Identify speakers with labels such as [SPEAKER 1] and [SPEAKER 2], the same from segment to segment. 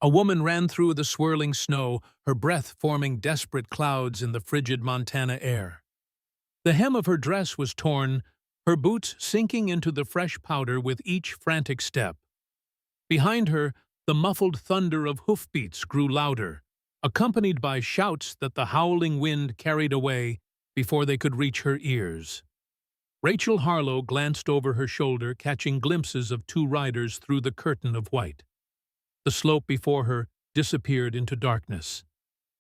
[SPEAKER 1] A woman ran through the swirling snow, her breath forming desperate clouds in the frigid Montana air. The hem of her dress was torn, her boots sinking into the fresh powder with each frantic step. Behind her, the muffled thunder of hoofbeats grew louder, accompanied by shouts that the howling wind carried away before they could reach her ears. Rachel Harlow glanced over her shoulder, catching glimpses of two riders through the curtain of white. The slope before her disappeared into darkness.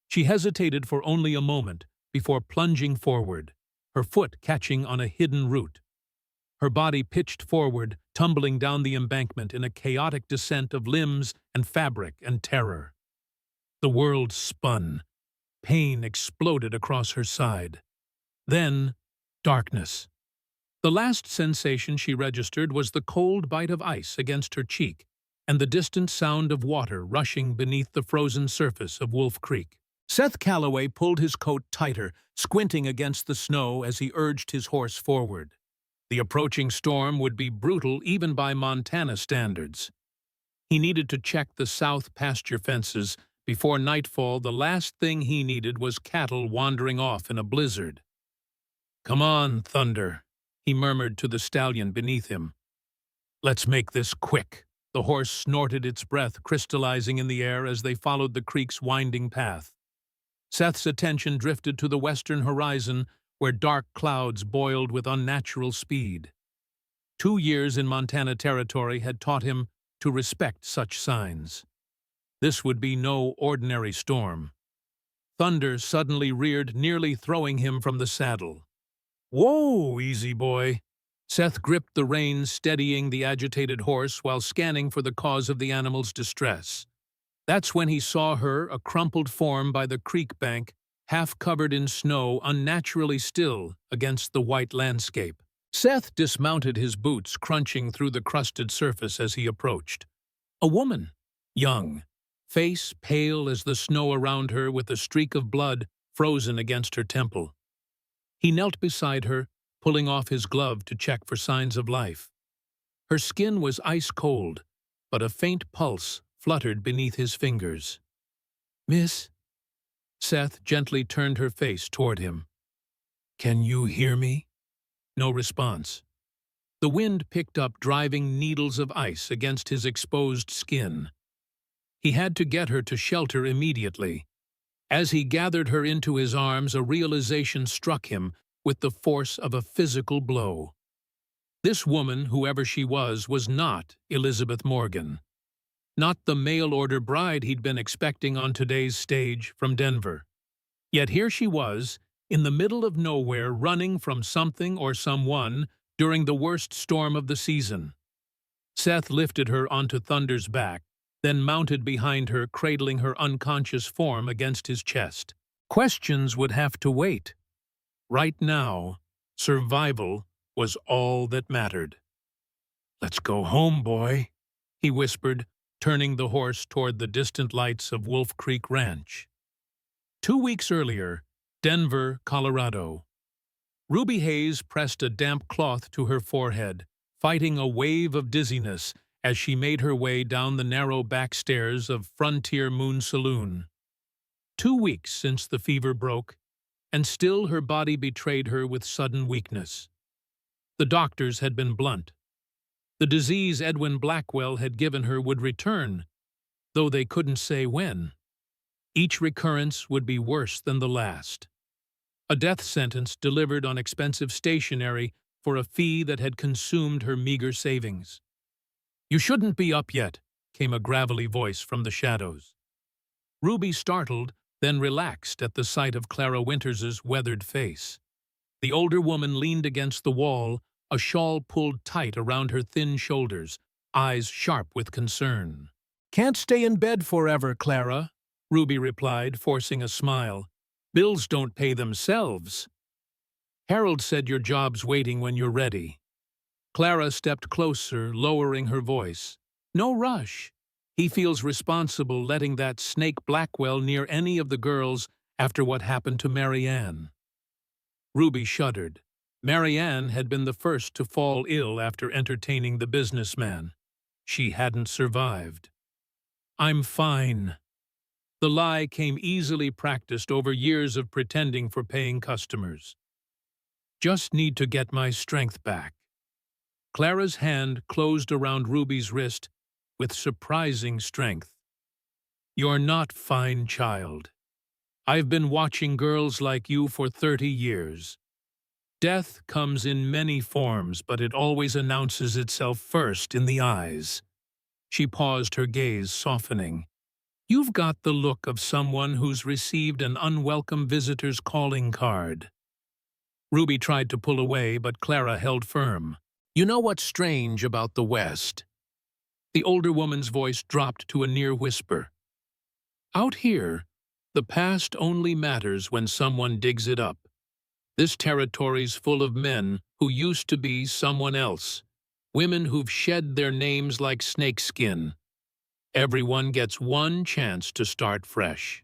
[SPEAKER 1] She hesitated for only a moment before plunging forward, her foot catching on a hidden root. Her body pitched forward, tumbling down the embankment in a chaotic descent of limbs and fabric and terror. The world spun. Pain exploded across her side. Then, darkness. The last sensation she registered was the cold bite of ice against her cheek and the distant sound of water rushing beneath the frozen surface of Wolf Creek. Seth Calloway pulled his coat tighter, squinting against the snow as he urged his horse forward. The approaching storm would be brutal even by Montana standards. He needed to check the south pasture fences. Before nightfall, the last thing he needed was cattle wandering off in a blizzard. "Come on, Thunder," he murmured to the stallion beneath him. "Let's make this quick." The horse snorted, its breath crystallizing in the air as they followed the creek's winding path. Seth's attention drifted to the western horizon, where dark clouds boiled with unnatural speed. 2 years in Montana territory had taught him to respect such signs. This would be no ordinary storm. Thunder suddenly reared, nearly throwing him from the saddle. "Whoa, easy boy." Seth gripped the reins, steadying the agitated horse while scanning for the cause of the animal's distress. That's when he saw her, a crumpled form by the creek bank, half covered in snow, unnaturally still against the white landscape. Seth dismounted, his boots crunching through the crusted surface as he approached. A woman, young, face pale as the snow around her with a streak of blood frozen against her temple. He knelt beside her, pulling off his glove to check for signs of life. Her skin was ice cold, but a faint pulse fluttered beneath his fingers. "Miss?" Seth gently turned her face toward him. "Can you hear me?" No response. The wind picked up, driving needles of ice against his exposed skin. He had to get her to shelter immediately. As he gathered her into his arms, a realization struck him with the force of a physical blow. This woman, whoever she was not Elizabeth Morgan. Not the mail-order bride he'd been expecting on today's stage from Denver. Yet here she was, in the middle of nowhere, running from something or someone during the worst storm of the season. Seth lifted her onto Thunder's back, then mounted behind her, cradling her unconscious form against his chest. Questions would have to wait. Right now, survival was all that mattered. "Let's go home, boy," he whispered, turning the horse toward the distant lights of Wolf Creek Ranch. 2 weeks earlier, Denver, Colorado. Ruby Hayes pressed a damp cloth to her forehead, fighting a wave of dizziness as she made her way down the narrow back stairs of Frontier Moon Saloon. 2 weeks since the fever broke, and still her body betrayed her with sudden weakness. The doctors had been blunt. The disease Edwin Blackwell had given her would return, though they couldn't say when. Each recurrence would be worse than the last. A death sentence delivered on expensive stationery for a fee that had consumed her meager savings. "You shouldn't be up yet," came a gravelly voice from the shadows. Ruby startled, then relaxed at the sight of Clara Winters's weathered face. The older woman leaned against the wall, a shawl pulled tight around her thin shoulders, eyes sharp with concern. "Can't stay in bed forever, Clara," Ruby replied, forcing a smile. "Bills don't pay themselves." "Harold said your job's waiting when you're ready." Clara stepped closer, lowering her voice. "No rush. He feels responsible letting that snake Blackwell near any of the girls after what happened to Marianne." Ruby shuddered. Marianne had been the first to fall ill after entertaining the businessman. She hadn't survived. I'm fine. The lie came easily practiced over years of pretending for paying customers. Just need to get my strength back. Clara's hand closed around Ruby's wrist with surprising strength. You're not fine, child. I've been watching girls like you for 30 years. Death comes in many forms, but it always announces itself first in the eyes. She paused, her gaze softening. You've got the look of someone who's received an unwelcome visitor's calling card. Ruby tried to pull away, but Clara held firm. You know what's strange about the West? The older woman's voice dropped to a near whisper. Out here, the past only matters when someone digs it up. This territory's full of men who used to be someone else, women who've shed their names like snakeskin. Everyone gets one chance to start fresh.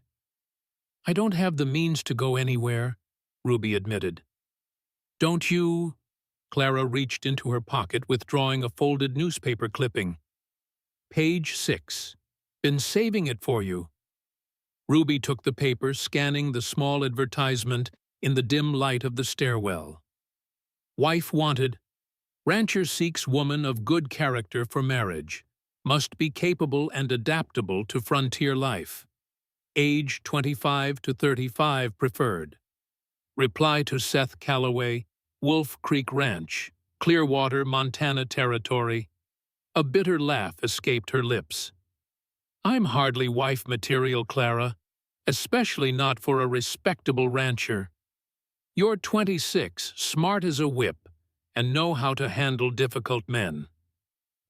[SPEAKER 1] I don't have the means to go anywhere, Ruby admitted. Don't you? Clara reached into her pocket, withdrawing a folded newspaper clipping. Page 6. Been saving it for you. Ruby took the paper, scanning the small advertisement in the dim light of the stairwell. Wife wanted. Rancher seeks woman of good character for marriage. Must be capable and adaptable to frontier life. Age 25 to 35 preferred. Reply to Seth Calloway, Wolf Creek Ranch, Clearwater, Montana Territory. A bitter laugh escaped her lips. I'm hardly wife material, Clara, especially not for a respectable rancher. You're 26, smart as a whip, and know how to handle difficult men.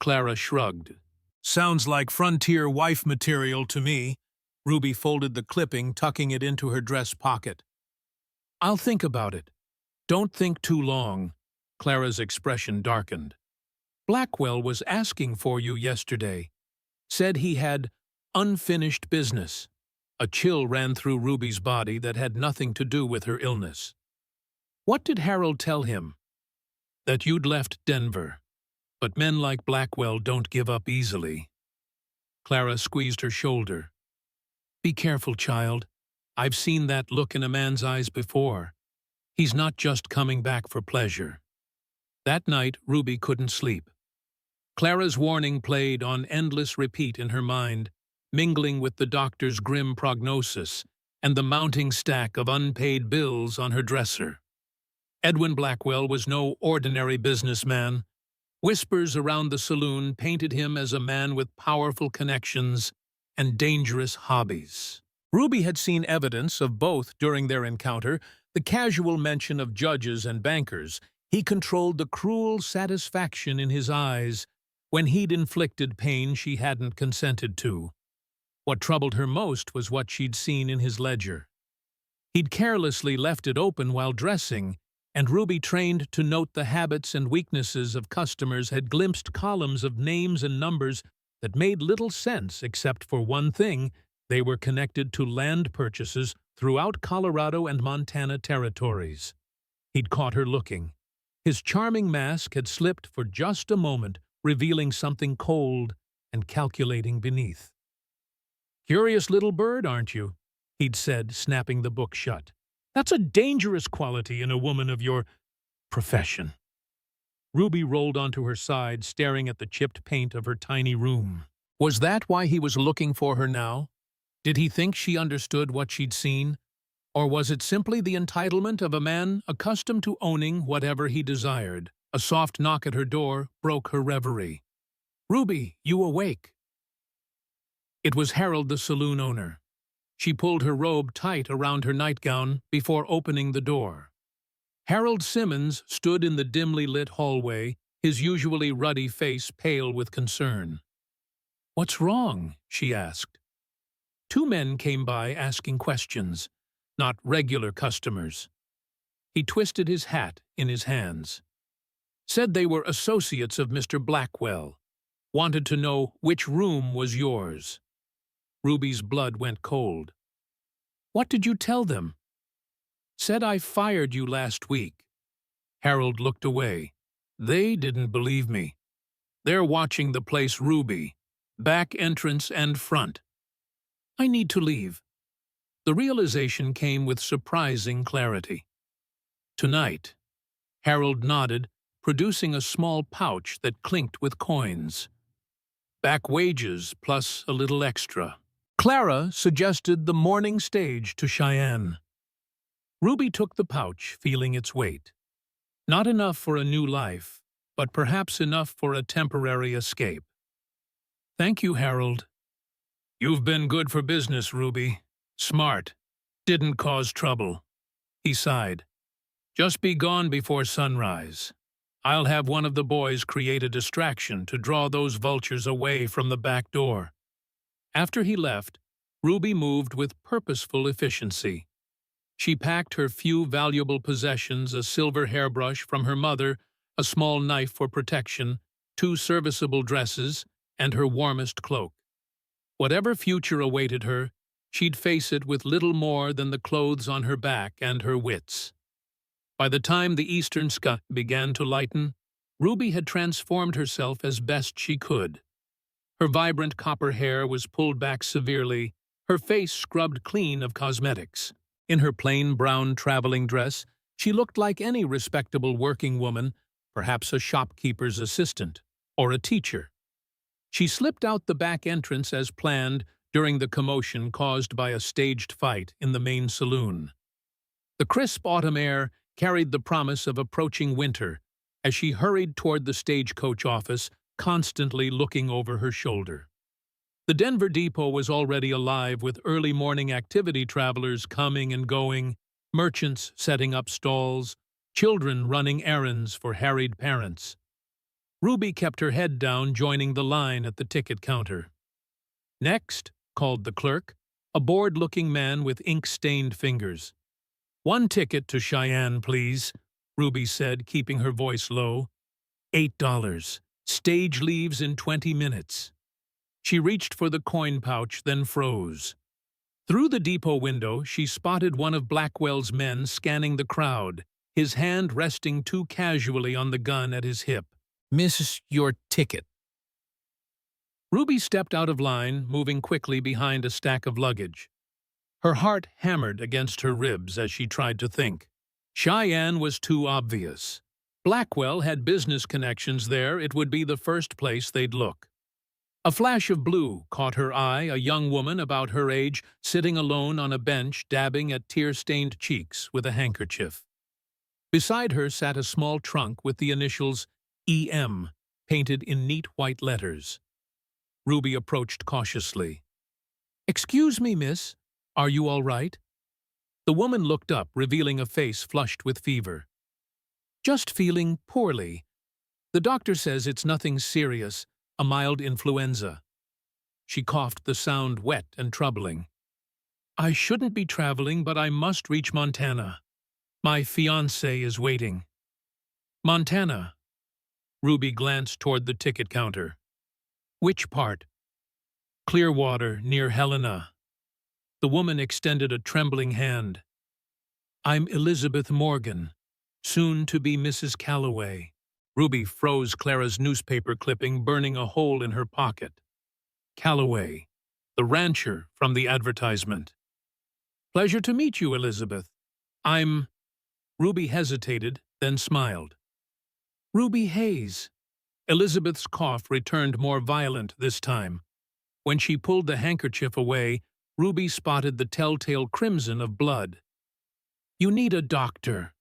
[SPEAKER 1] Clara shrugged. Sounds like frontier wife material to me. Ruby folded the clipping, tucking it into her dress pocket. I'll think about it. Don't think too long. Clara's expression darkened. Blackwell was asking for you yesterday. Said he had unfinished business. A chill ran through Ruby's body that had nothing to do with her illness. What did Harold tell him? That you'd left Denver. But men like Blackwell don't give up easily. Clara squeezed her shoulder. Be careful, child. I've seen that look in a man's eyes before. He's not just coming back for pleasure. That night, Ruby couldn't sleep. Clara's warning played on endless repeat in her mind, mingling with the doctor's grim prognosis and the mounting stack of unpaid bills on her dresser. Edwin Blackwell was no ordinary businessman. Whispers around the saloon painted him as a man with powerful connections and dangerous hobbies. Ruby had seen evidence of both during their encounter, the casual mention of judges and bankers. He controlled the cruel satisfaction in his eyes when he'd inflicted pain she hadn't consented to. What troubled her most was what she'd seen in his ledger. He'd carelessly left it open while dressing, and Ruby, trained to note the habits and weaknesses of customers, had glimpsed columns of names and numbers that made little sense except for one thing: they were connected to land purchases throughout Colorado and Montana territories. He'd caught her looking. His charming mask had slipped for just a moment, revealing something cold and calculating beneath. "Curious little bird, aren't you?" he'd said, snapping the book shut. "That's a dangerous quality in a woman of your profession." Ruby rolled onto her side, staring at the chipped paint of her tiny room. Was that why he was looking for her now? Did he think she understood what she'd seen? Or was it simply the entitlement of a man accustomed to owning whatever he desired? A soft knock at her door broke her reverie. "Ruby, you awake?" It was Harold, the saloon owner. She pulled her robe tight around her nightgown before opening the door. Harold Simmons stood in the dimly lit hallway, his usually ruddy face pale with concern. "What's wrong?" she asked. Two men came by asking questions, not regular customers. He twisted his hat in his hands. Said they were associates of Mr. Blackwell. Wanted to know which room was yours. Ruby's blood went cold. "What did you tell them?" "Said I fired you last week." Harold looked away. "They didn't believe me. They're watching the place, Ruby. back entrance and front. I need to leave. The realization came with surprising clarity. Tonight, Harold nodded, producing a small pouch that clinked with coins. Back wages plus a little extra. Clara suggested the morning stage to Cheyenne. Ruby took the pouch, feeling its weight. Not enough for a new life, but perhaps enough for a temporary escape. Thank you, Harold. You've been good for business, Ruby. Smart. Didn't cause trouble. He sighed. Just be gone before sunrise. I'll have one of the boys create a distraction to draw those vultures away from the back door. After he left, Ruby moved with purposeful efficiency. She packed her few valuable possessions, a silver hairbrush from her mother, a small knife for protection, 2 serviceable dresses, and her warmest cloak. Whatever future awaited her, she'd face it with little more than the clothes on her back and her wits. By the time the eastern sky began to lighten, Ruby had transformed herself as best she could. Her vibrant copper hair was pulled back severely, her face scrubbed clean of cosmetics. In her plain brown traveling dress, she looked like any respectable working woman, perhaps a shopkeeper's assistant or a teacher. She slipped out the back entrance as planned during the commotion caused by a staged fight in the main saloon. The crisp autumn air carried the promise of approaching winter as she hurried toward the stagecoach office, constantly looking over her shoulder. The Denver depot was already alive with early morning activity travelers coming and going, merchants setting up stalls, children running errands for harried parents. Ruby kept her head down, joining the line at the ticket counter. Next, called the clerk, a bored-looking man with ink-stained fingers. "1 ticket to Cheyenne, please," Ruby said, keeping her voice low. $8. Stage leaves in 20 minutes. She reached for the coin pouch, then froze. Through the depot window, she spotted one of Blackwell's men scanning the crowd, his hand resting too casually on the gun at his hip. "Miss your ticket." Ruby stepped out of line, moving quickly behind a stack of luggage. Her heart hammered against her ribs as she tried to think. Cheyenne was too obvious. Blackwell had business connections there. It would be the first place they'd look. A flash of blue caught her eye, a young woman about her age sitting alone on a bench dabbing at tear-stained cheeks with a handkerchief. Beside her sat a small trunk with the initials EM painted in neat white letters. Ruby approached cautiously. "Excuse me, miss. Are you all right?" The woman looked up, revealing a face flushed with fever. "Just feeling poorly. The doctor says it's nothing serious, a mild influenza." She coughed, the sound wet and troubling. "I shouldn't be traveling, but I must reach Montana. My fiancé is waiting." "Montana?" Ruby glanced toward the ticket counter. "Which part?" "Clearwater, near Helena." The woman extended a trembling hand. "I'm Elizabeth Morgan, soon to be Mrs. Calloway." Ruby froze Clara's newspaper clipping, burning a hole in her pocket. Calloway, the rancher from the advertisement. "Pleasure to meet you, Elizabeth. I'm—" Ruby hesitated, then smiled. "Ruby Hayes." Elizabeth's cough returned more violent this time. When she pulled the handkerchief away, Ruby spotted the telltale crimson of blood. "You need a doctor,"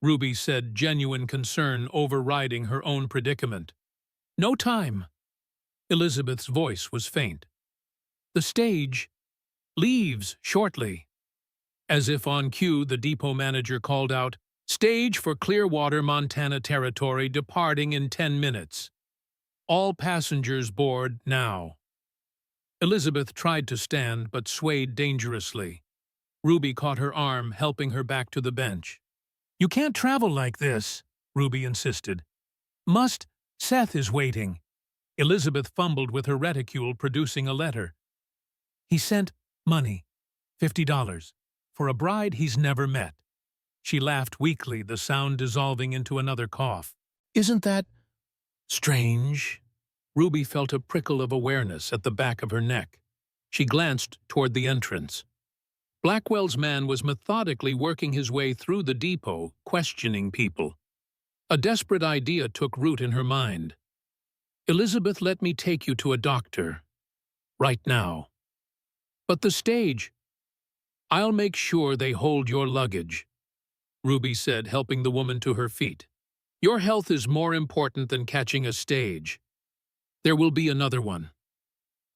[SPEAKER 1] Ruby said, genuine concern overriding her own predicament. "No time." Elizabeth's voice was faint. "The stage leaves shortly." As if on cue, the depot manager called out, "Stage for Clearwater, Montana territory departing in 10 minutes. All passengers board now." Elizabeth tried to stand, but swayed dangerously. Ruby caught her arm, helping her back to the bench. "You can't travel like this," Ruby insisted. "Must, Seth is waiting." Elizabeth fumbled with her reticule, producing a letter. "He sent money, $50, for a bride he's never met." She laughed weakly, the sound dissolving into another cough. "Isn't that strange?" Ruby felt a prickle of awareness at the back of her neck. She glanced toward the entrance. Blackwell's man was methodically working his way through the depot, questioning people. A desperate idea took root in her mind. "Elizabeth, let me take you to a doctor. Right now." "But the stage." "I'll make sure they hold your luggage," Ruby said, helping the woman to her feet. "Your health is more important than catching a stage. There will be another one."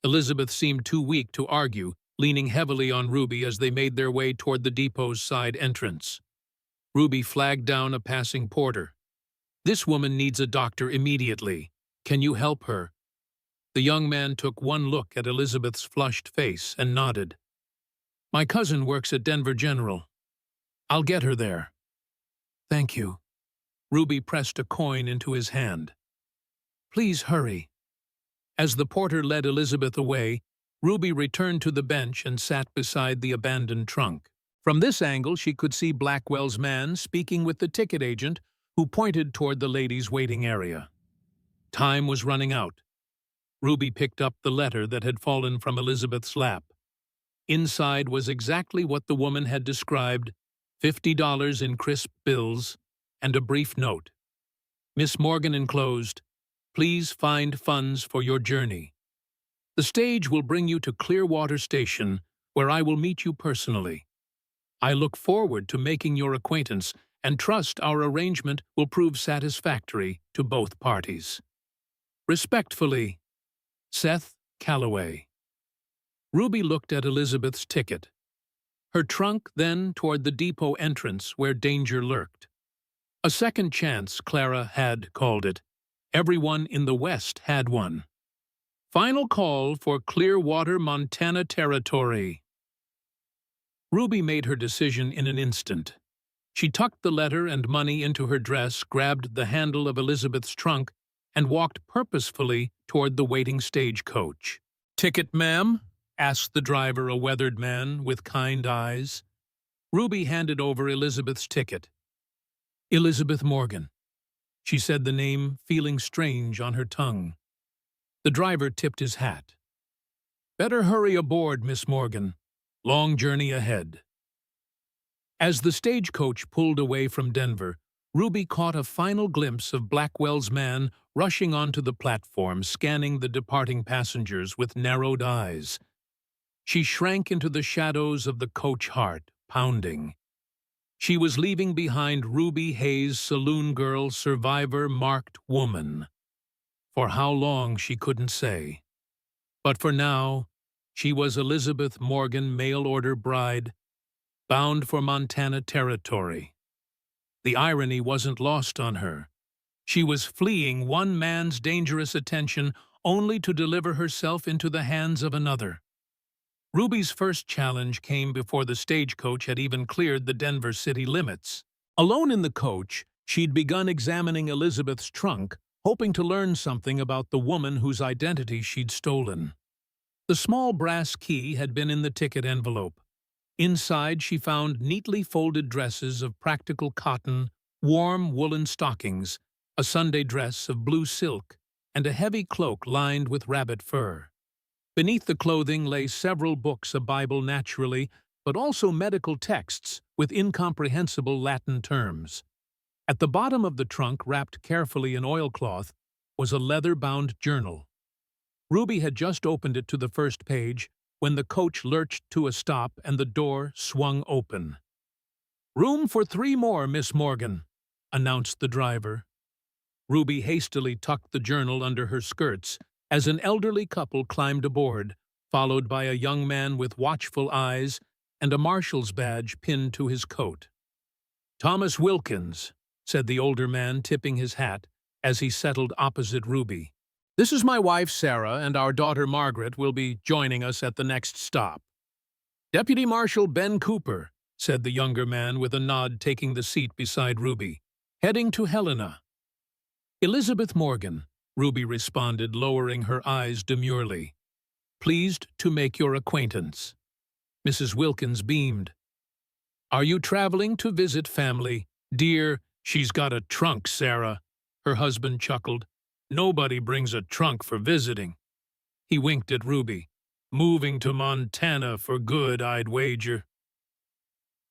[SPEAKER 1] Elizabeth seemed too weak to argue, leaning heavily on Ruby as they made their way toward the depot's side entrance. Ruby flagged down a passing porter. "This woman needs a doctor immediately. Can you help her?" The young man took one look at Elizabeth's flushed face and nodded. "My cousin works at Denver General. I'll get her there." "Thank you." Ruby pressed a coin into his hand. "Please hurry." As the porter led Elizabeth away, Ruby returned to the bench and sat beside the abandoned trunk. From this angle, she could see Blackwell's man speaking with the ticket agent, who pointed toward the ladies' waiting area. Time was running out. Ruby picked up the letter that had fallen from Elizabeth's lap. Inside was exactly what the woman had described: $50 in crisp bills and a brief note. "Miss Morgan enclosed. Please find funds for your journey. The stage will bring you to Clearwater Station, where I will meet you personally. I look forward to making your acquaintance and trust our arrangement will prove satisfactory to both parties. Respectfully, Seth Calloway." Ruby looked at Elizabeth's ticket. Her trunk then toward the depot entrance where danger lurked. A second chance, Clara had called it. Everyone in the West had one. Final call for Clearwater, Montana territory. Ruby made her decision in an instant. She tucked the letter and money into her dress, grabbed the handle of Elizabeth's trunk, and walked purposefully toward the waiting stagecoach. "Ticket, ma'am?" asked the driver, a weathered man with kind eyes. Ruby handed over Elizabeth's ticket. "Elizabeth Morgan." She said the name, feeling strange on her tongue. The driver tipped his hat. "Better hurry aboard, Miss Morgan. Long journey ahead." As the stagecoach pulled away from Denver, Ruby caught a final glimpse of Blackwell's man rushing onto the platform, scanning the departing passengers with narrowed eyes. She shrank into the shadows of the coach, heart pounding. She was leaving behind Ruby Hayes, saloon girl, survivor, marked woman. For how long, she couldn't say. But for now, she was Elizabeth Morgan, mail-order bride, bound for Montana territory. The irony wasn't lost on her. She was fleeing one man's dangerous attention only to deliver herself into the hands of another. Ruby's first challenge came before the stagecoach had even cleared the Denver city limits. Alone in the coach, she'd begun examining Elizabeth's trunk, hoping to learn something about the woman whose identity she'd stolen. The small brass key had been in the ticket envelope. Inside, she found neatly folded dresses of practical cotton, warm woolen stockings, a Sunday dress of blue silk, and a heavy cloak lined with rabbit fur. Beneath the clothing lay several books, a Bible naturally, but also medical texts with incomprehensible Latin terms. At the bottom of the trunk, wrapped carefully in oilcloth, was a leather-bound journal. Ruby had just opened it to the first page when the coach lurched to a stop and the door swung open. "Room for 3 more, Miss Morgan," announced the driver. Ruby hastily tucked the journal under her skirts as an elderly couple climbed aboard, followed by a young man with watchful eyes and a marshal's badge pinned to his coat. "Thomas Wilkins," said the older man, tipping his hat as he settled opposite Ruby. "This is my wife, Sarah, and our daughter, Margaret, will be joining us at the next stop." "Deputy Marshal Ben Cooper," said the younger man with a nod, taking the seat beside Ruby. "Heading to Helena." "Elizabeth Morgan," Ruby responded, lowering her eyes demurely. "Pleased to make your acquaintance." Mrs. Wilkins beamed. "Are you traveling to visit family?" "Dear, she's got a trunk, Sarah," her husband chuckled. Nobody brings a trunk for visiting. He winked at Ruby. Moving to Montana for good, I'd wager.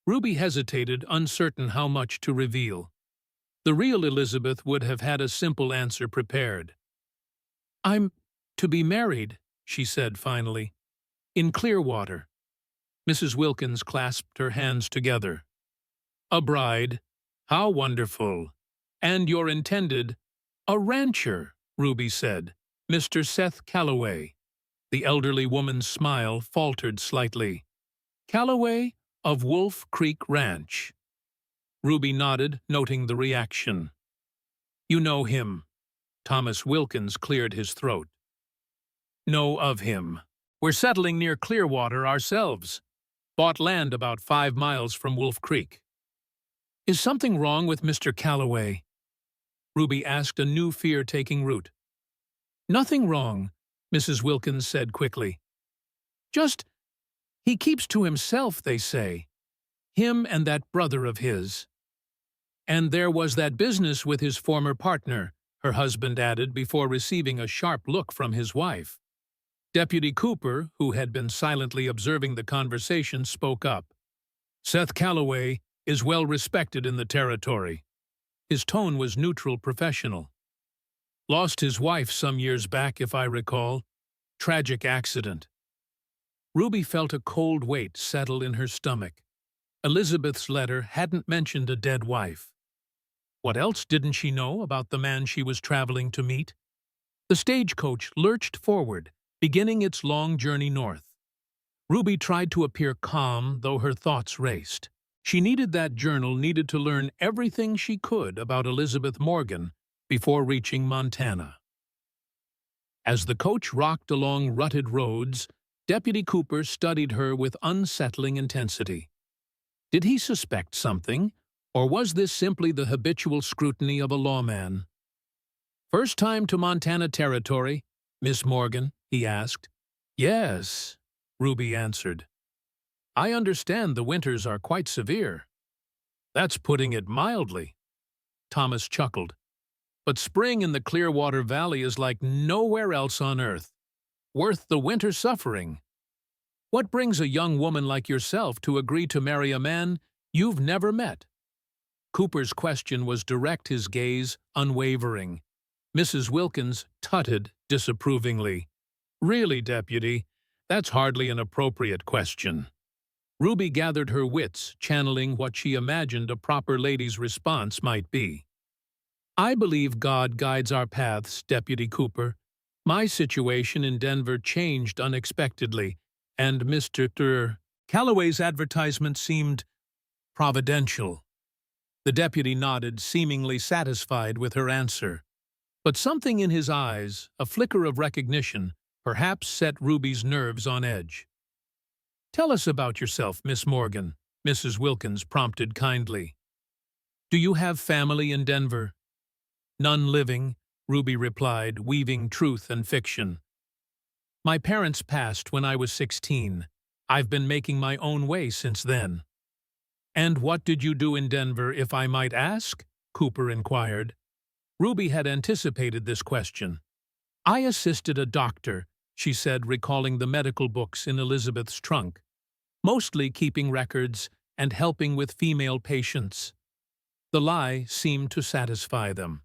[SPEAKER 1] Ruby hesitated, uncertain how much to reveal. The real Elizabeth would have had a simple answer prepared. I'm to be married, she said finally, in Clearwater. Mrs. Wilkins clasped her hands together. A bride? How wonderful. And your intended? A rancher, Ruby said. Mr. Seth Calloway. The elderly woman's smile faltered slightly. Calloway of Wolf Creek Ranch. Ruby nodded, noting the reaction. You know him. Thomas Wilkins cleared his throat. Know of him. We're settling near Clearwater ourselves. Bought land about 5 miles from Wolf Creek. Is something wrong with Mr. Calloway? Ruby asked, a new fear taking root. Nothing wrong, Mrs. Wilkins said quickly. Just, he keeps to himself, they say. Him and that brother of his. And there was that business with his former partner, her husband added before receiving a sharp look from his wife. Deputy Cooper, who had been silently observing the conversation, spoke up. Seth Calloway is well respected in the territory. His tone was neutral, professional. Lost his wife some years back, if I recall. Tragic accident. Ruby felt a cold weight settle in her stomach. Elizabeth's letter hadn't mentioned a dead wife. What else didn't she know about the man she was traveling to meet? The stagecoach lurched forward, beginning its long journey north. Ruby tried to appear calm, though her thoughts raced. She needed that journal, needed to learn everything she could about Elizabeth Morgan before reaching Montana. As the coach rocked along rutted roads, Deputy Cooper studied her with unsettling intensity. Did he suspect something, or was this simply the habitual scrutiny of a lawman? First time to Montana territory, Miss Morgan, he asked. Yes, Ruby answered. I understand the winters are quite severe. That's putting it mildly. Thomas chuckled. But spring in the Clearwater Valley is like nowhere else on earth. Worth the winter suffering. What brings a young woman like yourself to agree to marry a man you've never met? Cooper's question was direct, his gaze unwavering. Mrs. Wilkins tutted disapprovingly. Really, Deputy, that's hardly an appropriate question. Ruby gathered her wits, channeling what she imagined a proper lady's response might be. I believe God guides our paths, Deputy Cooper. My situation in Denver changed unexpectedly, and Mr. Calloway's advertisement seemed providential. The deputy nodded, seemingly satisfied with her answer. But something in his eyes, a flicker of recognition, perhaps set Ruby's nerves on edge. Tell us about yourself, Miss Morgan, Mrs. Wilkins prompted kindly. Do you have family in Denver? None living, Ruby replied, weaving truth and fiction. My parents passed when I was 16. I've been making my own way since then. And what did you do in Denver, if I might ask? Cooper inquired. Ruby had anticipated this question. I assisted a doctor, she said, recalling the medical books in Elizabeth's trunk, mostly keeping records and helping with female patients. The lie seemed to satisfy them.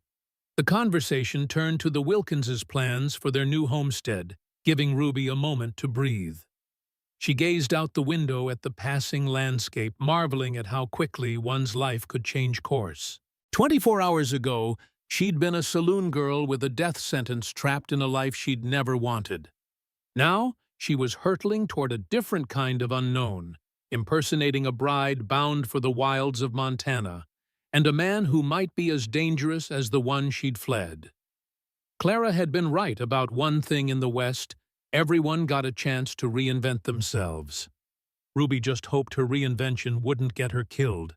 [SPEAKER 1] The conversation turned to the Wilkinses' plans for their new homestead, giving Ruby a moment to breathe. She gazed out the window at the passing landscape, marveling at how quickly one's life could change course. 24 hours ago, she'd been a saloon girl with a death sentence trapped in a life she'd never wanted. Now, she was hurtling toward a different kind of unknown, impersonating a bride bound for the wilds of Montana, and a man who might be as dangerous as the one she'd fled. Clara had been right about one thing in the West: everyone got a chance to reinvent themselves. Ruby just hoped her reinvention wouldn't get her killed.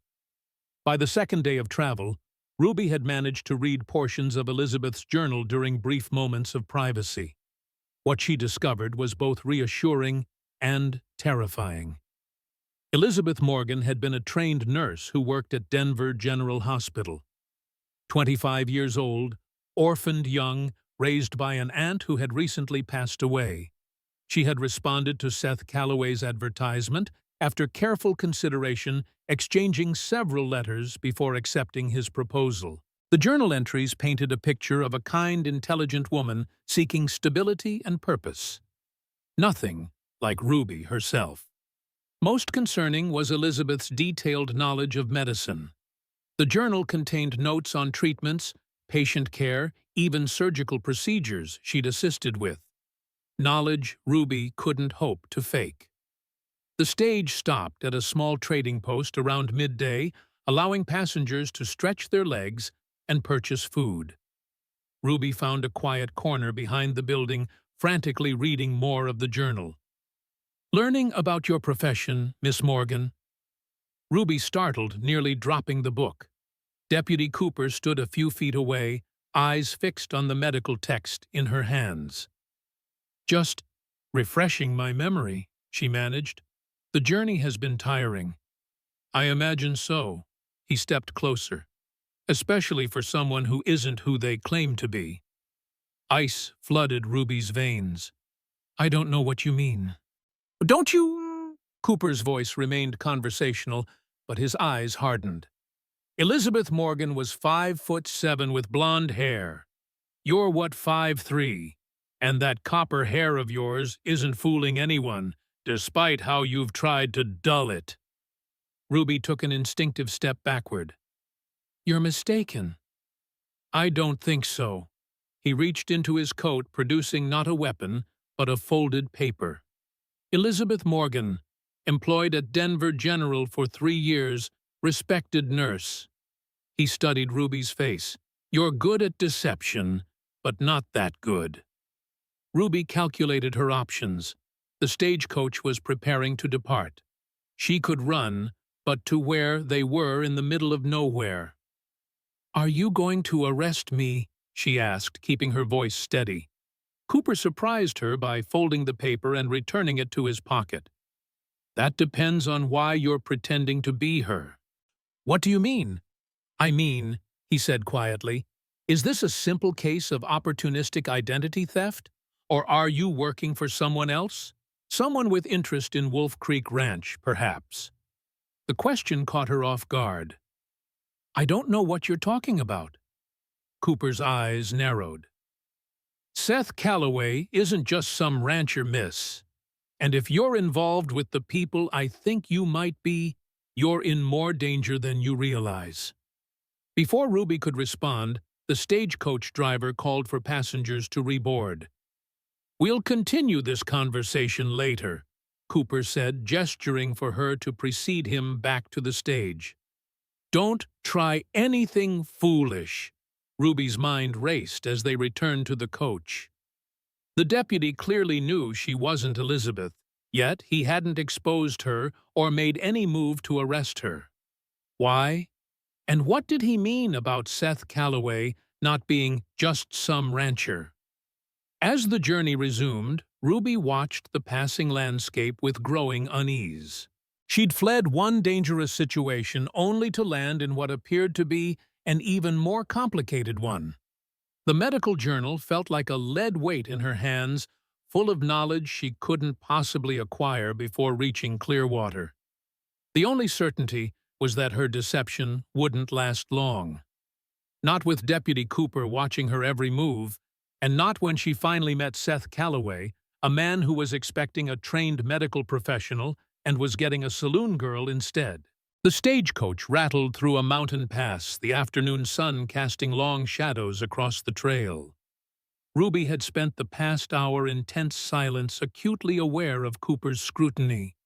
[SPEAKER 1] By the second day of travel, Ruby had managed to read portions of Elizabeth's journal during brief moments of privacy. What she discovered was both reassuring and terrifying. Elizabeth Morgan had been a trained nurse who worked at Denver General Hospital. 25 years old, orphaned young, raised by an aunt who had recently passed away. She had responded to Seth Calloway's advertisement after careful consideration, exchanging several letters before accepting his proposal. The journal entries painted a picture of a kind, intelligent woman seeking stability and purpose. Nothing like Ruby herself. Most concerning was Elizabeth's detailed knowledge of medicine. The journal contained notes on treatments, patient care, even surgical procedures she'd assisted with. Knowledge Ruby couldn't hope to fake. The stage stopped at a small trading post around midday, allowing passengers to stretch their legs and purchase food. Ruby found a quiet corner behind the building, frantically reading more of the journal. "Learning about your profession, Miss Morgan." Ruby startled, nearly dropping the book. Deputy Cooper stood a few feet away, eyes fixed on the medical text in her hands. "Just refreshing my memory," she managed. "The journey has been tiring." "I imagine so." He stepped closer. "Especially for someone who isn't who they claim to be." Ice flooded Ruby's veins. "I don't know what you mean." "Don't you—" Cooper's voice remained conversational, but his eyes hardened. "Elizabeth Morgan was 5'7" with blonde hair. You're what, 5'3", and that copper hair of yours isn't fooling anyone, despite how you've tried to dull it." Ruby took an instinctive step backward. "You're mistaken." "I don't think so." He reached into his coat, producing not a weapon, but a folded paper. "Elizabeth Morgan, employed at Denver General for 3 years, respected nurse." He studied Ruby's face. "You're good at deception, but not that good." Ruby calculated her options. The stagecoach was preparing to depart. She could run, but to where they were in the middle of nowhere. "Are you going to arrest me?" she asked, keeping her voice steady. Cooper surprised her by folding the paper and returning it to his pocket. "That depends on why you're pretending to be her." "What do you mean?" "I mean," he said quietly, "is this a simple case of opportunistic identity theft? Or are you working for someone else? Someone with interest in Wolf Creek Ranch, perhaps." The question caught her off guard. "I don't know what you're talking about." Cooper's eyes narrowed. "Seth Calloway isn't just some rancher, miss. And if you're involved with the people I think you might be, you're in more danger than you realize." Before Ruby could respond, the stagecoach driver called for passengers to reboard. "We'll continue this conversation later," Cooper said, gesturing for her to precede him back to the stage. "Don't try anything foolish." Ruby's mind raced as they returned to the coach. The deputy clearly knew she wasn't Elizabeth, yet he hadn't exposed her or made any move to arrest her. Why? And what did he mean about Seth Calloway not being just some rancher? As the journey resumed, Ruby watched the passing landscape with growing unease. She'd fled one dangerous situation only to land in what appeared to be an even more complicated one. The medical journal felt like a lead weight in her hands, full of knowledge she couldn't possibly acquire before reaching Clearwater. The only certainty was that her deception wouldn't last long. Not with Deputy Cooper watching her every move, and not when she finally met Seth Calloway, a man who was expecting a trained medical professional and was getting a saloon girl instead. The stagecoach rattled through a mountain pass, the afternoon sun casting long shadows across the trail. Ruby had spent the past hour in tense silence, acutely aware of Cooper's scrutiny.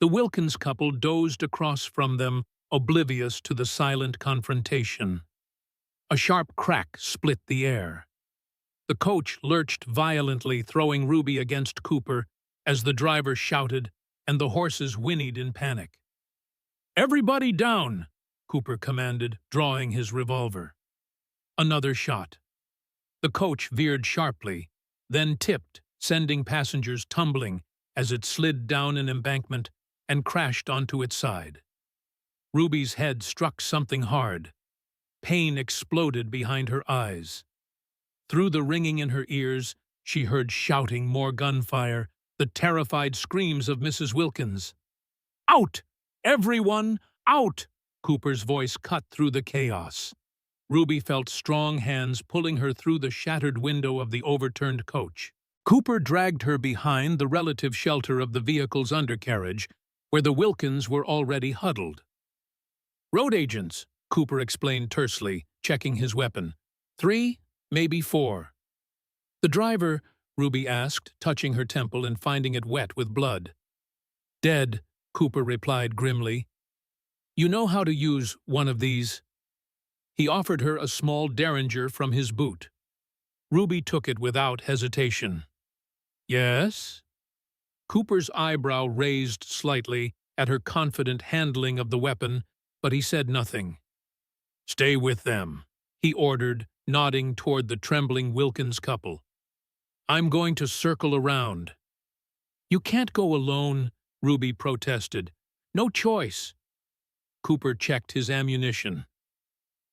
[SPEAKER 1] The Wilkins couple dozed across from them, oblivious to the silent confrontation. A sharp crack split the air. The coach lurched violently, throwing Ruby against Cooper as the driver shouted and the horses whinnied in panic. "Everybody down!" Cooper commanded, drawing his revolver. Another shot. The coach veered sharply, then tipped, sending passengers tumbling as it slid down an embankment and crashed onto its side. Ruby's head struck something hard. Pain exploded behind her eyes. Through the ringing in her ears, she heard shouting, more gunfire, the terrified screams of Mrs. Wilkins. "Out! Everyone, out!" Cooper's voice cut through the chaos. Ruby felt strong hands pulling her through the shattered window of the overturned coach. Cooper dragged her behind the relative shelter of the vehicle's undercarriage, where the Wilkins were already huddled. "Road agents," Cooper explained tersely, checking his weapon. "3, maybe 4. "The driver?" Ruby asked, touching her temple and finding it wet with blood. "Dead," Cooper replied grimly. "You know how to use one of these?" He offered her a small derringer from his boot. Ruby took it without hesitation. "Yes?" Cooper's eyebrow raised slightly at her confident handling of the weapon, but he said nothing. "Stay with them," he ordered, nodding toward the trembling Wilkins couple. "I'm going to circle around." "You can't go alone," Ruby protested. "No choice." Cooper checked his ammunition.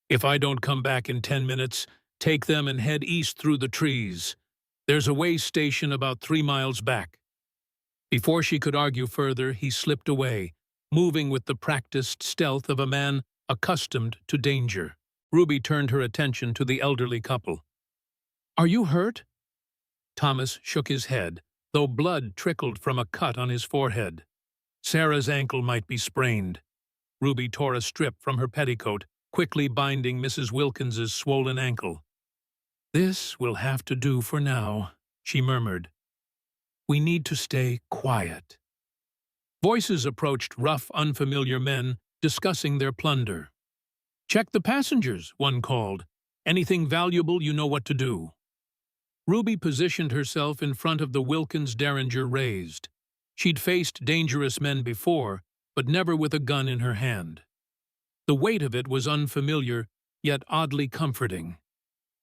[SPEAKER 1] "If I don't come back in 10 minutes, take them and head east through the trees. There's a way station about 3 miles back." Before she could argue further, he slipped away, moving with the practiced stealth of a man accustomed to danger. Ruby turned her attention to the elderly couple. "Are you hurt?" Thomas shook his head, though blood trickled from a cut on his forehead. "Sarah's ankle might be sprained." Ruby tore a strip from her petticoat, quickly binding Mrs. Wilkins's swollen ankle. "This will have to do for now," she murmured. "We need to stay quiet." Voices approached, rough, unfamiliar men discussing their plunder. "Check the passengers," one called. "Anything valuable, you know what to do." Ruby positioned herself in front of the Wilkins derringer raised. She'd faced dangerous men before, but never with a gun in her hand. The weight of it was unfamiliar, yet oddly comforting.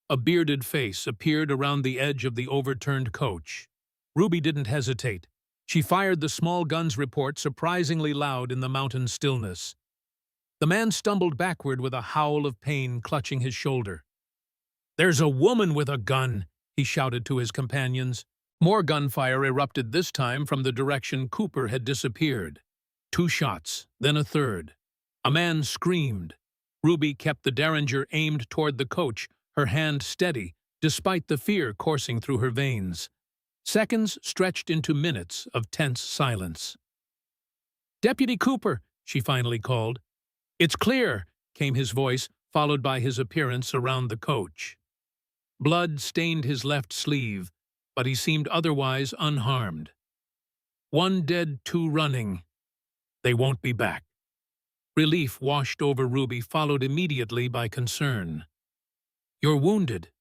[SPEAKER 1] A bearded face appeared around the edge of the overturned coach. Ruby didn't hesitate. She fired the small gun's report surprisingly loud in the mountain stillness. The man stumbled backward with a howl of pain clutching his shoulder. "There's a woman with a gun!" he shouted to his companions. More gunfire erupted this time from the direction Cooper had disappeared. 2 shots, then a third. A man screamed. Ruby kept the derringer aimed toward the coach, her hand steady, despite the fear coursing through her veins. Seconds stretched into minutes of tense silence. "Deputy Cooper," she finally called. "It's clear," came his voice, followed by his appearance around the coach. Blood stained his left sleeve, but he seemed otherwise unharmed. "1 dead, 2 running. They won't be back." Relief washed over Ruby, followed immediately by concern. "You're wounded."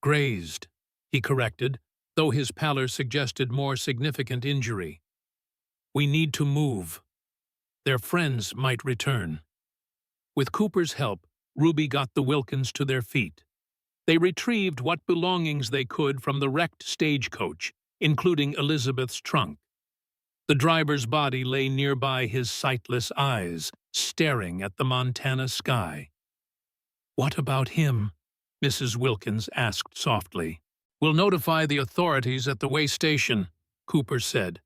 [SPEAKER 1] "Grazed," he corrected, though his pallor suggested more significant injury. "We need to move. Their friends might return." With Cooper's help, Ruby got the Wilkins to their feet. They retrieved what belongings they could from the wrecked stagecoach, including Elizabeth's trunk. The driver's body lay nearby, his sightless eyes staring at the Montana sky. "What about him?" Mrs. Wilkins asked softly. "We'll notify the authorities at the way station," Cooper said.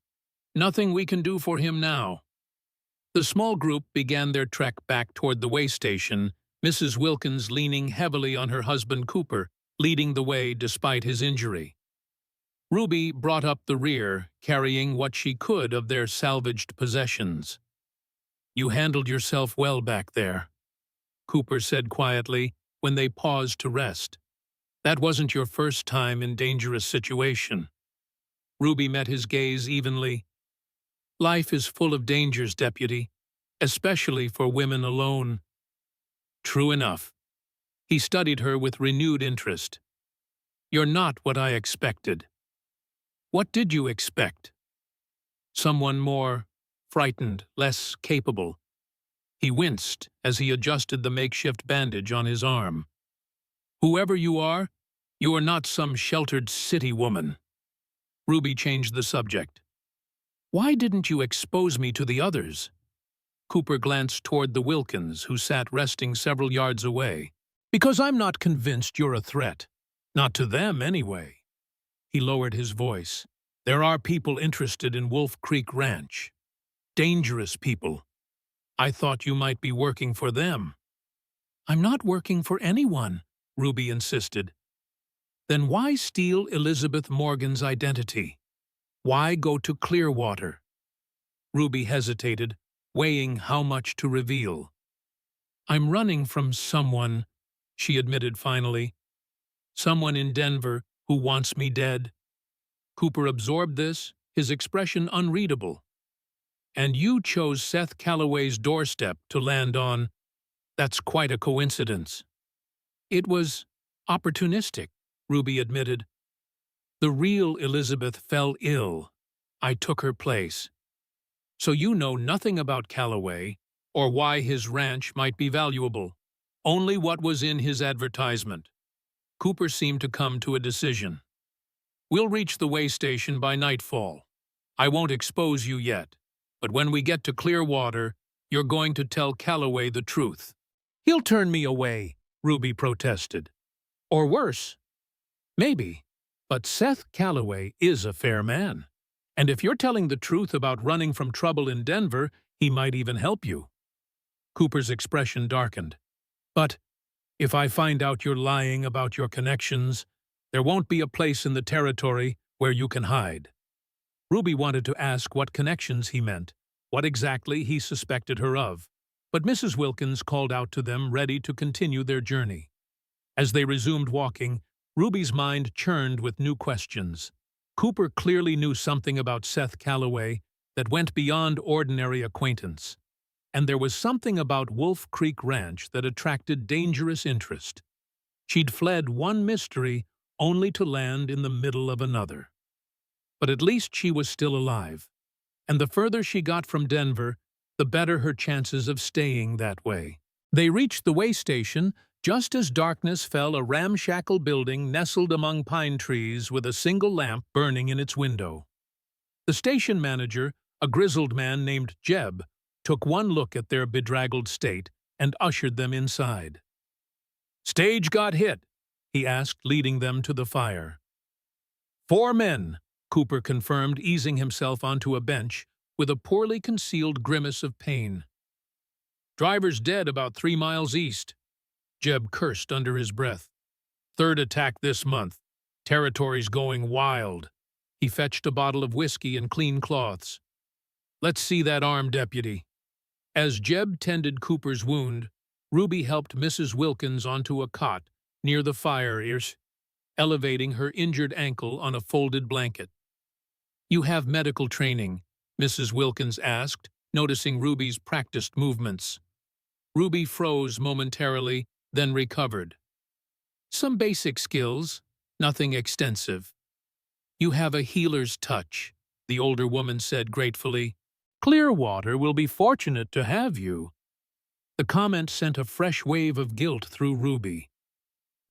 [SPEAKER 1] "Nothing we can do for him now." The small group began their trek back toward the way station, Mrs. Wilkins leaning heavily on her husband Cooper, leading the way despite his injury. Ruby brought up the rear, carrying what she could of their salvaged possessions. "You handled yourself well back there," Cooper said quietly when they paused to rest. "That wasn't your first time in dangerous situation." Ruby met his gaze evenly. "Life is full of dangers, Deputy, especially for women alone." "True enough." He studied her with renewed interest. "You're not what I expected." "What did you expect?" "Someone more frightened, less capable." He winced as he adjusted the makeshift bandage on his arm. "Whoever you are not some sheltered city woman." Ruby changed the subject. "Why didn't you expose me to the others?" Cooper glanced toward the Wilkins, who sat resting several yards away. "Because I'm not convinced you're a threat." Not to them, anyway. He lowered his voice. There are people interested in Wolf Creek Ranch. Dangerous people. I thought you might be working for them. I'm not working for anyone, Ruby insisted. Then why steal Elizabeth Morgan's identity? Why go to Clearwater? Ruby hesitated, weighing how much to reveal. I'm running from someone, she admitted finally. Someone in Denver who wants me dead. Cooper absorbed this, his expression unreadable. And you chose Seth Calloway's doorstep to land on. That's quite a coincidence. It was opportunistic, Ruby admitted. The real Elizabeth fell ill. I took her place. So you know nothing about Calloway or why his ranch might be valuable. Only what was in his advertisement. Cooper seemed to come to a decision. We'll reach the way station by nightfall. I won't expose you yet, but when we get to Clearwater, you're going to tell Calloway the truth. He'll turn me away, Ruby protested. Or worse. Maybe. But Seth Calloway is a fair man. And if you're telling the truth about running from trouble in Denver, he might even help you. Cooper's expression darkened. But if I find out you're lying about your connections, there won't be a place in the territory where you can hide. Ruby wanted to ask what connections he meant, what exactly he suspected her of, but Mrs. Wilkins called out to them, ready to continue their journey. As they resumed walking, Ruby's mind churned with new questions. Cooper clearly knew something about Seth Calloway that went beyond ordinary acquaintance, and there was something about Wolf Creek Ranch that attracted dangerous interest. She'd fled one mystery only to land in the middle of another. But at least she was still alive, and the further she got from Denver, the better her chances of staying that way. They reached the way station just as darkness fell, a ramshackle building nestled among pine trees with a single lamp burning in its window. The station manager, a grizzled man named Jeb, took one look at their bedraggled state and ushered them inside. "Stage got hit?" he asked, leading them to the fire. "4 men," Cooper confirmed, easing himself onto a bench with a poorly concealed grimace of pain. "Driver's dead about 3 miles east." Jeb cursed under his breath. "Third attack this month. Territory's going wild." He fetched a bottle of whiskey and clean cloths. "Let's see that arm, deputy." As Jeb tended Cooper's wound, Ruby helped Mrs. Wilkins onto a cot near the fire, elevating her injured ankle on a folded blanket. "You have medical training?" Mrs. Wilkins asked, noticing Ruby's practiced movements. Ruby froze momentarily, then recovered. "Some basic skills, nothing extensive." "You have a healer's touch," the older woman said gratefully. "Clearwater will be fortunate to have you." The comment sent a fresh wave of guilt through Ruby.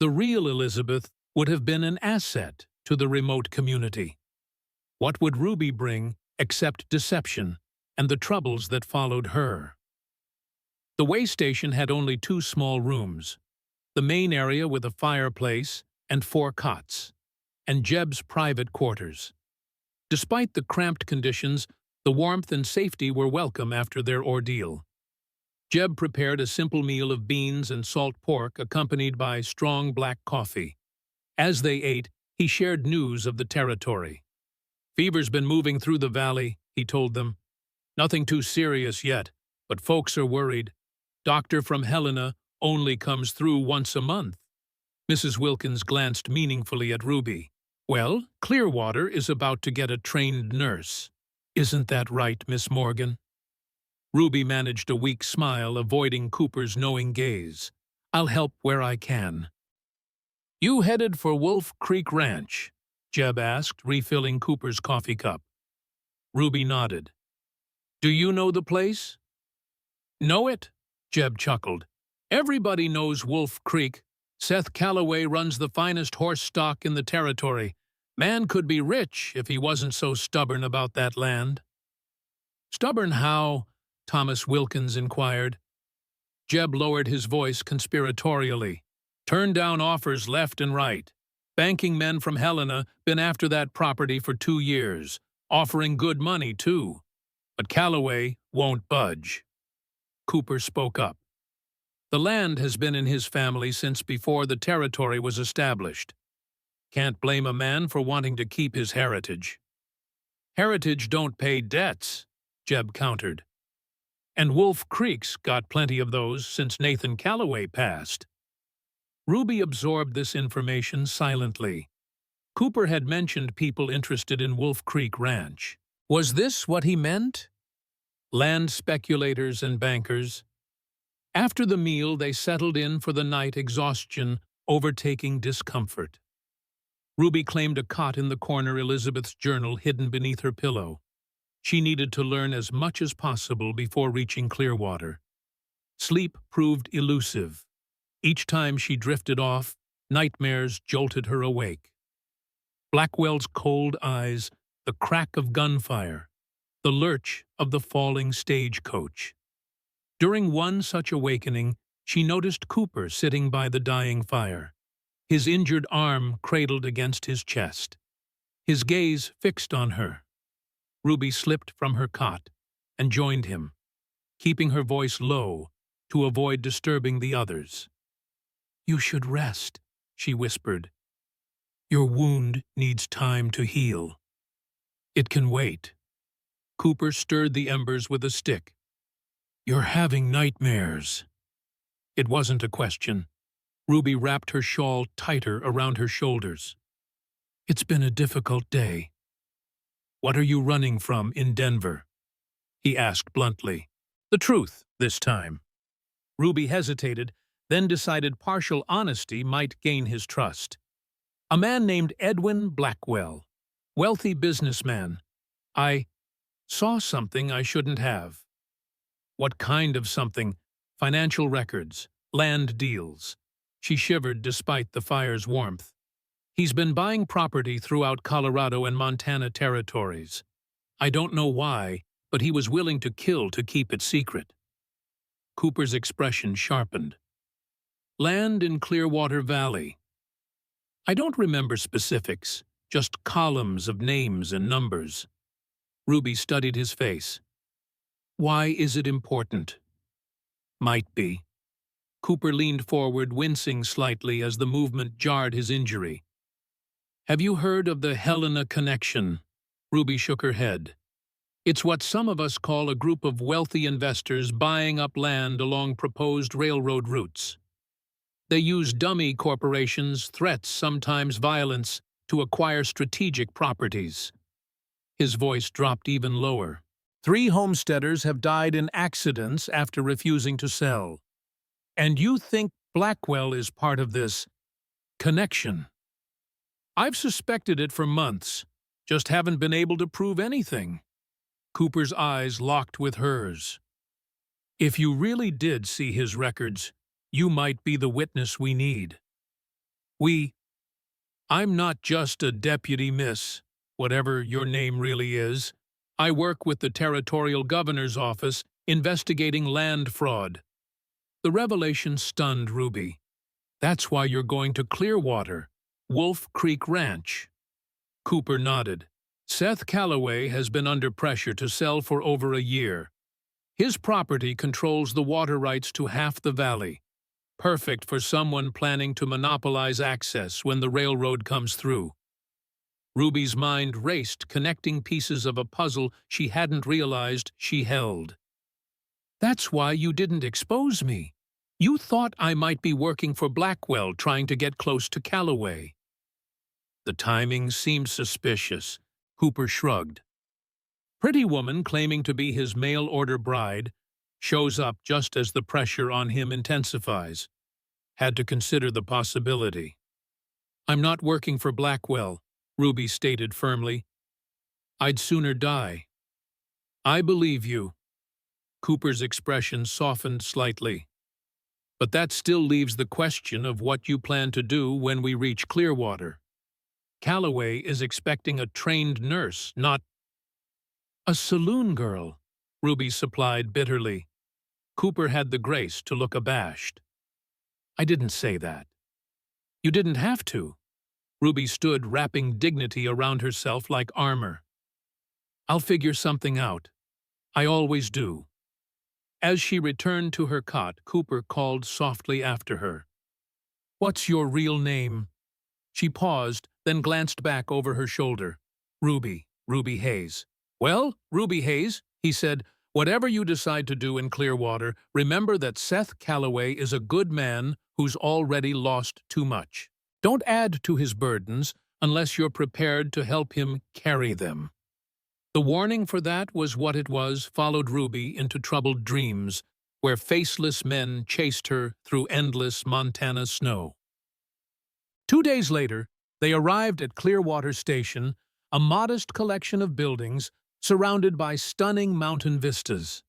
[SPEAKER 1] The real Elizabeth would have been an asset to the remote community. What would Ruby bring except deception and the troubles that followed her? The way station had only 2 small rooms, the main area with a fireplace and 4 cots, and Jeb's private quarters. Despite the cramped conditions, the warmth and safety were welcome after their ordeal. Jeb prepared a simple meal of beans and salt pork accompanied by strong black coffee. As they ate, he shared news of the territory. "Fever's been moving through the valley," he told them. "Nothing too serious yet, but folks are worried. Doctor from Helena only comes through once a month." Mrs. Wilkins glanced meaningfully at Ruby. "Well, Clearwater is about to get a trained nurse. Isn't that right, Miss Morgan?" Ruby managed a weak smile, avoiding Cooper's knowing gaze. "I'll help where I can." "You headed for Wolf Creek Ranch?" Jeb asked, refilling Cooper's coffee cup. Ruby nodded. "Do you know the place?" "Know it?" Jeb chuckled. "Everybody knows Wolf Creek. Seth Calloway runs the finest horse stock in the territory. Man could be rich if he wasn't so stubborn about that land." "Stubborn how?" Thomas Wilkins inquired. Jeb lowered his voice conspiratorially. "Turned down offers left and right. Banking men from Helena been after that property for 2 years, offering good money, too. But Calloway won't budge. Cooper spoke up. The land has been in his family since before the territory was established. Can't blame a man for wanting to keep his heritage. Heritage don't pay debts, Jeb countered. And Wolf Creek's got plenty of those since Nathan Calloway passed. Ruby absorbed this information silently. Cooper had mentioned people interested in Wolf Creek Ranch. Was this what he meant? Land speculators and bankers. After the meal, they settled in for the night, exhaustion overtaking discomfort. Ruby claimed a cot in the corner, Elizabeth's journal hidden beneath her pillow. She needed to learn as much as possible before reaching Clearwater. Sleep proved elusive. Each time she drifted off, nightmares jolted her awake. Blackwell's cold eyes, the crack of gunfire, the lurch of the falling stagecoach. During one such awakening, she noticed Cooper sitting by the dying fire, his injured arm cradled against his chest, his gaze fixed on her. Ruby slipped from her cot and joined him, keeping her voice low to avoid disturbing the others. "You should rest," she whispered. "Your wound needs time to heal. It can wait." Cooper stirred the embers with a stick. "You're having nightmares." It wasn't a question. Ruby wrapped her shawl tighter around her shoulders. "It's been a difficult day." "What are you running from in Denver?" he asked bluntly. The truth, this time. Ruby hesitated, then decided partial honesty might gain his trust. "A man named Edwin Blackwell, wealthy businessman. I saw something I shouldn't have." "What kind of something?" "Financial records, land deals." She shivered despite the fire's warmth. "He's been buying property throughout Colorado and Montana territories. I don't know why, but he was willing to kill to keep it secret." Cooper's expression sharpened. "Land in Clearwater Valley." "I don't remember specifics, just columns of names and numbers." Ruby studied his face. "Why is it important?" "Might be." Cooper leaned forward, wincing slightly as the movement jarred his injury. "Have you heard of the Helena Connection?" Ruby shook her head. "It's what some of us call a group of wealthy investors buying up land along proposed railroad routes. They use dummy corporations, threats, sometimes violence, to acquire strategic properties." His voice dropped even lower. "3 homesteaders have died in accidents after refusing to sell. And you think Blackwell is part of this connection?" "I've suspected it for months, just haven't been able to prove anything." Cooper's eyes locked with hers. "If you really did see his records, you might be the witness we need." "I'm not just a deputy miss, whatever your name really is. I work with the territorial governor's office investigating land fraud." The revelation stunned Ruby. "That's why you're going to Clearwater, Wolf Creek Ranch." Cooper nodded. "Seth Calloway has been under pressure to sell for over a year. His property controls the water rights to half the valley. Perfect for someone planning to monopolize access when the railroad comes through." Ruby's mind raced, connecting pieces of a puzzle she hadn't realized she held. "That's why you didn't expose me. You thought I might be working for Blackwell, trying to get close to Calloway." The timing seemed suspicious. Cooper shrugged. "Pretty woman claiming to be his mail-order bride shows up just as the pressure on him intensifies. Had to consider the possibility." "I'm not working for Blackwell," Ruby stated firmly. "I'd sooner die." "I believe you." Cooper's expression softened slightly. "But that still leaves the question of what you plan to do when we reach Clearwater. Calloway is expecting a trained nurse, not—" "A saloon girl," Ruby supplied bitterly. Cooper had the grace to look abashed. "I didn't say that." "You didn't have to." Ruby stood, wrapping dignity around herself like armor. "I'll figure something out. I always do." As she returned to her cot, Cooper called softly after her. "What's your real name?" She paused, then glanced back over her shoulder. Ruby Hayes." "Well, Ruby Hayes," he said, "whatever you decide to do in Clearwater, remember that Seth Calloway is a good man who's already lost too much. Don't add to his burdens unless you're prepared to help him carry them." The warning for that was what it was followed Ruby into troubled dreams, where faceless men chased her through endless Montana snow. 2 days later, they arrived at Clearwater Station, a modest collection of buildings surrounded by stunning mountain vistas.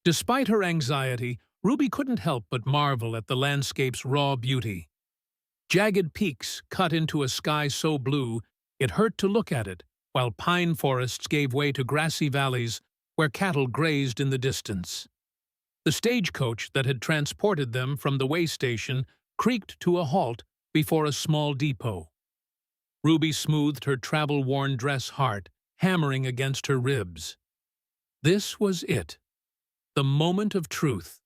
[SPEAKER 1] Despite her anxiety, Ruby couldn't help but marvel at the landscape's raw beauty. Jagged peaks cut into a sky so blue it hurt to look at it, while pine forests gave way to grassy valleys where cattle grazed in the distance. The stagecoach that had transported them from the way station creaked to a halt before a small depot. Ruby smoothed her travel-worn dress heart, hammering against her ribs. This was it, the moment of truth.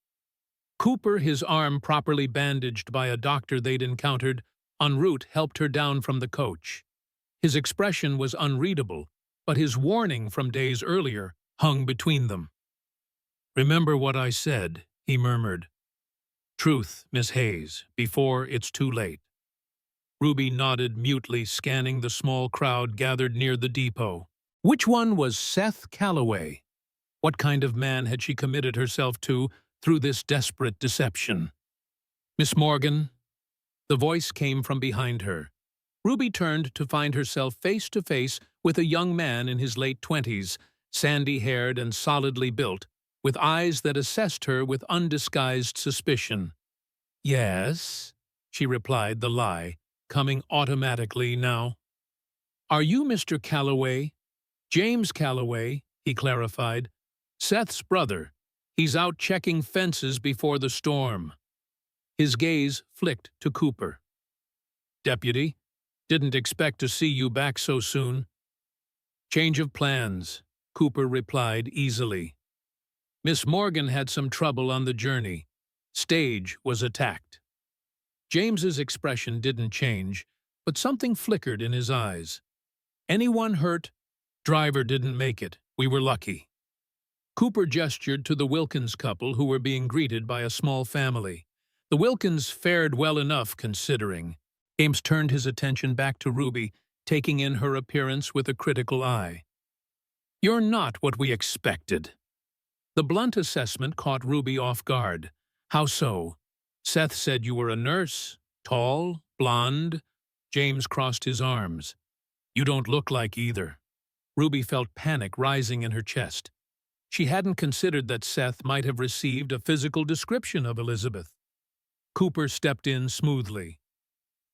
[SPEAKER 1] Cooper, his arm properly bandaged by a doctor they'd encountered en route, helped her down from the coach. His expression was unreadable, but his warning from days earlier hung between them. "Remember what I said," he murmured. "Truth, Miss Hayes, before it's too late." Ruby nodded mutely, scanning the small crowd gathered near the depot. Which one was Seth Calloway? What kind of man had she committed herself to through this desperate deception? "Miss Morgan?" The voice came from behind her. Ruby turned to find herself face to face with a young man in his late 20s, sandy-haired and solidly built, with eyes that assessed her with undisguised suspicion. "Yes," she replied, the lie coming automatically now. "Are you Mr. Calloway?" "James Calloway," he clarified. "Seth's brother. He's out checking fences before the storm." His gaze flicked to Cooper. "Deputy, didn't expect to see you back so soon." "Change of plans," Cooper replied easily. "Miss Morgan had some trouble on the journey. Stage was attacked." James's expression didn't change, but something flickered in his eyes. "Anyone hurt?" "Driver didn't make it. We were lucky." Cooper gestured to the Wilkins couple who were being greeted by a small family. The Wilkins fared well enough, considering. James turned his attention back to Ruby, taking in her appearance with a critical eye. "You're not what we expected." The blunt assessment caught Ruby off guard. "How so?" "Seth said you were a nurse, tall, blonde." James crossed his arms. "You don't look like either." Ruby felt panic rising in her chest. She hadn't considered that Seth might have received a physical description of Elizabeth. Cooper stepped in smoothly.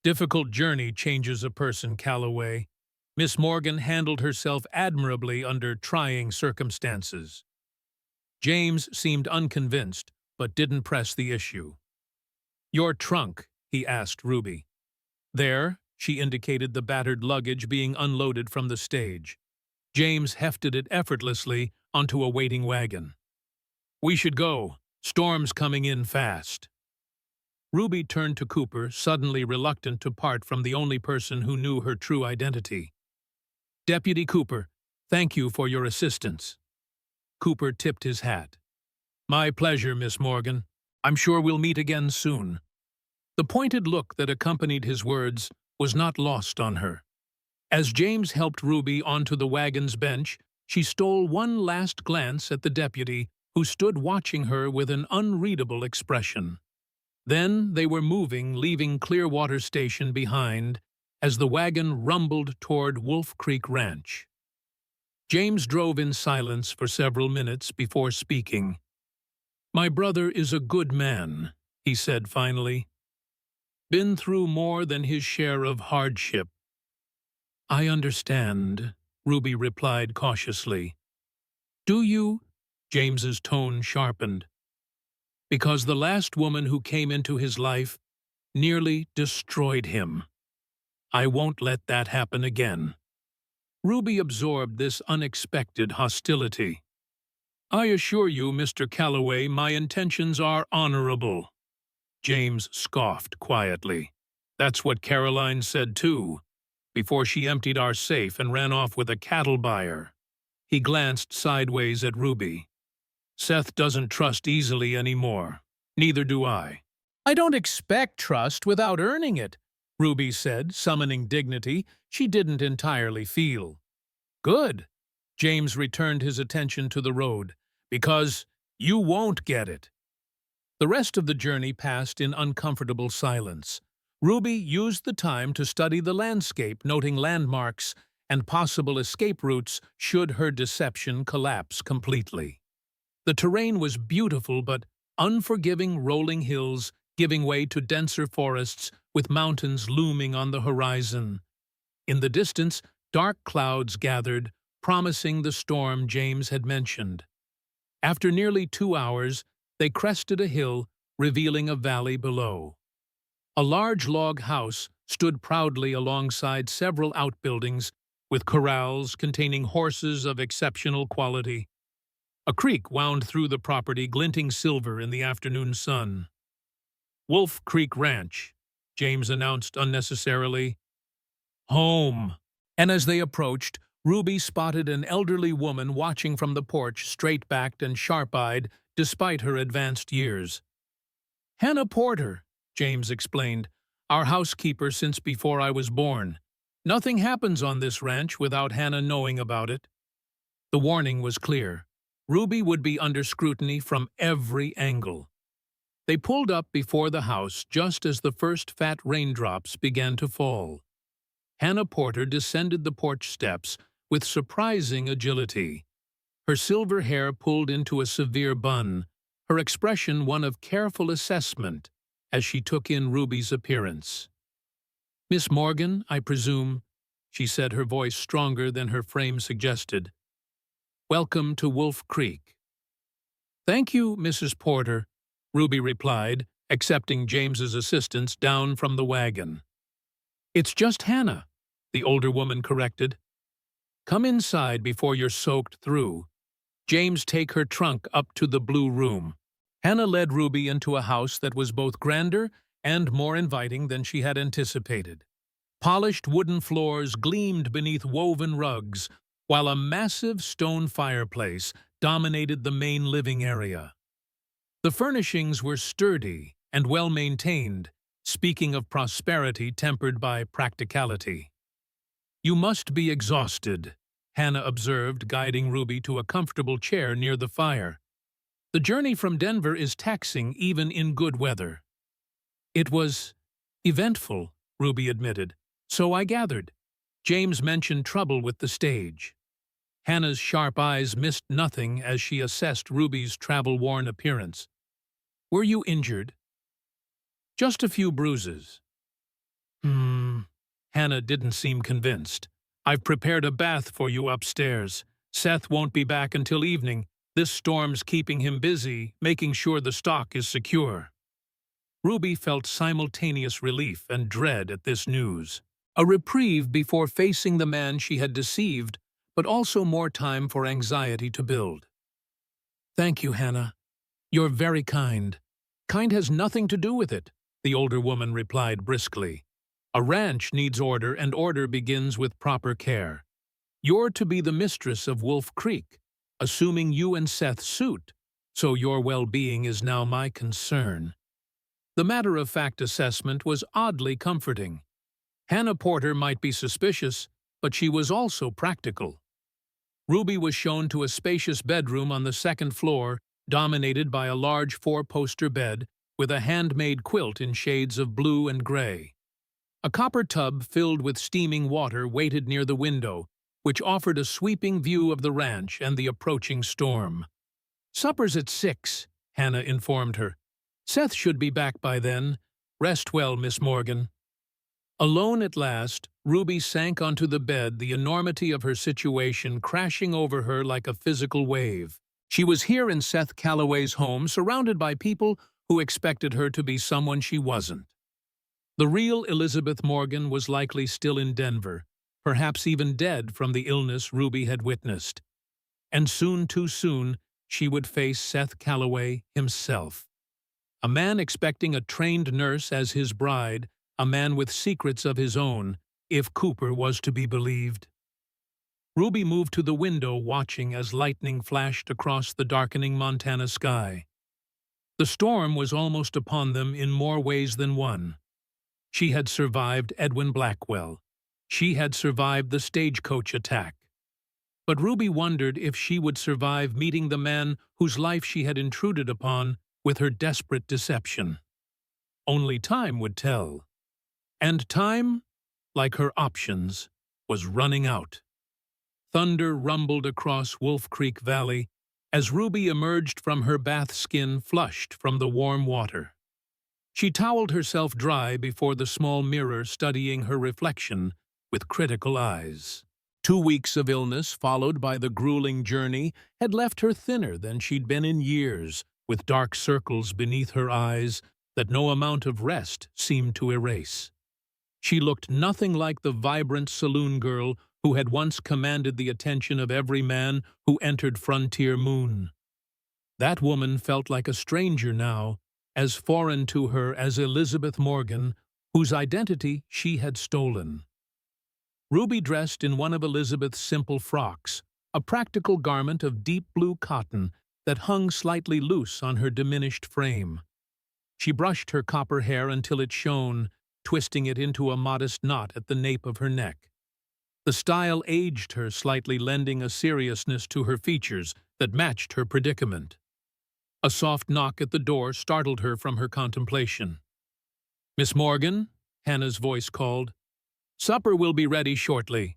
[SPEAKER 1] "Difficult journey changes a person, Calloway. Miss Morgan handled herself admirably under trying circumstances." James seemed unconvinced, but didn't press the issue. "Your trunk?" he asked Ruby. "There," she indicated the battered luggage being unloaded from the stage. James hefted it effortlessly onto a waiting wagon. "We should go. Storm's coming in fast." Ruby turned to Cooper, suddenly reluctant to part from the only person who knew her true identity. "Deputy Cooper, thank you for your assistance." Cooper tipped his hat. "My pleasure, Miss Morgan. I'm sure we'll meet again soon." The pointed look that accompanied his words was not lost on her. As James helped Ruby onto the wagon's bench, she stole one last glance at the deputy, who stood watching her with an unreadable expression. Then they were moving, leaving Clearwater Station behind, as the wagon rumbled toward Wolf Creek Ranch. James drove in silence for several minutes before speaking. "My brother is a good man," he said finally. "Been through more than his share of hardship." "I understand," Ruby replied cautiously. "Do you?" James's tone sharpened. "Because the last woman who came into his life nearly destroyed him." I won't let that happen again." Ruby absorbed this unexpected hostility. "I assure you, Mr. Calloway, my intentions are honorable." James scoffed quietly. "That's what Caroline said too, before she emptied our safe and ran off with a cattle buyer." He glanced sideways at Ruby. "Seth doesn't trust easily anymore. Neither do I." "I don't expect trust without earning it," Ruby said, summoning dignity she didn't entirely feel. "Good." James returned his attention to the road. "Because you won't get it." The rest of the journey passed in uncomfortable silence. Ruby used the time to study the landscape, noting landmarks and possible escape routes should her deception collapse completely. The terrain was beautiful but unforgiving, rolling hills giving way to denser forests with mountains looming on the horizon. In the distance, dark clouds gathered, promising the storm James had mentioned. After nearly 2 hours, they crested a hill, revealing a valley below. A large log house stood proudly alongside several outbuildings with corrals containing horses of exceptional quality. A creek wound through the property, glinting silver in the afternoon sun. "Wolf Creek Ranch," James announced unnecessarily. "Home." And as they approached, Ruby spotted an elderly woman watching from the porch, straight-backed and sharp-eyed despite her advanced years. "Hannah Porter," James explained, "our housekeeper since before I was born. Nothing happens on this ranch without Hannah knowing about it." The warning was clear. Ruby would be under scrutiny from every angle. They pulled up before the house just as the first fat raindrops began to fall. Hannah Porter descended the porch steps with surprising agility. Her silver hair pulled into a severe bun, her expression one of careful assessment as she took in Ruby's appearance. "Miss Morgan, I presume," she said, her voice stronger than her frame suggested. "Welcome to Wolf Creek." "Thank you, Mrs. Porter," Ruby replied, accepting James's assistance down from the wagon. "It's just Hannah," the older woman corrected. "Come inside before you're soaked through." James take her trunk up to the blue room. Hannah led Ruby into a house that was both grander and more inviting than she had anticipated. Polished wooden floors gleamed beneath woven rugs, while a massive stone fireplace dominated the main living area. The furnishings were sturdy and well-maintained, speaking of prosperity tempered by practicality. "You must be exhausted," Hannah observed, guiding Ruby to a comfortable chair near the fire. "The journey from Denver is taxing even in good weather." "It was eventful," Ruby admitted. "So I gathered." James mentioned trouble with the stage. Hannah's sharp eyes missed nothing as she assessed Ruby's travel-worn appearance. "Were you injured?" "Just a few bruises." Hannah didn't seem convinced. "I've prepared a bath for you upstairs. Seth won't be back until evening. This storm's keeping him busy, making sure the stock is secure." Ruby felt simultaneous relief and dread at this news. A reprieve before facing the man she had deceived, but also more time for anxiety to build. "Thank you, Hannah. You're very kind." "Kind has nothing to do with it," the older woman replied briskly. "A ranch needs order, and order begins with proper care. You're to be the mistress of Wolf Creek, assuming you and Seth suit, so your well-being is now my concern." The matter-of-fact assessment was oddly comforting. Hannah Porter might be suspicious, but she was also practical. Ruby was shown to a spacious bedroom on the second floor, dominated by a large four-poster bed with a handmade quilt in shades of blue and gray. A copper tub filled with steaming water waited near the window, which offered a sweeping view of the ranch and the approaching storm. "Supper's at 6, Hannah informed her. "Seth should be back by then. Rest well, Miss Morgan." Alone at last, Ruby sank onto the bed, the enormity of her situation crashing over her like a physical wave. She was here in Seth Calloway's home, surrounded by people who expected her to be someone she wasn't. The real Elizabeth Morgan was likely still in Denver, perhaps even dead from the illness Ruby had witnessed. And soon, too soon, she would face Seth Calloway himself. A man expecting a trained nurse as his bride, a man with secrets of his own, if Cooper was to be believed. Ruby moved to the window, watching as lightning flashed across the darkening Montana sky. The storm was almost upon them in more ways than one. She had survived Edwin Blackwell. She had survived the stagecoach attack. But Ruby wondered if she would survive meeting the man whose life she had intruded upon with her desperate deception. Only time would tell. And time, like her options, was running out. Thunder rumbled across Wolf Creek Valley as Ruby emerged from her bath, skin flushed from the warm water. She toweled herself dry before the small mirror, studying her reflection with critical eyes. 2 weeks of illness, followed by the grueling journey, had left her thinner than she'd been in years, with dark circles beneath her eyes that no amount of rest seemed to erase. She looked nothing like the vibrant saloon girl who had once commanded the attention of every man who entered Frontier Moon. That woman felt like a stranger now, as foreign to her as Elizabeth Morgan, whose identity she had stolen. Ruby dressed in one of Elizabeth's simple frocks, a practical garment of deep blue cotton that hung slightly loose on her diminished frame. She brushed her copper hair until it shone, twisting it into a modest knot at the nape of her neck. The style aged her slightly, lending a seriousness to her features that matched her predicament. A soft knock at the door startled her from her contemplation. "Miss Morgan," Hannah's voice called. "Supper will be ready shortly."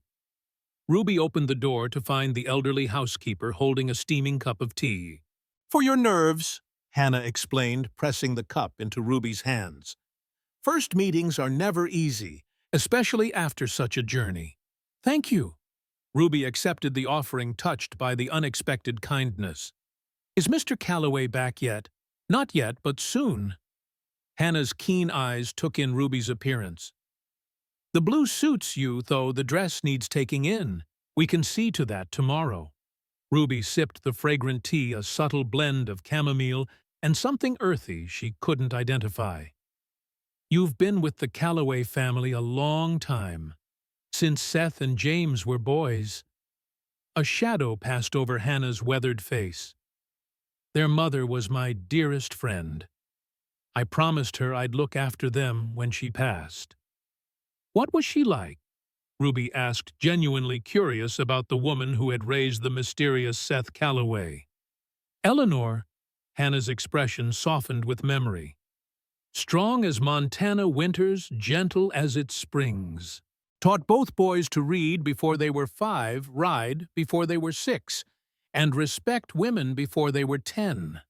[SPEAKER 1] Ruby opened the door to find the elderly housekeeper holding a steaming cup of tea. "For your nerves," Hannah explained, pressing the cup into Ruby's hands. "First meetings are never easy, especially after such a journey." "Thank you." Ruby accepted the offering, touched by the unexpected kindness. "Is Mr. Calloway back yet?" "Not yet, but soon." Hannah's keen eyes took in Ruby's appearance. "The blue suits you, though the dress needs taking in. We can see to that tomorrow." Ruby sipped the fragrant tea, a subtle blend of chamomile and something earthy she couldn't identify. "You've been with the Calloway family a long time, since Seth and James were boys." A shadow passed over Hannah's weathered face. "Their mother was my dearest friend. I promised her I'd look after them when she passed." "What was she like?" Ruby asked, genuinely curious about the woman who had raised the mysterious Seth Calloway. "Eleanor," Hannah's expression softened with memory. "Strong as Montana winters, gentle as its springs. Taught both boys to read before they were 5, ride before they were 6, and respect women before they were 10.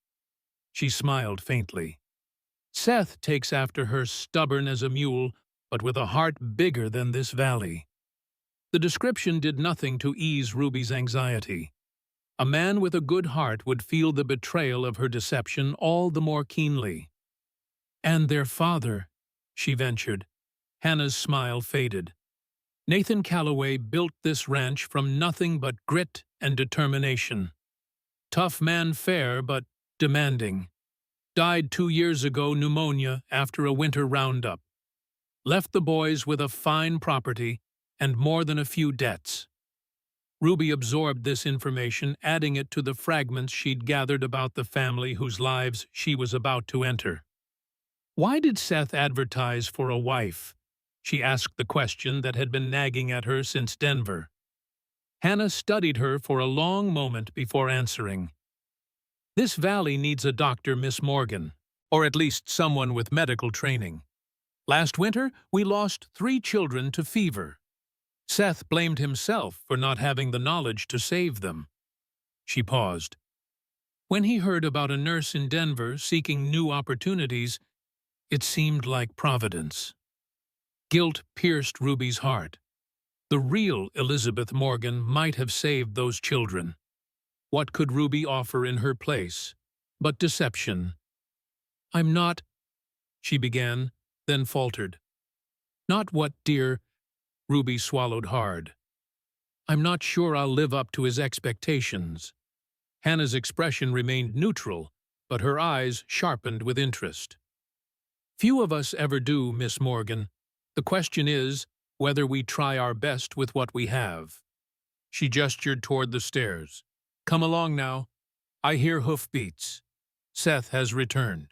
[SPEAKER 1] She smiled faintly. "Seth takes after her, stubborn as a mule, but with a heart bigger than this valley." The description did nothing to ease Ruby's anxiety. A man with a good heart would feel the betrayal of her deception all the more keenly. "And their father," she ventured. Hannah's smile faded. "Nathan Calloway built this ranch from nothing but grit and determination. Tough man, fair but demanding. Died 2 years ago, pneumonia, after a winter roundup. Left the boys with a fine property and more than a few debts." Ruby absorbed this information, adding it to the fragments she'd gathered about the family whose lives she was about to enter. "Why did Seth advertise for a wife?" She asked the question that had been nagging at her since Denver. Hannah studied her for a long moment before answering. "This valley needs a doctor, Miss Morgan, or at least someone with medical training. Last winter, we lost 3 children to fever. Seth blamed himself for not having the knowledge to save them." She paused. "When he heard about a nurse in Denver seeking new opportunities, it seemed like Providence." Guilt pierced Ruby's heart. The real Elizabeth Morgan might have saved those children. What could Ruby offer in her place but deception? "I'm not," she began, then faltered. Not what, dear? Ruby swallowed hard. I'm not sure I'll live up to his expectations. Hannah's expression remained neutral, but her eyes sharpened with interest. Few of us ever do, Miss Morgan. The question is whether we try our best with what we have. She gestured toward the stairs. Come along now. I hear hoofbeats. Seth has returned.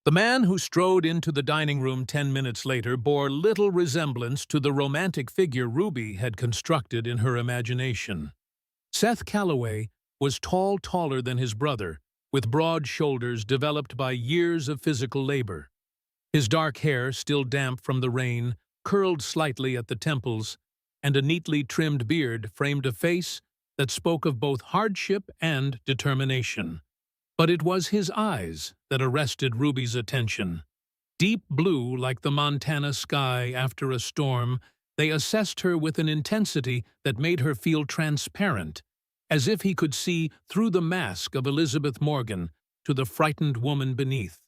[SPEAKER 1] The man who strode into the dining room 10 minutes later bore little resemblance to the romantic figure Ruby had constructed in her imagination. Seth Calloway was taller than his brother, with broad shoulders developed by years of physical labor. His dark hair, still damp from the rain, curled slightly at the temples, and a neatly trimmed beard framed a face that spoke of both hardship and determination. But it was his eyes that arrested Ruby's attention. Deep blue like the Montana sky after a storm, they assessed her with an intensity that made her feel transparent, as if he could see through the mask of Elizabeth Morgan to the frightened woman beneath.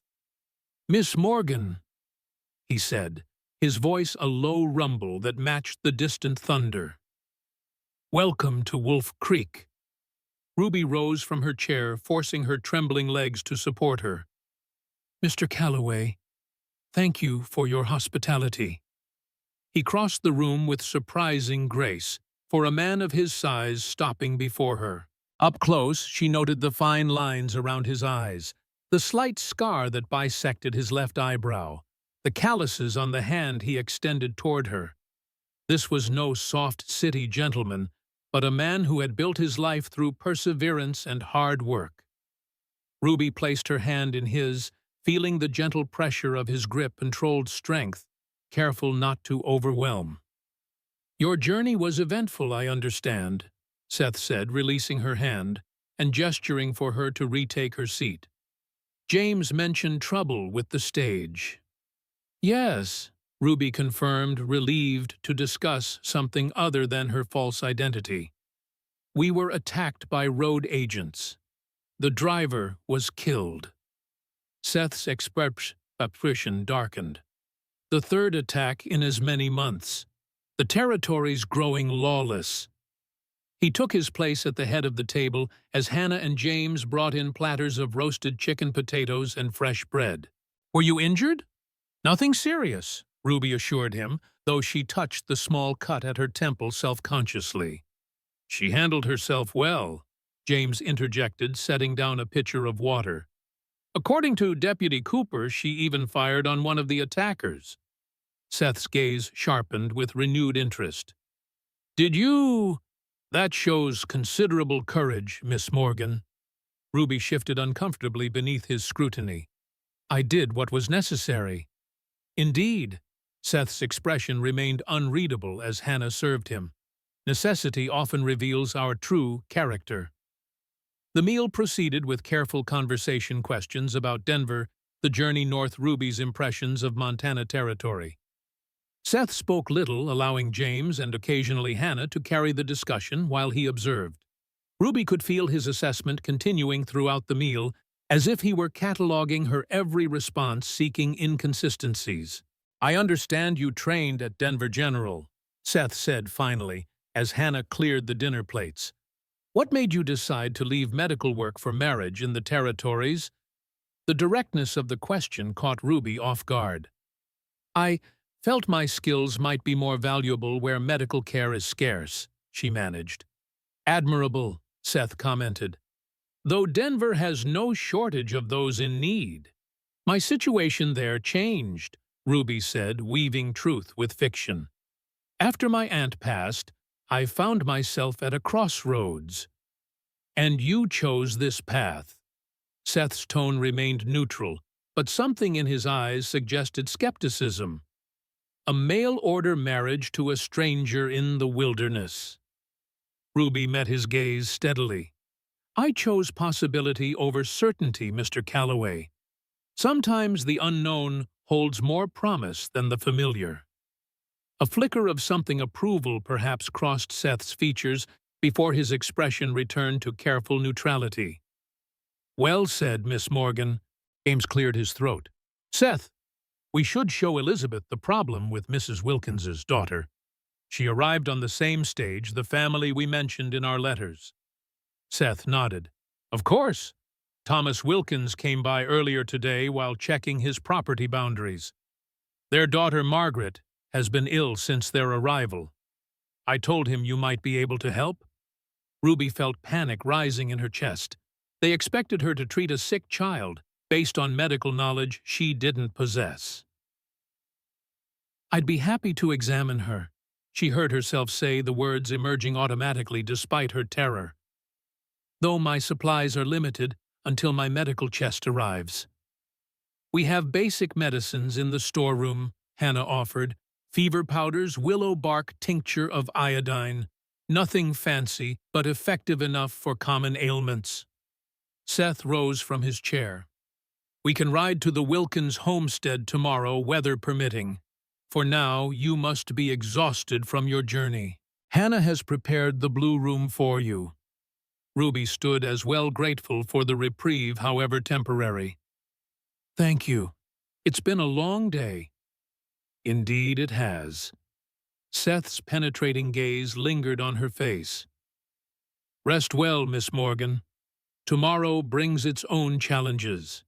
[SPEAKER 1] "Miss Morgan," he said, his voice a low rumble that matched the distant thunder. "Welcome to Wolf Creek." Ruby rose from her chair, forcing her trembling legs to support her. "Mr. Calloway, thank you for your hospitality." He crossed the room with surprising grace, for a man of his size stopping before her. Up close, she noted the fine lines around his eyes, the slight scar that bisected his left eyebrow, the calluses on the hand he extended toward her. This was no soft city gentleman, but a man who had built his life through perseverance and hard work. Ruby placed her hand in his, feeling the gentle pressure of his grip-controlled strength, careful not to overwhelm. "Your journey was eventful, I understand," Seth said, releasing her hand and gesturing for her to retake her seat. "James mentioned trouble with the stage." "Yes," Ruby confirmed, relieved to discuss something other than her false identity. "We were attacked by road agents. The driver was killed." Seth's expression darkened. "The third attack in as many months. The territory's growing lawless." He took his place at the head of the table as Hannah and James brought in platters of roasted chicken potatoes and fresh bread. "Were you injured?" "Nothing serious," Ruby assured him, though she touched the small cut at her temple self-consciously. "She handled herself well," James interjected, setting down a pitcher of water. "According to Deputy Cooper, she even fired on one of the attackers." Seth's gaze sharpened with renewed interest. "Did you—" "That shows considerable courage, Miss Morgan." Ruby shifted uncomfortably beneath his scrutiny. "I did what was necessary." "Indeed." Seth's expression remained unreadable as Hannah served him. Necessity often reveals our true character. The meal proceeded with careful conversation questions about Denver, the journey north, Ruby's impressions of Montana territory. Seth spoke little, allowing James and occasionally Hannah to carry the discussion while he observed. Ruby could feel his assessment continuing throughout the meal, as if he were cataloging her every response, seeking inconsistencies. "I understand you trained at Denver General," Seth said finally, as Hannah cleared the dinner plates. "What made you decide to leave medical work for marriage in the territories?" The directness of the question caught Ruby off guard. "I felt my skills might be more valuable where medical care is scarce," she managed. "Admirable," Seth commented. "Though Denver has no shortage of those in need." "My situation there changed," Ruby said, weaving truth with fiction. "After my aunt passed, I found myself at a crossroads." "And you chose this path." Seth's tone remained neutral, but something in his eyes suggested skepticism. "A mail-order marriage to a stranger in the wilderness." Ruby met his gaze steadily. "I chose possibility over certainty, Mr. Calloway. Sometimes the unknown holds more promise than the familiar." A flicker of something approval perhaps crossed Seth's features before his expression returned to careful neutrality. "Well said, Miss Morgan." James cleared his throat. "Seth, We should show Elizabeth the problem with Mrs. Wilkins's daughter. She arrived on the same stage the family we mentioned in our letters. Seth nodded. Of course. Thomas Wilkins came by earlier today while checking his property boundaries. Their daughter Margaret has been ill since their arrival. I told him you might be able to help. Ruby felt panic rising in her chest. They expected her to treat a sick child based on medical knowledge she didn't possess. I'd be happy to examine her. She heard herself say, the words emerging automatically despite her terror. Though my supplies are limited until my medical chest arrives. We have basic medicines in the storeroom, Hannah offered. Fever powders, willow bark tincture of iodine. Nothing fancy, but effective enough for common ailments. Seth rose from his chair. We can ride to the Wilkins homestead tomorrow, weather permitting. For now, you must be exhausted from your journey. Hannah has prepared the blue room for you. Ruby stood as well grateful for the reprieve, however temporary. Thank you. It's been a long day. Indeed it has. Seth's penetrating gaze lingered on her face. Rest well, Miss Morgan. Tomorrow brings its own challenges.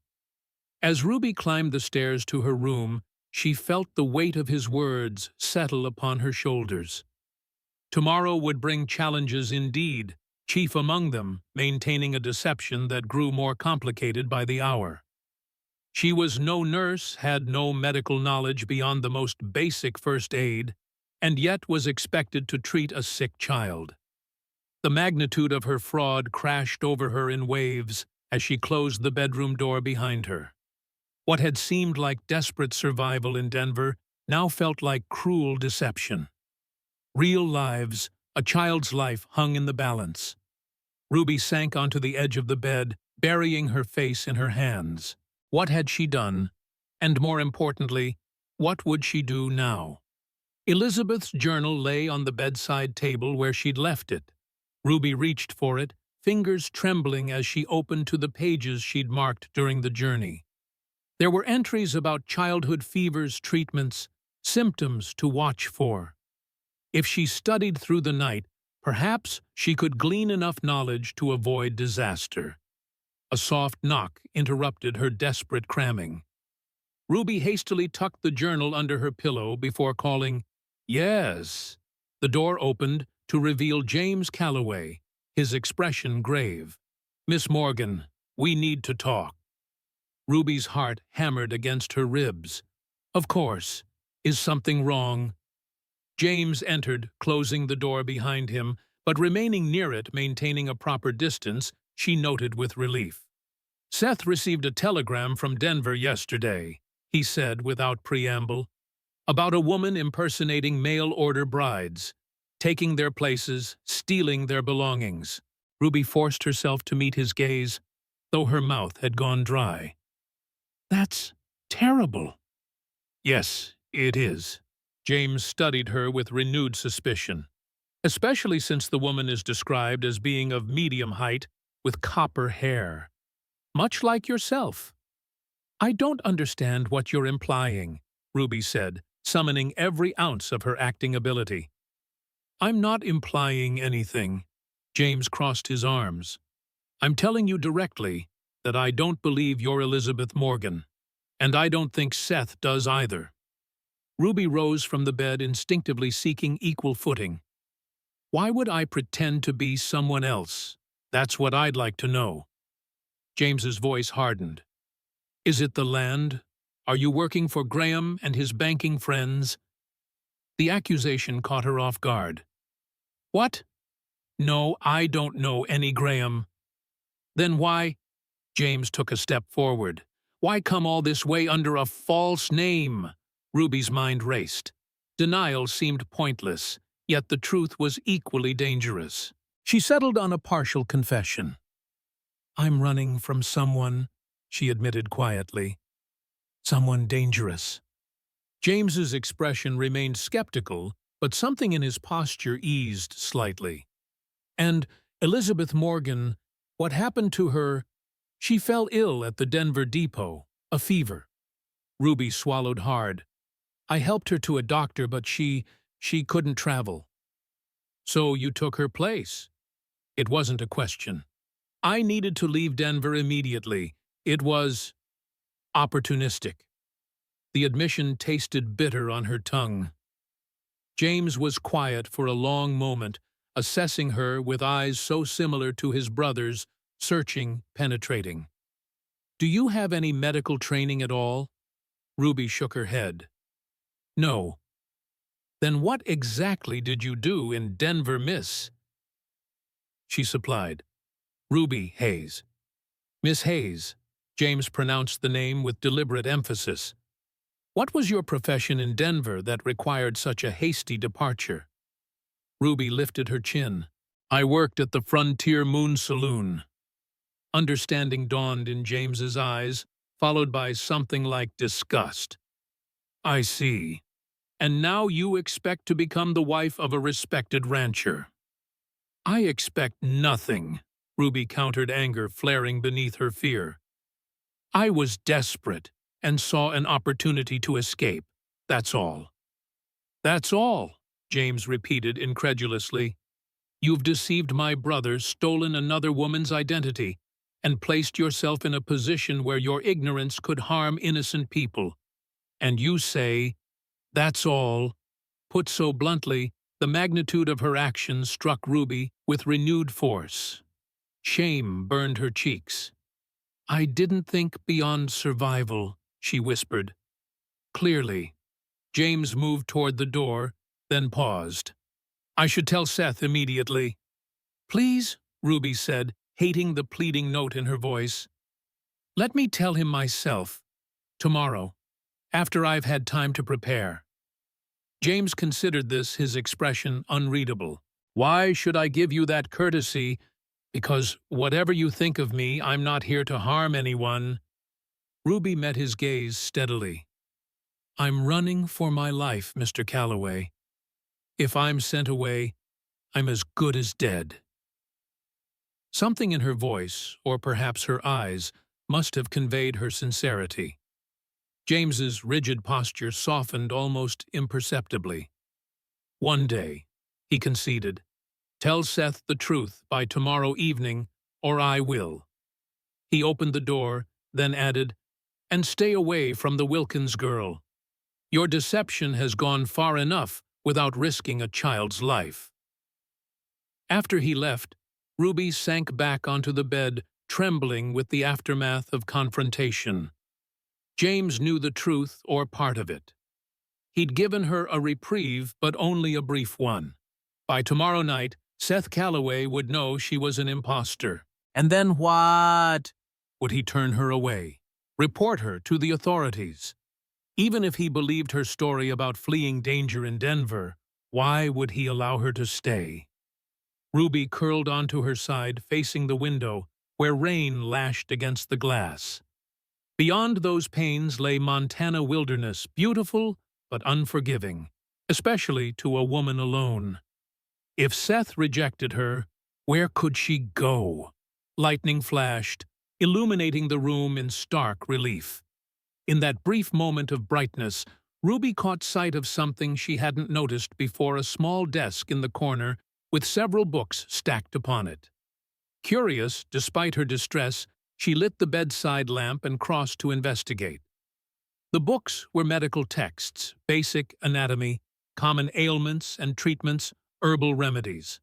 [SPEAKER 1] As Ruby climbed the stairs to her room, she felt the weight of his words settle upon her shoulders. Tomorrow would bring challenges indeed, chief among them maintaining a deception that grew more complicated by the hour. She was no nurse, had no medical knowledge beyond the most basic first aid, and yet was expected to treat a sick child. The magnitude of her fraud crashed over her in waves as she closed the bedroom door behind her. What had seemed like desperate survival in Denver now felt like cruel deception. Real lives, a child's life hung in the balance. Ruby sank onto the edge of the bed, burying her face in her hands. What had she done? And more importantly, what would she do now? Elizabeth's journal lay on the bedside table where she'd left it. Ruby reached for it, fingers trembling as she opened to the pages she'd marked during the journey. There were entries about childhood fevers, treatments, symptoms to watch for. If she studied through the night, perhaps she could glean enough knowledge to avoid disaster. A soft knock interrupted her desperate cramming. Ruby hastily tucked the journal under her pillow before calling, "Yes." The door opened to reveal James Calloway, his expression grave. "Miss Morgan, we need to talk." Ruby's heart hammered against her ribs. "Of course. Is something wrong?" James entered, closing the door behind him, but remaining near it, maintaining a proper distance, she noted with relief. "Seth received a telegram from Denver yesterday," he said without preamble, "about a woman impersonating mail-order brides, taking their places, stealing their belongings." Ruby forced herself to meet his gaze, though her mouth had gone dry. "That's terrible." "Yes, it is." James studied her with renewed suspicion, especially since the woman is described as being of medium height with copper hair. Much like yourself. "I don't understand what you're implying," Ruby said, summoning every ounce of her acting ability. "I'm not implying anything." James crossed his arms. "I'm telling you directly that I don't believe you're Elizabeth Morgan, and I don't think Seth does either." Ruby rose from the bed, instinctively seeking equal footing. "Why would I pretend to be someone else? That's what I'd like to know." James's voice hardened. "Is it the land? Are you working for Graham and his banking friends?" The accusation caught her off guard. "What? No, I don't know any Graham." "Then why—" James took a step forward. "Why come all this way under a false name?" Ruby's mind raced. Denial seemed pointless, yet the truth was equally dangerous. She settled on a partial confession. "I'm running from someone," she admitted quietly. "Someone dangerous." James's expression remained skeptical, but something in his posture eased slightly. "And Elizabeth Morgan, what happened to her? She fell ill at the Denver depot, a fever." Ruby swallowed hard. I helped her to a doctor, but she couldn't travel. So you took her place? It wasn't a question. I needed to leave Denver immediately. It was opportunistic. The admission tasted bitter on her tongue. James was quiet for a long moment, assessing her with eyes so similar to his brother's, searching, penetrating. Do you have any medical training at all? Ruby shook her head. No. Then what exactly did you do in Denver, miss? She supplied. Ruby Hayes. Miss Hayes. James pronounced the name with deliberate emphasis. What was your profession in Denver that required such a hasty departure? Ruby lifted her chin. I worked at the Frontier Moon Saloon. Understanding dawned in James's eyes, followed by something like disgust. I see. And now you expect to become the wife of a respected rancher. I expect nothing, Ruby countered, anger flaring beneath her fear. I was desperate and saw an opportunity to escape, that's all. That's all, James repeated incredulously. You've deceived my brother, stolen another woman's identity, and placed yourself in a position where your ignorance could harm innocent people. And you say, that's all. Put so bluntly, the magnitude of her actions struck Ruby with renewed force. Shame burned her cheeks. I didn't think beyond survival, she whispered. Clearly. James moved toward the door, then paused. I should tell Seth immediately. Please, Ruby said, hating the pleading note in her voice. Let me tell him myself. Tomorrow, after I've had time to prepare. James considered this, his expression unreadable. Why should I give you that courtesy? Because whatever you think of me, I'm not here to harm anyone. Ruby met his gaze steadily. I'm running for my life, Mr. Calloway. If I'm sent away, I'm as good as dead. Something in her voice, or perhaps her eyes, must have conveyed her sincerity. James's rigid posture softened almost imperceptibly. One day, he conceded, tell Seth the truth by tomorrow evening, or I will. He opened the door, then added, and stay away from the Wilkins girl. Your deception has gone far enough without risking a child's life. After he left, Ruby sank back onto the bed, trembling with the aftermath of confrontation. James knew the truth, or part of it. He'd given her a reprieve, but only a brief one. By tomorrow night, Seth Calloway would know she was an imposter. And then what? Would he turn her away? Report her to the authorities? Even if he believed her story about fleeing danger in Denver, why would he allow her to stay? Ruby curled onto her side, facing the window, where rain lashed against the glass. Beyond those panes lay Montana wilderness, beautiful but unforgiving, especially to a woman alone. If Seth rejected her, where could she go? Lightning flashed, illuminating the room in stark relief. In that brief moment of brightness, Ruby caught sight of something she hadn't noticed before, a small desk in the corner with several books stacked upon it. Curious, despite her distress, she lit the bedside lamp and crossed to investigate. The books were medical texts, basic anatomy, common ailments and treatments, herbal remedies.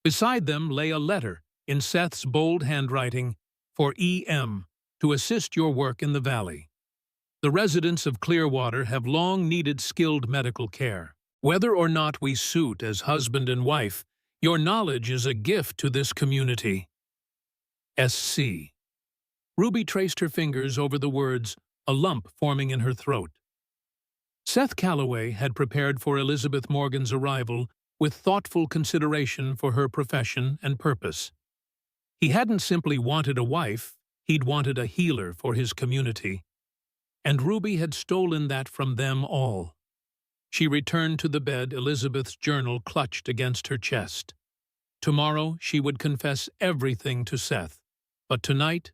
[SPEAKER 1] Beside them lay a letter, in Seth's bold handwriting, for E.M., to assist your work in the valley. The residents of Clearwater have long needed skilled medical care. Whether or not we suit as husband and wife, your knowledge is a gift to this community. S.C. Ruby traced her fingers over the words, a lump forming in her throat. Seth Calloway had prepared for Elizabeth Morgan's arrival with thoughtful consideration for her profession and purpose. He hadn't simply wanted a wife, he'd wanted a healer for his community. And Ruby had stolen that from them all. She returned to the bed, Elizabeth's journal clutched against her chest. Tomorrow she would confess everything to Seth. But tonight,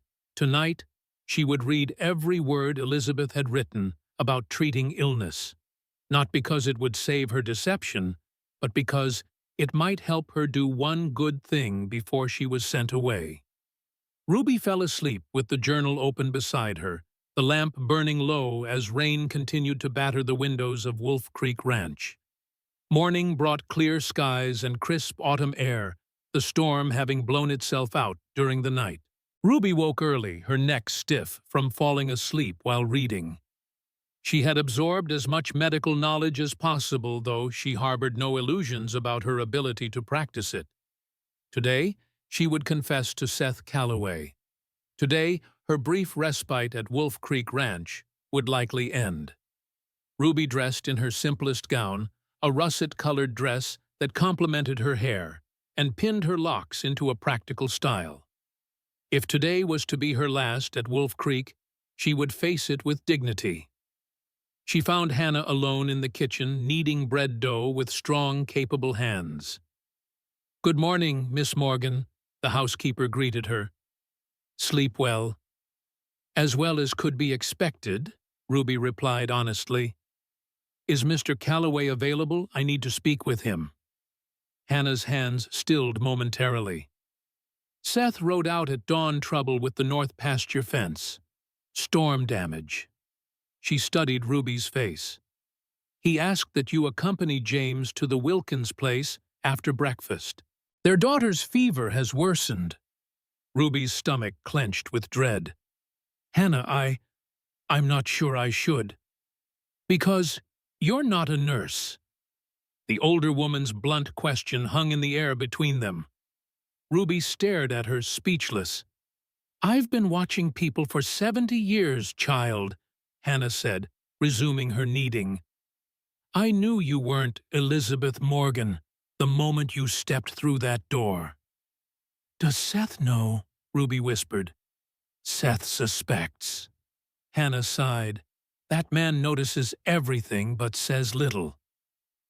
[SPEAKER 1] She would read every word Elizabeth had written about treating illness, not because it would save her deception, but because it might help her do one good thing before she was sent away. Ruby fell asleep with the journal open beside her, the lamp burning low as rain continued to batter the windows of Wolf Creek Ranch. Morning brought clear skies and crisp autumn air, the storm having blown itself out during the night. Ruby woke early, her neck stiff from falling asleep while reading. She had absorbed as much medical knowledge as possible, though she harbored no illusions about her ability to practice it. Today, she would confess to Seth Calloway. Today, her brief respite at Wolf Creek Ranch would likely end. Ruby dressed in her simplest gown, a russet-colored dress that complemented her hair, and pinned her locks into a practical style. If today was to be her last at Wolf Creek, she would face it with dignity. She found Hannah alone in the kitchen, kneading bread dough with strong, capable hands. "Good morning, Miss Morgan," the housekeeper greeted her. "Sleep well." "As well as could be expected," Ruby replied honestly. "Is Mr. Calloway available? I need to speak with him." Hannah's hands stilled momentarily. "Seth rode out at dawn. Trouble with the north pasture fence. Storm damage." She studied Ruby's face. "He asked that you accompany James to the Wilkins place after breakfast. Their daughter's fever has worsened." Ruby's stomach clenched with dread. "Hannah, I'm not sure I should." "Because you're not a nurse." The older woman's blunt question hung in the air between them. Ruby stared at her, speechless. "I've been watching people for 70 years, child," Hannah said, resuming her kneading. "I knew you weren't Elizabeth Morgan the moment you stepped through that door." "Does Seth know?" Ruby whispered. "Seth suspects." Hannah sighed. "That man notices everything but says little.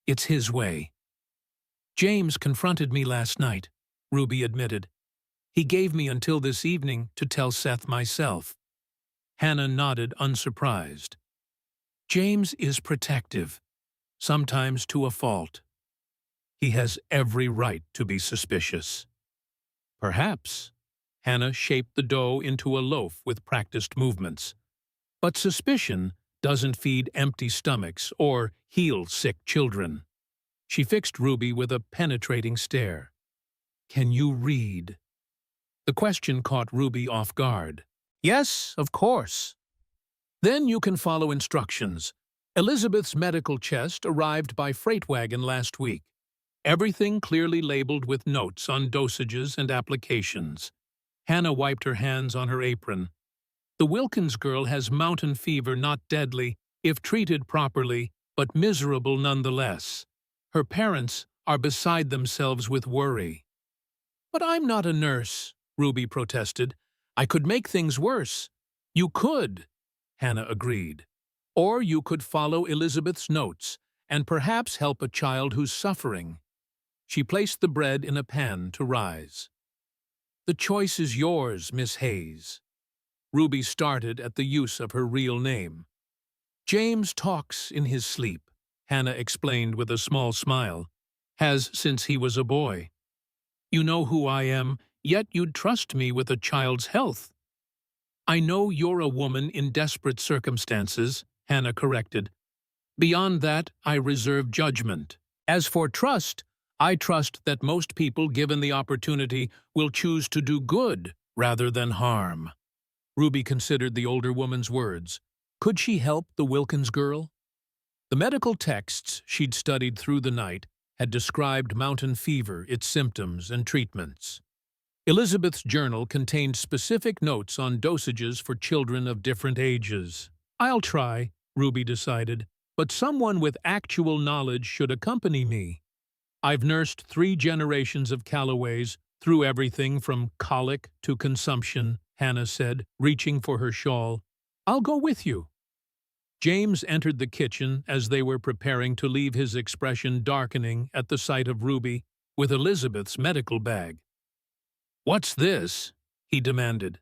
[SPEAKER 1] It's his way." "James confronted me last night," Ruby admitted. "He gave me until this evening to tell Seth myself." Hannah nodded, unsurprised. "James is protective, sometimes to a fault. He has every right to be suspicious." "Perhaps." Hannah shaped the dough into a loaf with practiced movements. "But suspicion doesn't feed empty stomachs or heal sick children." She fixed Ruby with a penetrating stare. "Can you read?" The question caught Ruby off guard. "Yes, of course." "Then you can follow instructions. Elizabeth's medical chest arrived by freight wagon last week. Everything clearly labeled with notes on dosages and applications." Hannah wiped her hands on her apron. "The Wilkins girl has mountain fever, not deadly, if treated properly, but miserable nonetheless. Her parents are beside themselves with worry." "But I'm not a nurse," Ruby protested. "I could make things worse." "You could," Hannah agreed. "Or you could follow Elizabeth's notes and perhaps help a child who's suffering." She placed the bread in a pan to rise. "The choice is yours, Miss Hayes." Ruby started at the use of her real name. "James talks in his sleep," Hannah explained with a small smile. "Has since he was a boy. You know who I am, yet you'd trust me with a child's health." "I know you're a woman in desperate circumstances," Hannah corrected. "Beyond that, I reserve judgment. As for trust, I trust that most people, given the opportunity, will choose to do good rather than harm." Ruby considered the older woman's words. Could she help the Wilkins girl? The medical texts she'd studied through the night had described mountain fever, its symptoms, and treatments. Elizabeth's journal contained specific notes on dosages for children of different ages. "I'll try," Ruby decided, "but someone with actual knowledge should accompany me. I've nursed 3 generations of Calloways through everything from colic to consumption," Hannah said, reaching for her shawl. "I'll go with you." James entered the kitchen as they were preparing to leave, his expression darkening at the sight of Ruby with Elizabeth's medical bag. "What's this?" he demanded.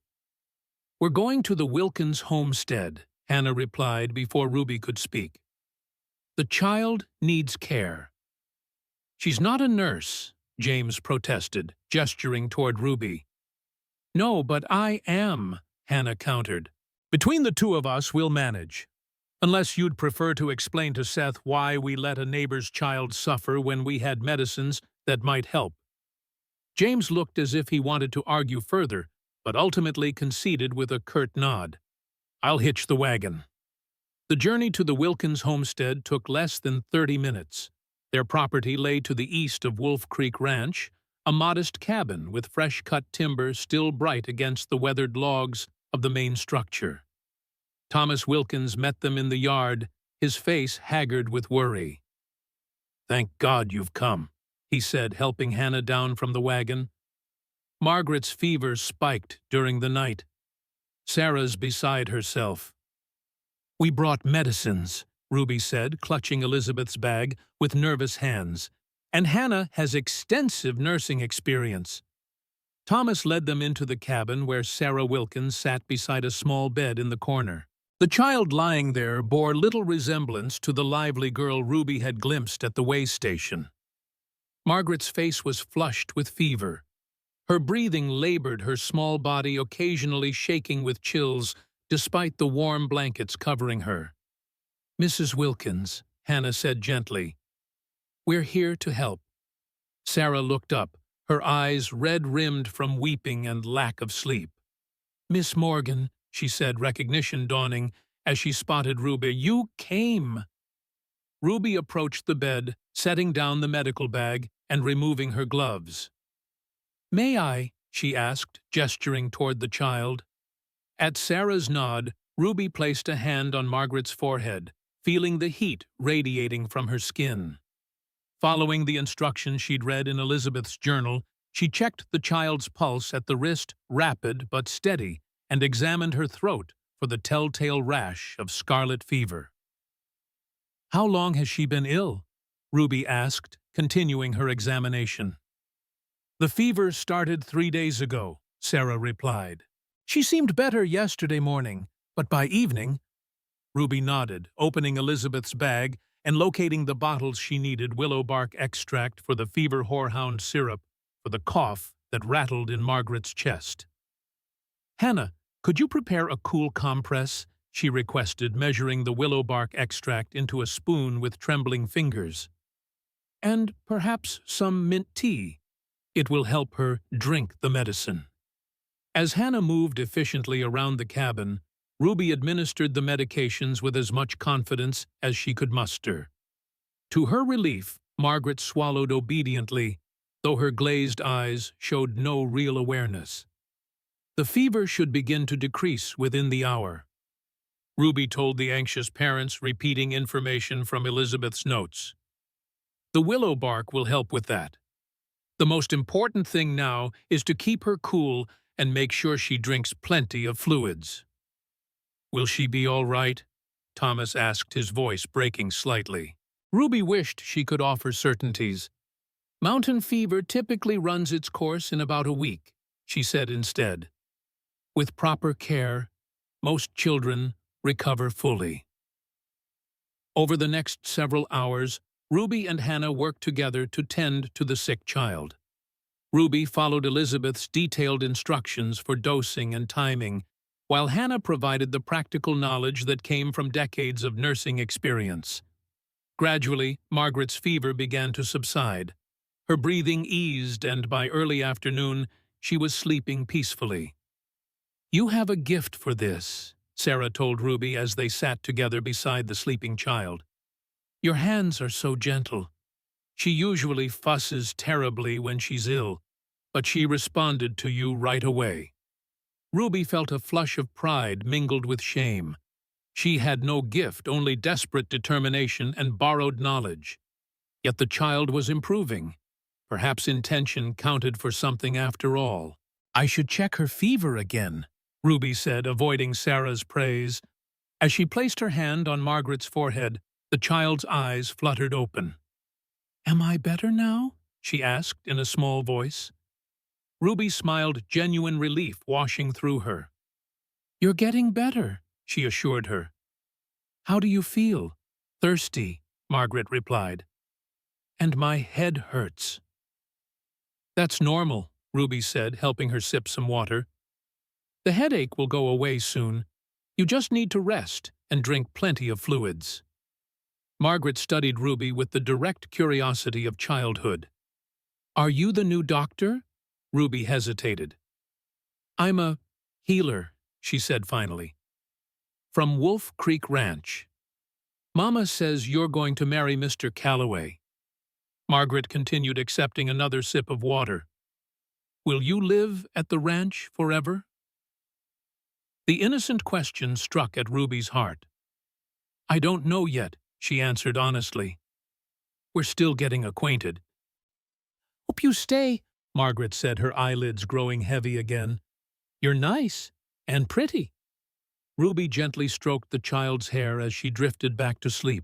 [SPEAKER 1] "We're going to the Wilkins homestead," Hannah replied before Ruby could speak. "The child needs care." "She's not a nurse," James protested, gesturing toward Ruby. "No, but I am," Hannah countered. "Between the two of us, we'll manage. Unless you'd prefer to explain to Seth why we let a neighbor's child suffer when we had medicines that might help." James looked as if he wanted to argue further, but ultimately conceded with a curt nod. "I'll hitch the wagon." The journey to the Wilkins homestead took less than 30 minutes. Their property lay to the east of Wolf Creek Ranch, a modest cabin with fresh-cut timber still bright against the weathered logs of the main structure. Thomas Wilkins met them in the yard, his face haggard with worry. "Thank God you've come," he said, helping Hannah down from the wagon. "Margaret's fever spiked during the night. Sarah's beside herself." "We brought medicines," Ruby said, clutching Elizabeth's bag with nervous hands. "And Hannah has extensive nursing experience." Thomas led them into the cabin where Sarah Wilkins sat beside a small bed in the corner. The child lying there bore little resemblance to the lively girl Ruby had glimpsed at the way station. Margaret's face was flushed with fever. Her breathing labored, her small body occasionally shaking with chills despite the warm blankets covering her. "Mrs. Wilkins," Hannah said gently, "we're here to help." Sarah looked up, her eyes red-rimmed from weeping and lack of sleep. "Miss Morgan," she said, recognition dawning as she spotted Ruby. "You came!" Ruby approached the bed, setting down the medical bag and removing her gloves. "May I?" she asked, gesturing toward the child. At Sarah's nod, Ruby placed a hand on Margaret's forehead, feeling the heat radiating from her skin. Following the instructions she'd read in Elizabeth's journal, she checked the child's pulse at the wrist, rapid but steady, and examined her throat for the telltale rash of scarlet fever. "How long has she been ill?" Ruby asked, continuing her examination. "The fever started 3 days ago," Sarah replied. "She seemed better yesterday morning, but by evening—" Ruby nodded, opening Elizabeth's bag and locating the bottles she needed: willow bark extract for the fever, horehound syrup for the cough that rattled in Margaret's chest. "Hannah, could you prepare a cool compress?" she requested, measuring the willow bark extract into a spoon with trembling fingers. "And perhaps some mint tea. It will help her drink the medicine." As Hannah moved efficiently around the cabin, Ruby administered the medications with as much confidence as she could muster. To her relief, Margaret swallowed obediently, though her glazed eyes showed no real awareness. The fever should begin to decrease within the hour, Ruby told the anxious parents, repeating information from Elizabeth's notes. "The willow bark will help with that. The most important thing now is to keep her cool and make sure she drinks plenty of fluids." "Will she be all right?" Thomas asked, his voice breaking slightly. Ruby wished she could offer certainties. "Mountain fever typically runs its course in about a week," she said instead. "With proper care, most children recover fully." Over the next several hours, Ruby and Hannah worked together to tend to the sick child. Ruby followed Elizabeth's detailed instructions for dosing and timing, while Hannah provided the practical knowledge that came from decades of nursing experience. Gradually, Margaret's fever began to subside. Her breathing eased, and by early afternoon, she was sleeping peacefully. "You have a gift for this," Sarah told Ruby as they sat together beside the sleeping child. "Your hands are so gentle. She usually fusses terribly when she's ill, but she responded to you right away." Ruby felt a flush of pride mingled with shame. She had no gift, only desperate determination and borrowed knowledge. Yet the child was improving. Perhaps intention counted for something after all. "I should check her fever again," Ruby said, avoiding Sarah's praise. As she placed her hand on Margaret's forehead, the child's eyes fluttered open. "Am I better now?" she asked in a small voice. Ruby smiled, genuine relief washing through her. You're getting better, she assured her. How do you feel? Thirsty, Margaret replied. And my head hurts. That's normal, Ruby said, helping her sip some water. The headache will go away soon. You just need to rest and drink plenty of fluids. Margaret studied Ruby with the direct curiosity of childhood. Are you the new doctor? Ruby hesitated. I'm a healer, she said finally. From Wolf Creek Ranch. Mama says you're going to marry Mr. Calloway. Margaret continued, accepting another sip of water. Will you live at the ranch forever? The innocent question struck at Ruby's heart. I don't know yet, she answered honestly. We're still getting acquainted. Hope you stay, Margaret said, her eyelids growing heavy again. You're nice and pretty. Ruby gently stroked the child's hair as she drifted back to sleep.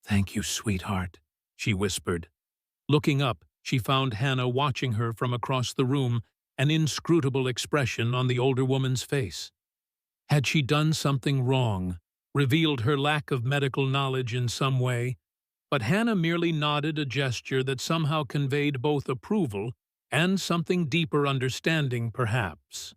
[SPEAKER 1] Thank you, sweetheart, she whispered. Looking up, she found Hannah watching her from across the room, an inscrutable expression on the older woman's face. Had she done something wrong, revealed her lack of medical knowledge in some way? But Hannah merely nodded, a gesture that somehow conveyed both approval and something deeper understanding, perhaps.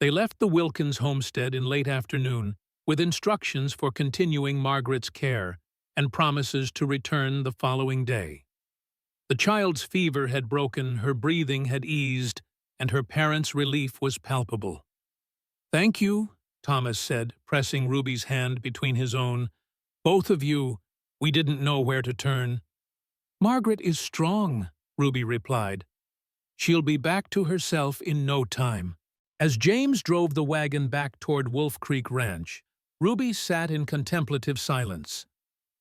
[SPEAKER 1] They left the Wilkins homestead in late afternoon, with instructions for continuing Margaret's care and promises to return the following day. The child's fever had broken, her breathing had eased, and her parents' relief was palpable. Thank you, Thomas said, pressing Ruby's hand between his own. Both of you, we didn't know where to turn. Margaret is strong, Ruby replied. She'll be back to herself in no time. As James drove the wagon back toward Wolf Creek Ranch, Ruby sat in contemplative silence.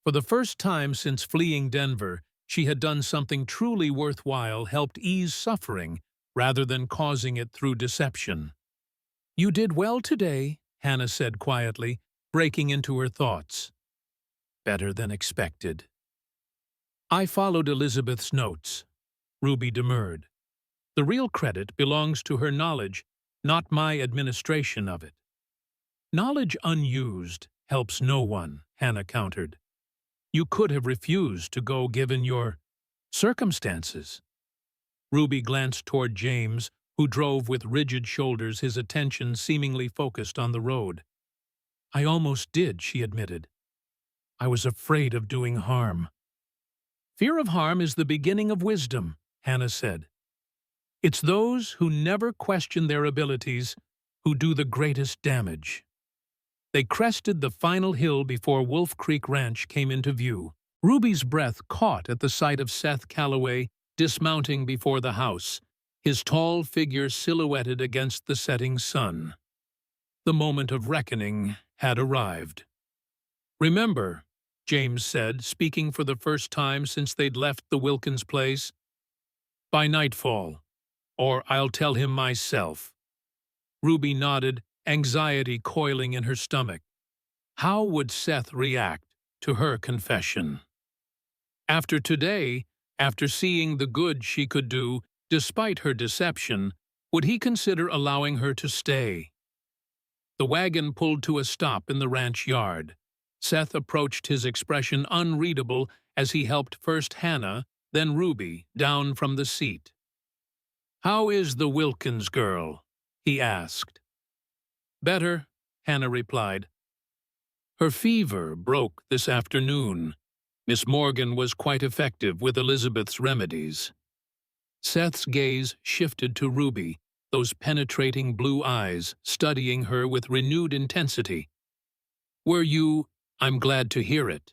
[SPEAKER 1] For the first time since fleeing Denver, she had done something truly worthwhile, helped ease suffering rather than causing it through deception. You did well today, Hannah said quietly, breaking into her thoughts. Better than expected. I followed Elizabeth's notes, Ruby demurred. The real credit belongs to her knowledge, not my administration of it. Knowledge unused helps no one, Hannah countered. You could have refused to go given your circumstances. Ruby glanced toward James, who drove with rigid shoulders, his attention seemingly focused on the road. I almost did, she admitted. I was afraid of doing harm. Fear of harm is the beginning of wisdom, Hannah said. It's those who never question their abilities who do the greatest damage. They crested the final hill before Wolf Creek Ranch came into view. Ruby's breath caught at the sight of Seth Calloway dismounting before the house, his tall figure silhouetted against the setting sun. The moment of reckoning had arrived. Remember, James said, speaking for the first time since they'd left the Wilkins place, by nightfall, or I'll tell him myself. Ruby nodded, anxiety coiling in her stomach. How would Seth react to her confession? After today, after seeing the good she could do, despite her deception, would he consider allowing her to stay? The wagon pulled to a stop in the ranch yard. Seth approached, his expression unreadable as he helped first Hannah, then Ruby, down from the seat. How is the Wilkins girl? He asked. Better, Hannah replied. Her fever broke this afternoon. Miss Morgan was quite effective with Elizabeth's remedies. Seth's gaze shifted to Ruby, those penetrating blue eyes studying her with renewed intensity. Were you? I'm glad to hear it.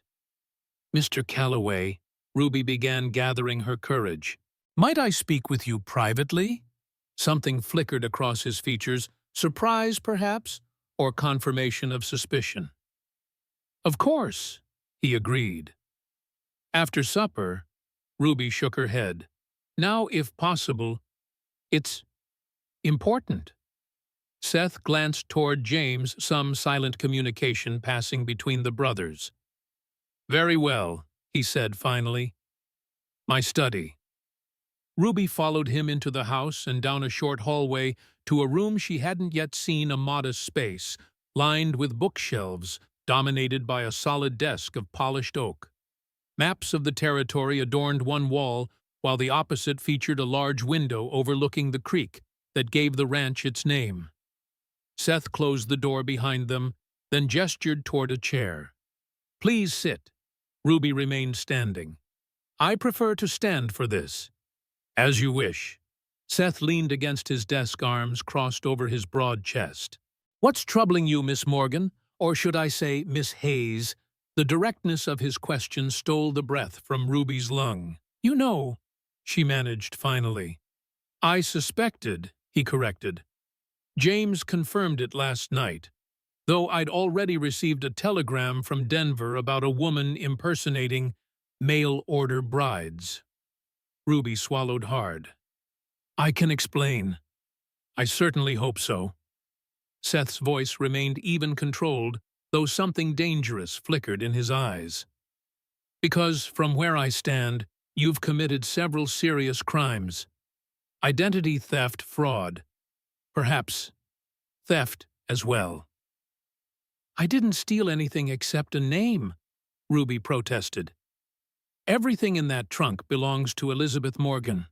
[SPEAKER 1] Mr. Calloway, Ruby began, gathering her courage. Might I speak with you privately? Something flickered across his features, surprise perhaps, or confirmation of suspicion. Of course, he agreed. After supper, Ruby shook her head. Now, if possible, it's important. Seth glanced toward James, some silent communication passing between the brothers. Very well, he said finally. My study. Ruby followed him into the house and down a short hallway to a room she hadn't yet seen, a modest space, lined with bookshelves, dominated by a solid desk of polished oak. Maps of the territory adorned one wall, while the opposite featured a large window overlooking the creek that gave the ranch its name. Seth closed the door behind them, then gestured toward a chair. "Please sit." Ruby remained standing. "I prefer to stand for this." "As you wish." Seth leaned against his desk, arms crossed over his broad chest. "What's troubling you, Miss Morgan? Or should I say, Miss Hayes?" The directness of his question stole the breath from Ruby's lung. "You know," she managed finally. "I suspected," he corrected. "James confirmed it last night, though I'd already received a telegram from Denver about a woman impersonating mail-order brides." Ruby swallowed hard. "I can explain." "I certainly hope so." Seth's voice remained even-controlled, though something dangerous flickered in his eyes. "Because, from where I stand, you've committed several serious crimes. Identity theft, fraud. Perhaps theft as well." "I didn't steal anything except a name," Ruby protested. "Everything in that trunk belongs to Elizabeth Morgan.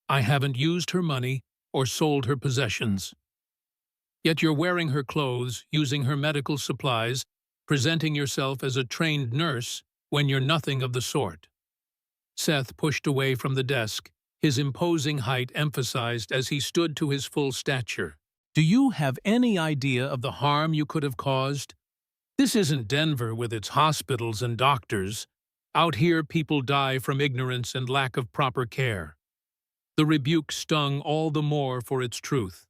[SPEAKER 1] I haven't used her money or sold her possessions. Yet you're wearing her clothes, using her medical supplies, presenting yourself as a trained nurse when you're nothing of the sort." Seth pushed away from the desk, his imposing height emphasized as he stood to his full stature. "Do you have any idea of the harm you could have caused? This isn't Denver with its hospitals and doctors. Out here, people die from ignorance and lack of proper care." The rebuke stung all the more for its truth.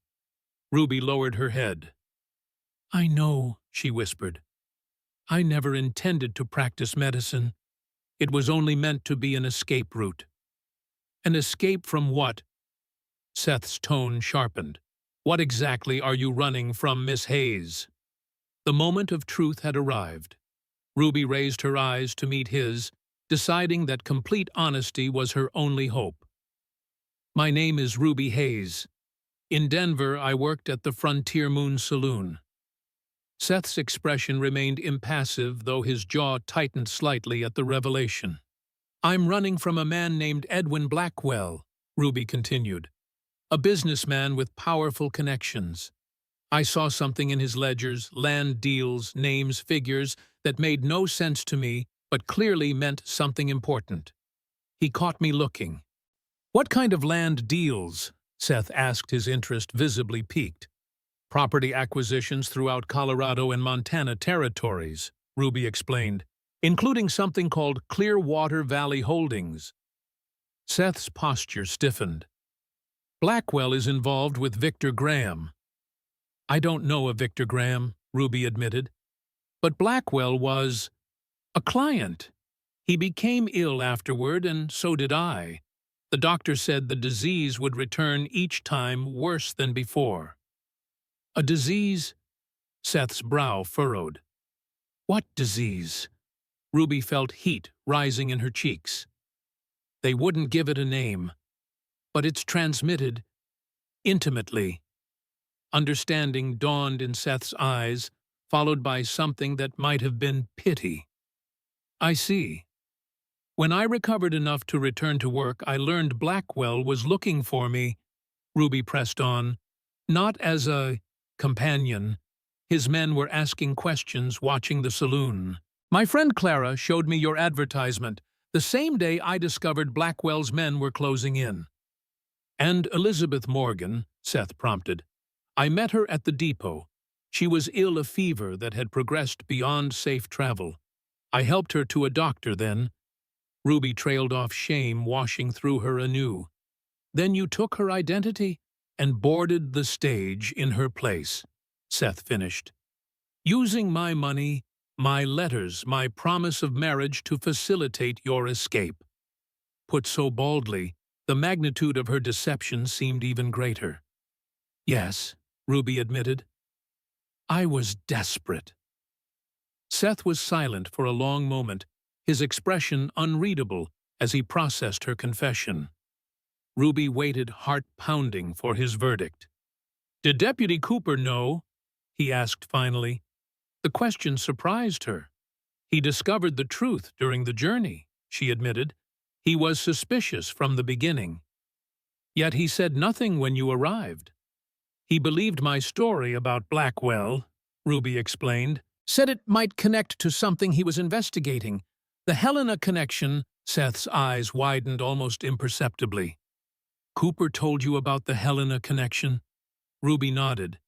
[SPEAKER 1] Ruby lowered her head. "I know," she whispered. "I never intended to practice medicine. It was only meant to be an escape route." "An escape from what?" Seth's tone sharpened. "What exactly are you running from, Miss Hayes?" The moment of truth had arrived. Ruby raised her eyes to meet his, deciding that complete honesty was her only hope. "My name is Ruby Hayes. In Denver, I worked at the Frontier Moon Saloon." Seth's expression remained impassive, though his jaw tightened slightly at the revelation. "I'm running from a man named Edwin Blackwell," Ruby continued. "A businessman with powerful connections. I saw something in his ledgers, land deals, names, figures, that made no sense to me, but clearly meant something important. He caught me looking." "What kind of land deals?" Seth asked, his interest visibly piqued. "Property acquisitions throughout Colorado and Montana territories," Ruby explained, "including something called Clearwater Valley Holdings." Seth's posture stiffened. "Blackwell is involved with Victor Graham." "I don't know a Victor Graham," Ruby admitted. "But Blackwell was a client. He became ill afterward, and so did I. The doctor said the disease would return each time worse than before." "A disease?" Seth's brow furrowed. "What disease?" Ruby felt heat rising in her cheeks. "They wouldn't give it a name, but it's transmitted intimately." Understanding dawned in Seth's eyes, followed by something that might have been pity. "I see. When I recovered enough to return to work, I learned Blackwell was looking for me," Ruby pressed on. "Not as a companion. His men were asking questions watching the saloon. My friend Clara showed me your advertisement the same day I discovered Blackwell's men were closing in." "And Elizabeth Morgan," Seth prompted. "I met her at the depot. She was ill of fever that had progressed beyond safe travel. I helped her to a doctor then." Ruby trailed off, shame washing through her anew. "Then you took her identity and boarded the stage in her place," Seth finished. "Using my money, my letters, my promise of marriage to facilitate your escape." Put so baldly, the magnitude of her deception seemed even greater. "Yes," Ruby admitted. "I was desperate." Seth was silent for a long moment, his expression unreadable as he processed her confession. Ruby waited heart-pounding for his verdict. "Did Deputy Cooper know?" he asked finally. The question surprised her. "He discovered the truth during the journey," she admitted. "He was suspicious from the beginning. Yet he said nothing when you arrived." "He believed my story about Blackwell," Ruby explained. "Said it might connect to something he was investigating. The Helena connection." Seth's eyes widened almost imperceptibly. "Cooper told you about the Helena connection?" Ruby nodded.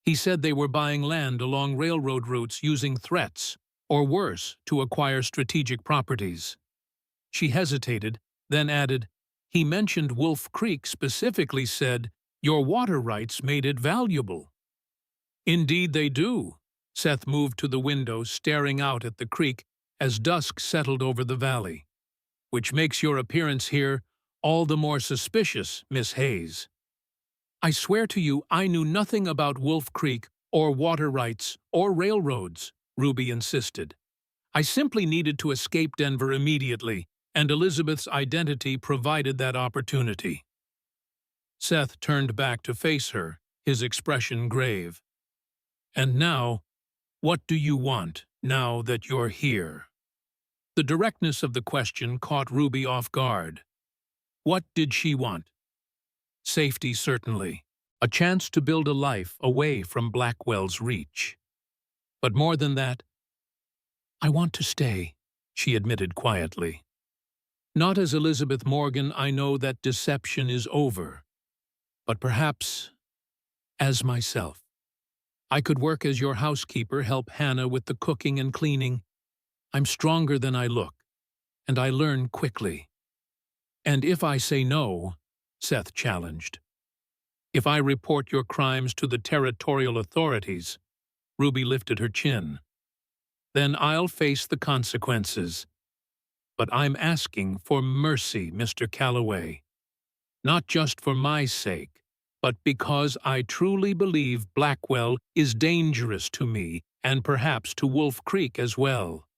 [SPEAKER 1] "He said they were buying land along railroad routes using threats, or worse, to acquire strategic properties." She hesitated, then added, "He mentioned Wolf Creek, specifically said, your water rights made it valuable." "Indeed they do." Seth moved to the window, staring out at the creek as dusk settled over the valley. "Which makes your appearance here all the more suspicious, Miss Hayes." "I swear to you I knew nothing about Wolf Creek or water rights or railroads," Ruby insisted. "I simply needed to escape Denver immediately, and Elizabeth's identity provided that opportunity." Seth turned back to face her, his expression grave. "And now, what do you want, now that you're here?" The directness of the question caught Ruby off guard. What did she want? Safety, certainly. A chance to build a life away from Blackwell's reach. But more than that, "I want to stay," she admitted quietly. "Not as Elizabeth Morgan, I know that deception is over. But perhaps as myself. I could work as your housekeeper, help Hannah with the cooking and cleaning. I'm stronger than I look, and I learn quickly." "And if I say no," Seth challenged. "If I report your crimes to the territorial authorities," Ruby lifted her chin, "then I'll face the consequences. But I'm asking for mercy, Mr. Calloway. Not just for my sake, but because I truly believe Blackwell is dangerous to me and perhaps to Wolf Creek as well."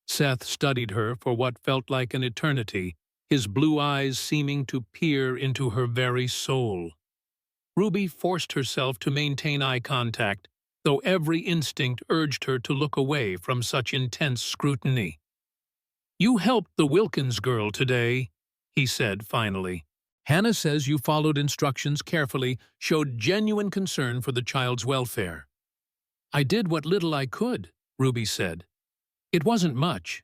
[SPEAKER 1] Seth studied her for what felt like an eternity, his blue eyes seeming to peer into her very soul. Ruby forced herself to maintain eye contact, though every instinct urged her to look away from such intense scrutiny. "You helped the Wilkins girl today," he said finally. "Hannah says you followed instructions carefully, showed genuine concern for the child's welfare." "I did what little I could," Ruby said. "It wasn't much.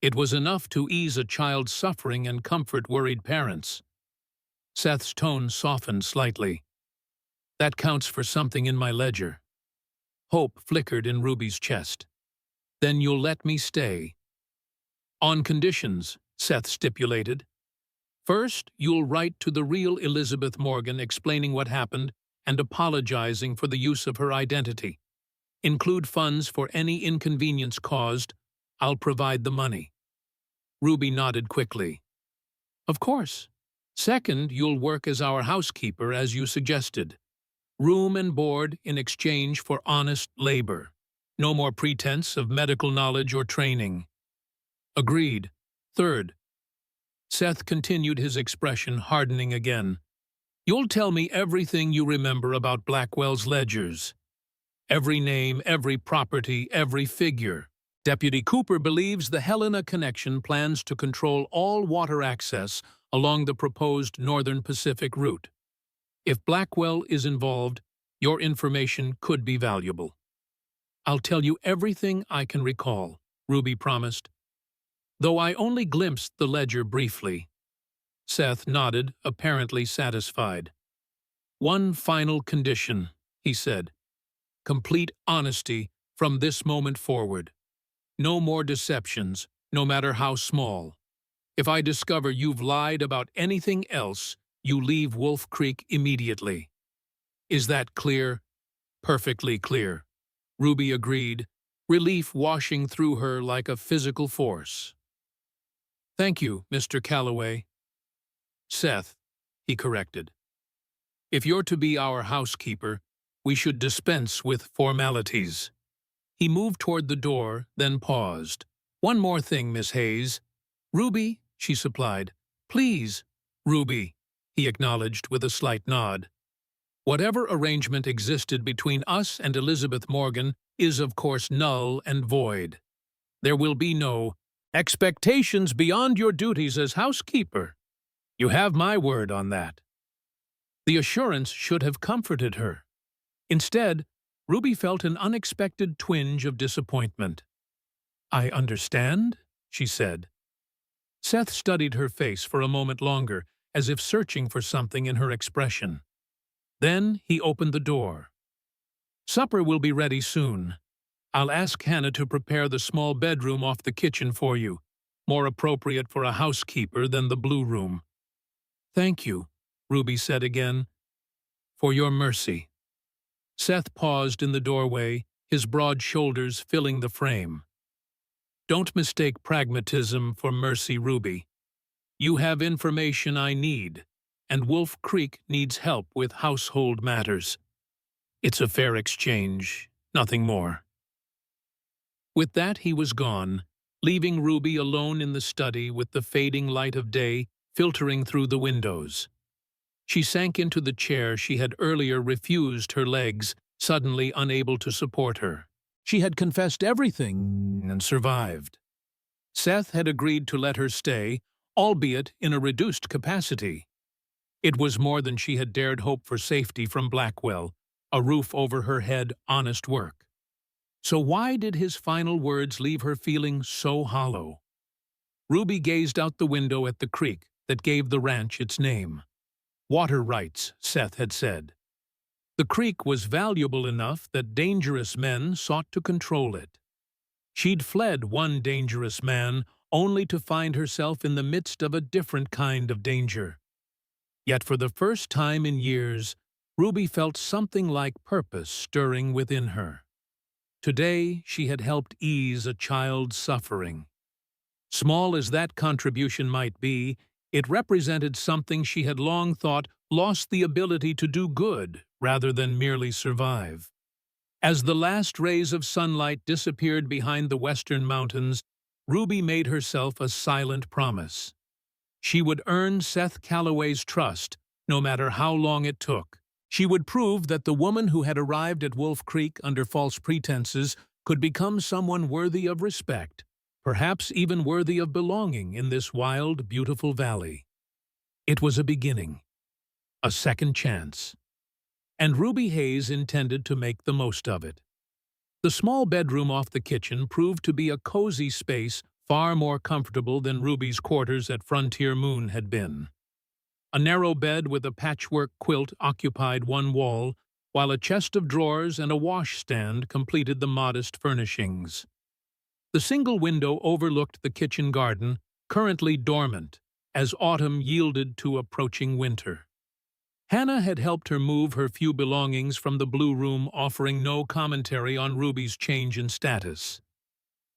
[SPEAKER 1] It was enough to ease a child's suffering and comfort worried parents." Seth's tone softened slightly. "That counts for something in my ledger." Hope flickered in Ruby's chest. "Then you'll let me stay." "On conditions," Seth stipulated. "First, you'll write to the real Elizabeth Morgan explaining what happened and apologizing for the use of her identity. Include funds for any inconvenience caused. I'll provide the money." Ruby nodded quickly. "Of course." "Second, you'll work as our housekeeper, as you suggested. Room and board in exchange for honest labor. No more pretense of medical knowledge or training." "Agreed." "Third," Seth continued, his expression hardening again, "you'll tell me everything you remember about Blackwell's ledgers. Every name, every property, every figure. Deputy Cooper believes the Helena connection plans to control all water access along the proposed Northern Pacific route. If Blackwell is involved, your information could be valuable." "I'll tell you everything I can recall," Ruby promised. "Though I only glimpsed the ledger briefly." Seth nodded, apparently satisfied. "One final condition," he said. "Complete honesty from this moment forward. No more deceptions, no matter how small. If I discover you've lied about anything else, you leave Wolf Creek immediately." "Is that clear?" "Perfectly clear," Ruby agreed, relief washing through her like a physical force. "Thank you, Mr. Calloway." "Seth," he corrected. "If you're to be our housekeeper, we should dispense with formalities." He moved toward the door, then paused. "One more thing, Miss Hayes." "Ruby," she supplied. "Please, Ruby." he acknowledged with a slight nod. Whatever arrangement existed between us and Elizabeth Morgan is of course null and void. There will be no expectations beyond your duties as housekeeper. You have my word on that. The assurance should have comforted her. Instead, Ruby felt an unexpected twinge of disappointment. "I understand," she said. Seth studied her face for a moment longer, as if searching for something in her expression. Then he opened the door. "Supper will be ready soon. I'll ask Hannah to prepare the small bedroom off the kitchen for you, more appropriate for a housekeeper than the blue room." "Thank you," Ruby said again, "for your mercy." Seth paused in the doorway, his broad shoulders filling the frame. "Don't mistake pragmatism for mercy, Ruby. You have information I need, and Wolf Creek needs help with household matters. It's a fair exchange, nothing more." With that he was gone, leaving Ruby alone in the study with the fading light of day filtering through the windows. She sank into the chair she had earlier refused, her legs suddenly unable to support her. She had confessed everything and survived. Seth had agreed to let her stay, albeit in a reduced capacity. It was more than she had dared hope for: safety from Blackwell, a roof over her head, honest work. So why did his final words leave her feeling so hollow? Ruby gazed out the window at the creek that gave the ranch its name. Water rights, Seth had said. The creek was valuable enough that dangerous men sought to control it. She'd fled one dangerous man only to find herself in the midst of a different kind of danger. Yet for the first time in years, Ruby felt something like purpose stirring within her. Today, she had helped ease a child's suffering. Small as that contribution might be, it represented something she had long thought lost the ability to do good rather than merely survive. As the last rays of sunlight disappeared behind the western mountains, Ruby made herself a silent promise. She would earn Seth Calloway's trust, no matter how long it took. She would prove that the woman who had arrived at Wolf Creek under false pretenses could become someone worthy of respect, perhaps even worthy of belonging in this wild, beautiful valley. It was a beginning, a second chance, and Ruby Hayes intended to make the most of it. The small bedroom off the kitchen proved to be a cozy space far more comfortable than Ruby's quarters at Frontier Moon had been. A narrow bed with a patchwork quilt occupied one wall, while a chest of drawers and a washstand completed the modest furnishings. The single window overlooked the kitchen garden, currently dormant, as autumn yielded to approaching winter. Hannah had helped her move her few belongings from the blue room, offering no commentary on Ruby's change in status.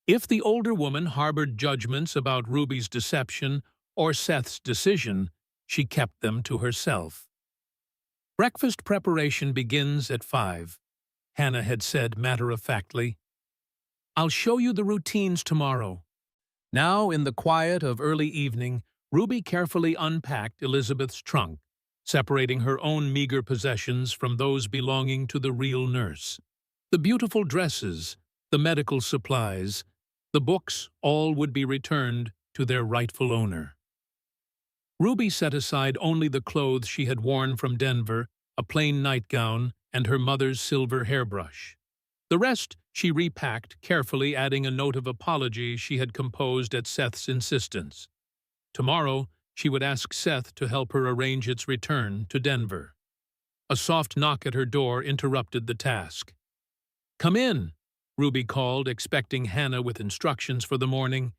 [SPEAKER 1] If the older woman harbored judgments about Ruby's deception or Seth's decision, she kept them to herself. "Breakfast preparation begins at 5, Hannah had said matter-of-factly. "I'll show you the routines tomorrow." Now, in the quiet of early evening, Ruby carefully unpacked Elizabeth's trunk, separating her own meager possessions from those belonging to the real nurse. The beautiful dresses, the medical supplies, the books, all would be returned to their rightful owner. Ruby set aside only the clothes she had worn from Denver, a plain nightgown, and her mother's silver hairbrush. The rest she repacked, carefully adding a note of apology she had composed at Seth's insistence. Tomorrow, she would ask Seth to help her arrange its return to Denver. A soft knock at her door interrupted the task. "Come in," Ruby called, expecting Hannah with instructions for the morning.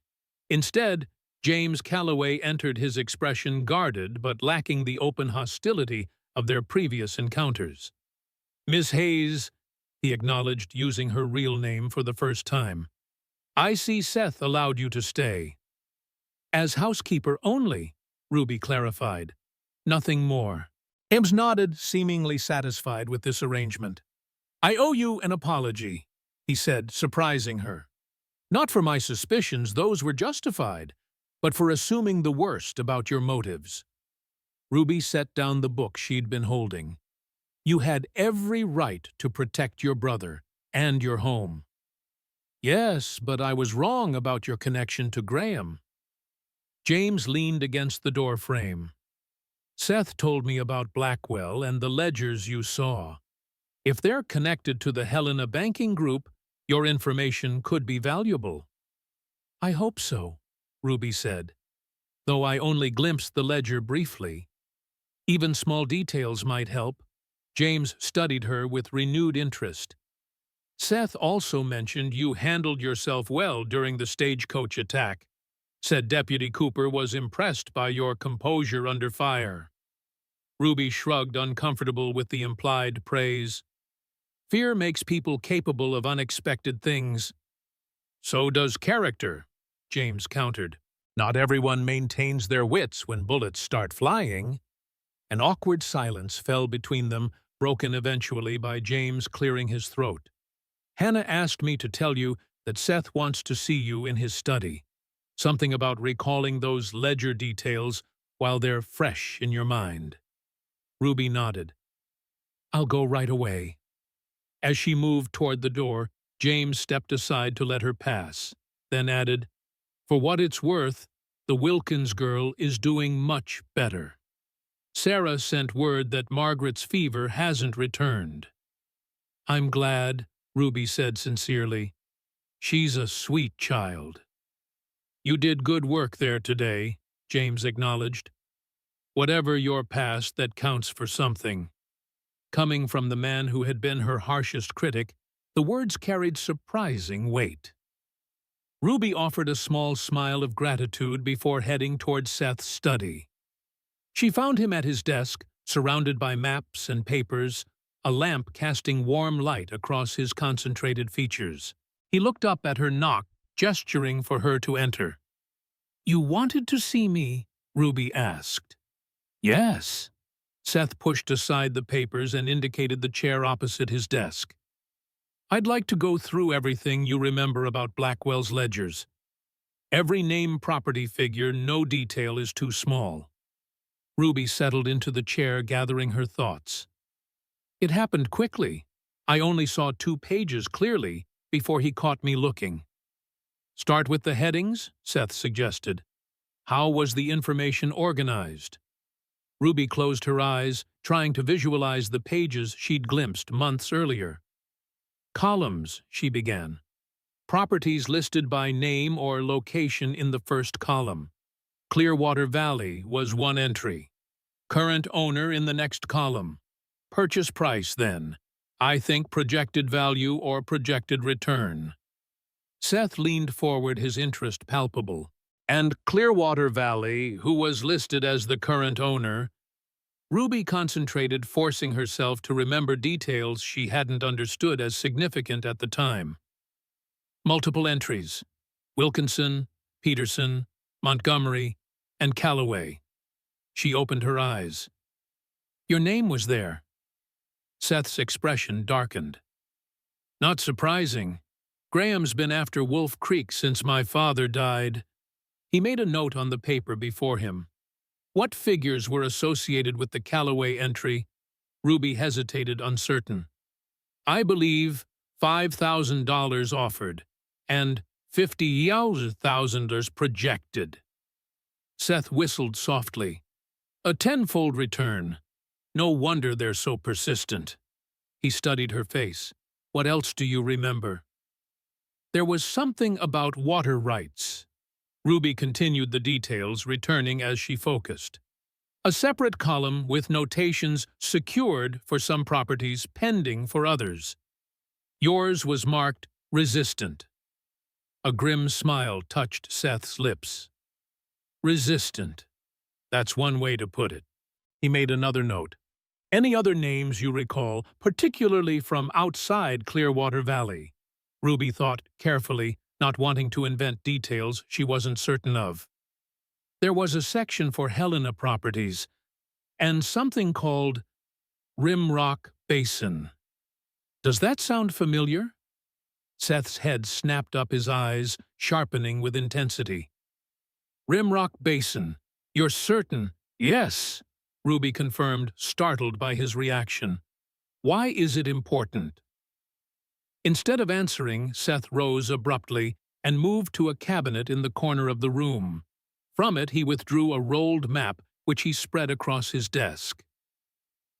[SPEAKER 1] Instead, James Calloway entered, his expression guarded but lacking the open hostility of their previous encounters. "Miss Hayes," he acknowledged, using her real name for the first time. "I see Seth allowed you to stay." "As housekeeper only," Ruby clarified. "Nothing more." James nodded, seemingly satisfied with this arrangement. "I owe you an apology," he said, surprising her. "Not for my suspicions, those were justified, but for assuming the worst about your motives." Ruby set down the book she'd been holding. You had every right to protect your brother and your home. Yes, but I was wrong about your connection to Graham. James leaned against the door frame. Seth told me about Blackwell and the ledgers you saw. If they're connected to the Helena banking group, your information could be valuable. I hope so, Ruby said, though I only glimpsed the ledger briefly. Even small details might help. James studied her with renewed interest. Seth also mentioned you handled yourself well during the stagecoach attack. Said Deputy Cooper was impressed by your composure under fire. Ruby shrugged, uncomfortable with the implied praise. Fear makes people capable of unexpected things. So does character, James countered. Not everyone maintains their wits when bullets start flying. An awkward silence fell between them, broken eventually by James clearing his throat. Hannah asked me to tell you that Seth wants to see you in his study. Something about recalling those ledger details while they're fresh in your mind. Ruby nodded. I'll go right away. As she moved toward the door, James stepped aside to let her pass, then added, For what it's worth, the Wilkins girl is doing much better. Sarah sent word that Margaret's fever hasn't returned. I'm glad, Ruby said sincerely. She's a sweet child. You did good work there today, James acknowledged. Whatever your past, that counts for something. Coming from the man who had been her harshest critic, the words carried surprising weight. Ruby offered a small smile of gratitude before heading toward Seth's study. She found him at his desk, surrounded by maps and papers, a lamp casting warm light across his concentrated features. He looked up at her knock, gesturing for her to enter. You wanted to see me? Ruby asked. Yes. Seth pushed aside the papers and indicated the chair opposite his desk. I'd like to go through everything you remember about Blackwell's ledgers. Every name property figure, no detail is too small. Ruby settled into the chair, gathering her thoughts. It happened quickly. I only saw 2 pages clearly before he caught me looking. Start with the headings, Seth suggested. How was the information organized? Ruby closed her eyes, trying to visualize the pages she'd glimpsed months earlier. Columns, she began. Properties listed by name or location in the first column. Clearwater Valley was one entry. Current owner in the next column. Purchase price, then. I think projected value or projected return. Seth leaned forward, his interest palpable. And Clearwater Valley, who was listed as the current owner. Ruby concentrated, forcing herself to remember details she hadn't understood as significant at the time. Multiple entries. Wilkinson, Peterson, Montgomery, and Calloway. She opened her eyes. Your name was there. Seth's expression darkened. Not surprising. Graham's been after Wolf Creek since my father died. He made a note on the paper before him. What figures were associated with the Calloway entry? Ruby hesitated, uncertain. I believe $5,000 offered, and $50,000 projected. Seth whistled softly. A 10-fold return. No wonder they're so persistent. He studied her face. What else do you remember? There was something about water rights. Ruby continued the details, returning as she focused. A separate column with notations secured for some properties, pending for others. Yours was marked resistant. A grim smile touched Seth's lips. Resistant. That's one way to put it. He made another note. Any other names you recall, particularly from outside Clearwater Valley? Ruby thought carefully, not wanting to invent details she wasn't certain of. There was a section for Helena properties, and something called Rimrock Basin. Does that sound familiar? Seth's head snapped up, his eyes sharpening with intensity. Rimrock Basin. You're certain? Yes. Ruby confirmed, startled by his reaction. Why is it important? Instead of answering, Seth rose abruptly and moved to a cabinet in the corner of the room. From it, he withdrew a rolled map, which he spread across his desk.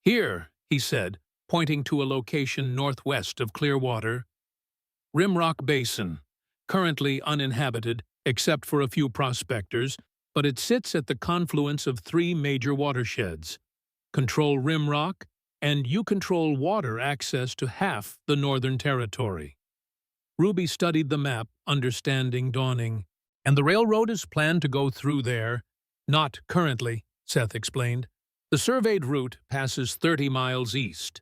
[SPEAKER 1] Here, he said, pointing to a location northwest of Clearwater. Rimrock Basin, currently uninhabited except for a few prospectors, but it sits at the confluence of three major watersheds. Control Rimrock, and you control water access to half the Northern Territory. Ruby studied the map, understanding dawning. And the railroad is planned to go through there. Not currently, Seth explained. The surveyed route passes 30 miles east.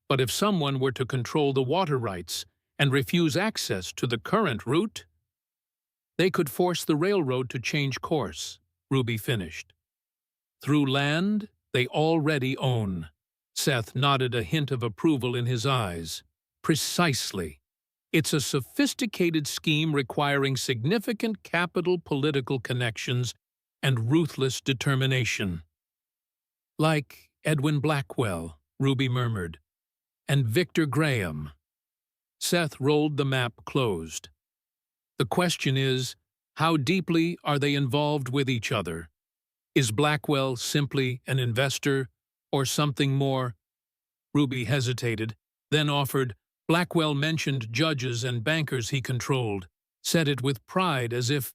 [SPEAKER 1] But if someone were to control the water rights and refuse access to the current route, they could force the railroad to change course, Ruby finished. Through land they already own. Seth nodded, a hint of approval in his eyes. Precisely. It's a sophisticated scheme requiring significant capital political connections and ruthless determination. Like Edwin Blackwell, Ruby murmured, and Victor Graham. Seth rolled the map closed. The question is, how deeply are they involved with each other? Is Blackwell simply an investor or something more? Ruby hesitated, then offered. Blackwell mentioned judges and bankers he controlled, said it with pride as if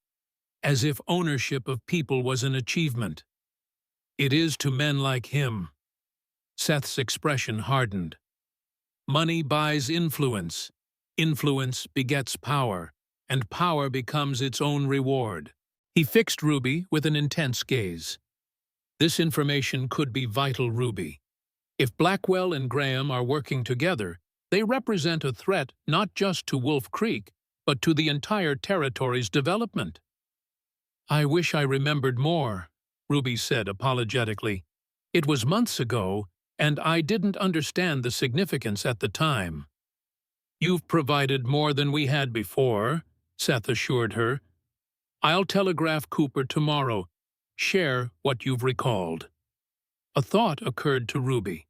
[SPEAKER 1] ownership of people was an achievement. It is to men like him. Seth's expression hardened. Money buys influence. Influence begets power, and power becomes its own reward. He fixed Ruby with an intense gaze. This information could be vital, Ruby. If Blackwell and Graham are working together, they represent a threat not just to Wolf Creek, but to the entire territory's development. I wish I remembered more, Ruby said apologetically. It was months ago, and I didn't understand the significance at the time. You've provided more than we had before, Seth assured her. I'll telegraph Cooper tomorrow. Share what you've recalled. A thought occurred to Ruby.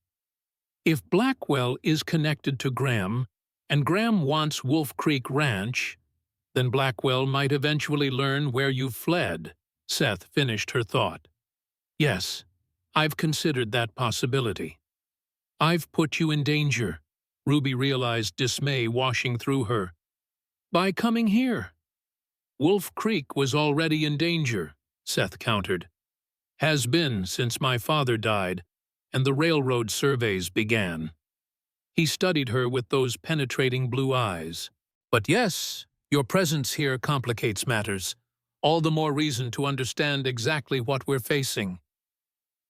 [SPEAKER 1] If Blackwell is connected to Graham, and Graham wants Wolf Creek Ranch, then Blackwell might eventually learn where you've fled, Seth finished her thought. Yes, I've considered that possibility. I've put you in danger, Ruby realized dismay washing through her. By coming here. Wolf Creek was already in danger, Seth countered. Has been since my father died, and the railroad surveys began. He studied her with those penetrating blue eyes. But yes, your presence here complicates matters. All the more reason to understand exactly what we're facing.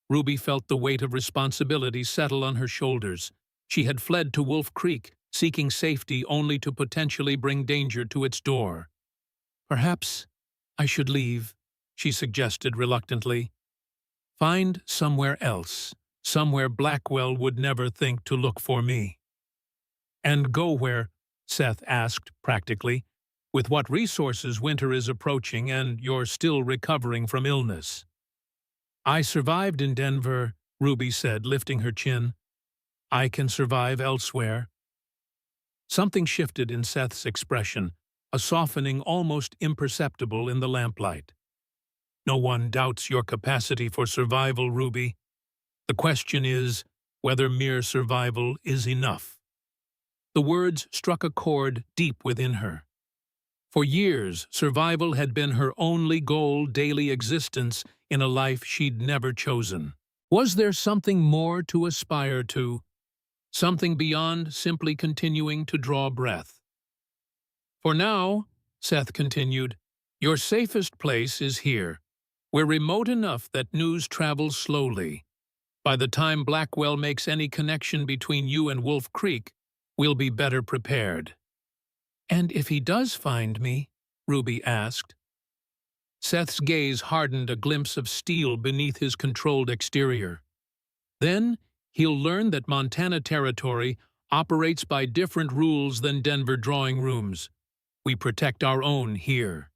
[SPEAKER 1] Ruby felt the weight of responsibility settle on her shoulders. She had fled to Wolf Creek, seeking safety only to potentially bring danger to its door. Perhaps I should leave, she suggested reluctantly. Find somewhere else. Somewhere Blackwell would never think to look for me. And go where? Seth asked practically. With what resources winter is approaching and you're still recovering from illness? I survived in Denver, Ruby said, lifting her chin. I can survive elsewhere. Something shifted in Seth's expression, a softening almost imperceptible in the lamplight. No one doubts your capacity for survival, Ruby. The question is whether mere survival is enough. The words struck a chord deep within her. For years, survival had been her only goal, daily existence in a life she'd never chosen. Was there something more to aspire to? Something beyond simply continuing to draw breath? For now, Seth continued, your safest place is here. We're remote enough that news travels slowly. By the time Blackwell makes any connection between you and Wolf Creek, we'll be better prepared. And if he does find me? Ruby asked. Seth's gaze hardened, a glimpse of steel beneath his controlled exterior. Then he'll learn that Montana Territory operates by different rules than Denver drawing rooms. We protect our own here.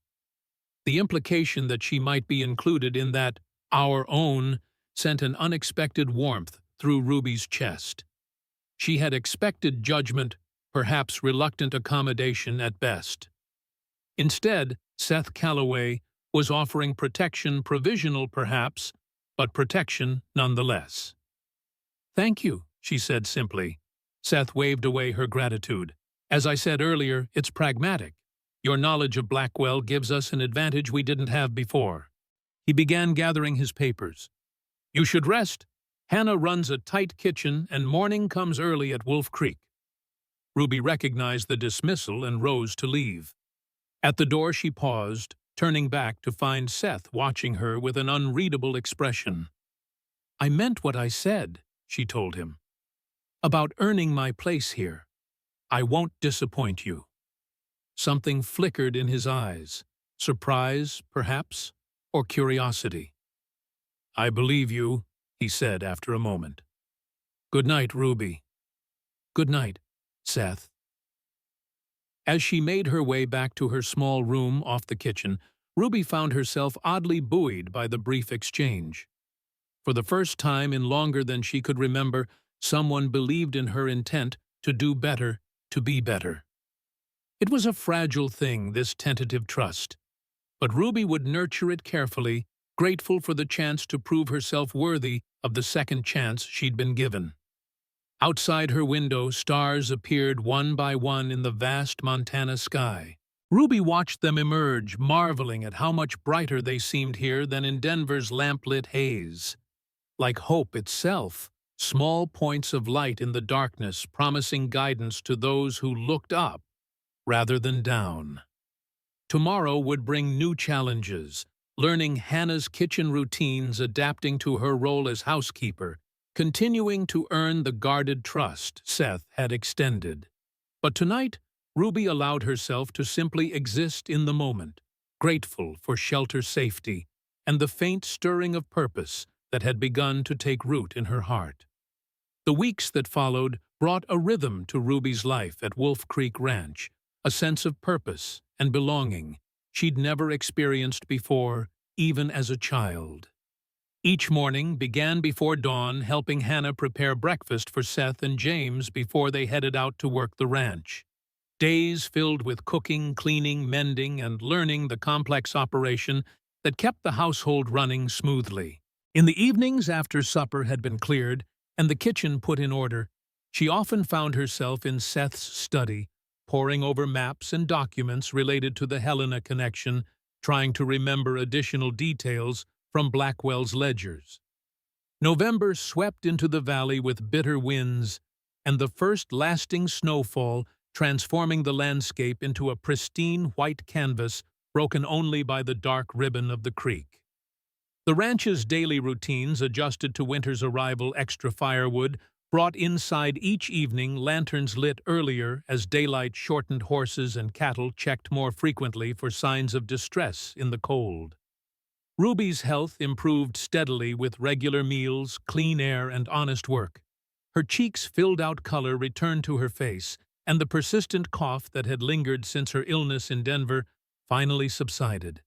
[SPEAKER 1] The implication that she might be included in that our own sent an unexpected warmth through Ruby's chest. She had expected judgment, perhaps reluctant accommodation at best. Instead, Seth Calloway was offering protection, provisional perhaps, but protection nonetheless. "Thank you," she said simply. Seth waved away her gratitude. "As I said earlier, it's pragmatic. Your knowledge of Blackwell gives us an advantage we didn't have before." He began gathering his papers. "You should rest. Hannah runs a tight kitchen and morning comes early at Wolf Creek." Ruby recognized the dismissal and rose to leave. At the door she paused, turning back to find Seth watching her with an unreadable expression. "I meant what I said," she told him. "About earning my place here. I won't disappoint you." Something flickered in his eyes. Surprise, perhaps, or curiosity. "I believe you," he said after a moment. "Good night, Ruby." "Good night, Seth." As she made her way back to her small room off the kitchen, Ruby found herself oddly buoyed by the brief exchange. For the first time in longer than she could remember, someone believed in her intent to do better, to be better. It was a fragile thing, this tentative trust, but Ruby would nurture it carefully, grateful for the chance to prove herself worthy of the second chance she'd been given. Outside her window, stars appeared one by one in the vast Montana sky. Ruby watched them emerge, marveling at how much brighter they seemed here than in Denver's lamplit haze. Like hope itself, small points of light in the darkness promising guidance to those who looked up rather than down. Tomorrow would bring new challenges, learning Hannah's kitchen routines, adapting to her role as housekeeper, continuing to earn the guarded trust Seth had extended. But tonight, Ruby allowed herself to simply exist in the moment, grateful for shelter, safety, and the faint stirring of purpose that had begun to take root in her heart. The weeks that followed brought a rhythm to Ruby's life at Wolf Creek Ranch, a sense of purpose and belonging she'd never experienced before, even as a child. Each morning began before dawn, helping Hannah prepare breakfast for Seth and James before they headed out to work the ranch. Days filled with cooking, cleaning, mending, and learning the complex operation that kept the household running smoothly. In the evenings after supper had been cleared and the kitchen put in order, she often found herself in Seth's study, poring over maps and documents related to the Helena connection, trying to remember additional details from Blackwell's ledgers. November swept into the valley with bitter winds, and the first lasting snowfall transforming the landscape into a pristine white canvas broken only by the dark ribbon of the creek. The ranch's daily routines, adjusted to winter's arrival, extra firewood, brought inside each evening, lanterns lit earlier as daylight shortened, horses and cattle checked more frequently for signs of distress in the cold. Ruby's health improved steadily with regular meals, clean air, and honest work. Her cheeks' filled-out color returned to her face, and the persistent cough that had lingered since her illness in Denver finally subsided.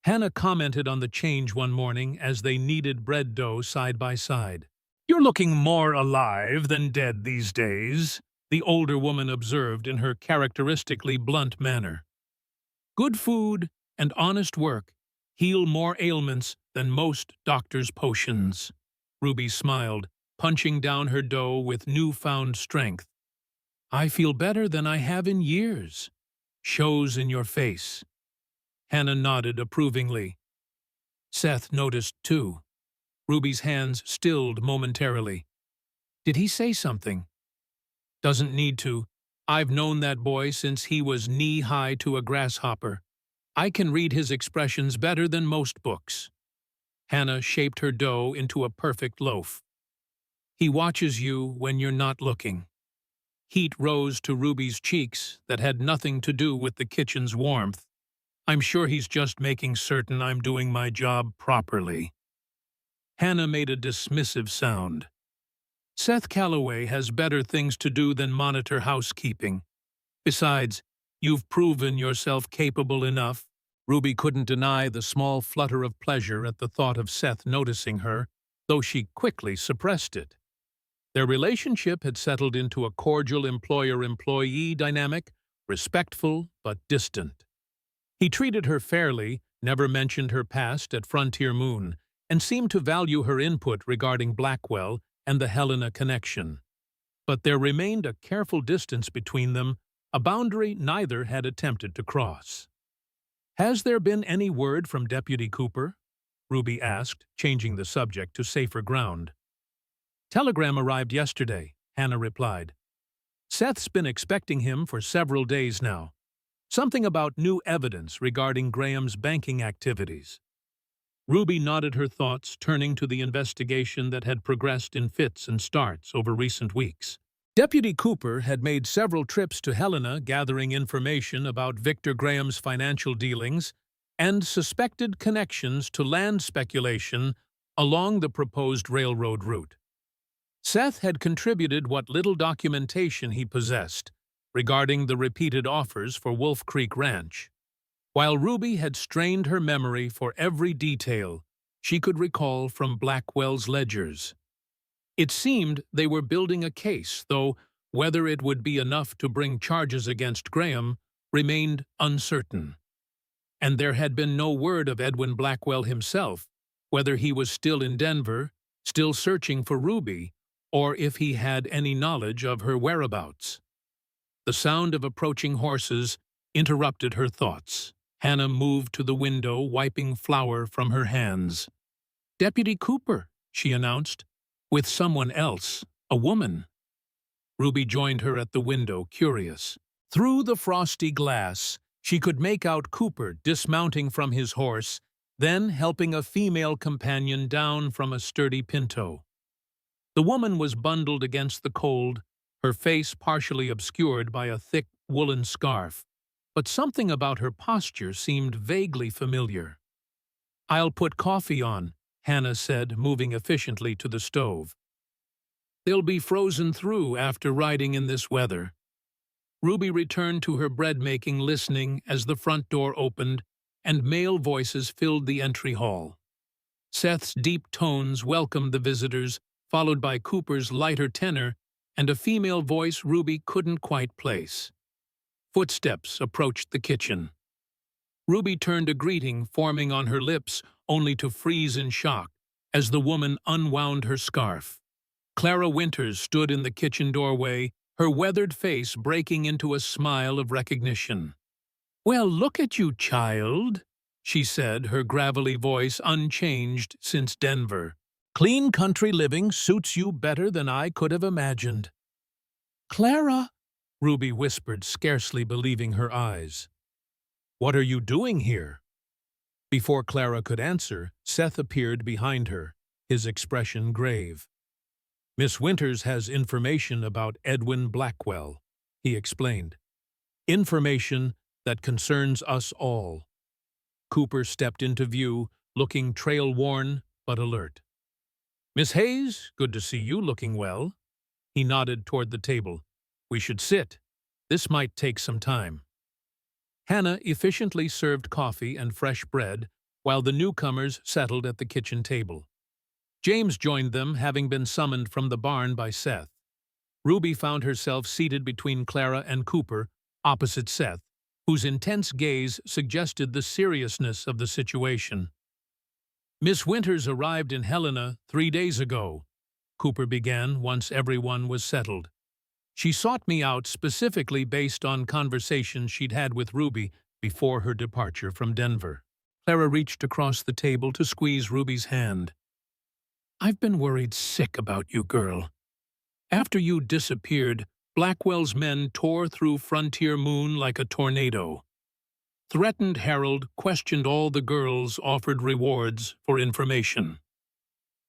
[SPEAKER 1] Hannah commented on the change one morning as they kneaded bread dough side by side. "You're looking more alive than dead these days," the older woman observed in her characteristically blunt manner. "Good food and honest work heal more ailments than most doctors' potions." Ruby smiled, punching down her dough with newfound strength. "I feel better than I have in years. Shows in your face." Hannah nodded approvingly. Seth noticed too. Ruby's hands stilled momentarily. "Did he say something?" "Doesn't need to. I've known that boy since he was knee-high to a grasshopper. I can read his expressions better than most books." Hannah shaped her dough into a perfect loaf. "He watches you when you're not looking." Heat rose to Ruby's cheeks that had nothing to do with the kitchen's warmth. "I'm sure he's just making certain I'm doing my job properly." Hannah made a dismissive sound. "Seth Calloway has better things to do than monitor housekeeping. Besides, you've proven yourself capable enough." Ruby couldn't deny the small flutter of pleasure at the thought of Seth noticing her, though she quickly suppressed it. Their relationship had settled into a cordial employer-employee dynamic, respectful but distant. He treated her fairly, never mentioned her past at Frontier Moon, and seemed to value her input regarding Blackwell and the Helena connection. But there remained a careful distance between them, a boundary neither had attempted to cross. "Has there been any word from Deputy Cooper?" Ruby asked, changing the subject to safer ground. "Telegram arrived yesterday," Hannah replied. "Seth's been expecting him for several days now. Something about new evidence regarding Graham's banking activities." Ruby nodded her thoughts, turning to the investigation that had progressed in fits and starts over recent weeks. Deputy Cooper had made several trips to Helena gathering information about Victor Graham's financial dealings and suspected connections to land speculation along the proposed railroad route. Seth had contributed what little documentation he possessed regarding the repeated offers for Wolf Creek Ranch. While Ruby had strained her memory for every detail she could recall from Blackwell's ledgers. It seemed they were building a case, though whether it would be enough to bring charges against Graham remained uncertain. And there had been no word of Edwin Blackwell himself, whether he was still in Denver, still searching for Ruby, or if he had any knowledge of her whereabouts. The sound of approaching horses interrupted her thoughts. Hannah moved to the window, wiping flour from her hands. "Deputy Cooper," she announced, "with someone else, a woman." Ruby joined her at the window, curious. Through the frosty glass, she could make out Cooper dismounting from his horse, then helping a female companion down from a sturdy pinto. The woman was bundled against the cold, her face partially obscured by a thick woolen scarf, but something about her posture seemed vaguely familiar. "I'll put coffee on," Hannah said, moving efficiently to the stove. "They'll be frozen through after riding in this weather." Ruby returned to her bread-making, listening as the front door opened and male voices filled the entry hall. Seth's deep tones welcomed the visitors, followed by Cooper's lighter tenor and a female voice Ruby couldn't quite place. Footsteps approached the kitchen. Ruby turned a greeting forming on her lips, only to freeze in shock as the woman unwound her scarf. Clara Winters stood in the kitchen doorway, her weathered face breaking into a smile of recognition. "Well, look at you, child," she said, her gravelly voice unchanged since Denver. "Clean country living suits you better than I could have imagined." "Clara," Ruby whispered, scarcely believing her eyes. "What are you doing here?" Before Clara could answer, Seth appeared behind her, his expression grave. "Miss Winters has information about Edwin Blackwell," he explained. "Information that concerns us all." Cooper stepped into view, looking trail-worn but alert. "Miss Hayes, good to see you looking well." He nodded toward the table. "We should sit. This might take some time." Hannah efficiently served coffee and fresh bread while the newcomers settled at the kitchen table. James joined them, having been summoned from the barn by Seth. Ruby found herself seated between Clara and Cooper, opposite Seth, whose intense gaze suggested the seriousness of the situation. "Miss Winters arrived in Helena 3 days ago," Cooper began once everyone was settled. "She sought me out specifically based on conversations she'd had with Ruby before her departure from Denver." Clara reached across the table to squeeze Ruby's hand. "I've been worried sick about you, girl. After you disappeared, Blackwell's men tore through Frontier Moon like a tornado. Threatened Harold, questioned all the girls, offered rewards for information."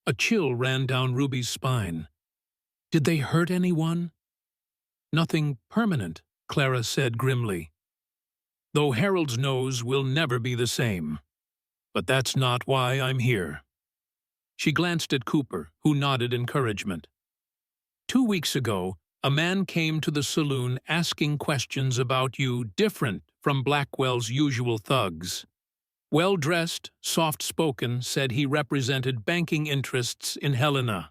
[SPEAKER 1] A chill ran down Ruby's spine. "Did they hurt anyone?" "Nothing permanent," Clara said grimly. "Though Harold's nose will never be the same. But that's not why I'm here." She glanced at Cooper, who nodded encouragement. 2 weeks ago, a man came to the saloon asking questions about you different from Blackwell's usual thugs. Well-dressed, soft-spoken, said he represented banking interests in Helena.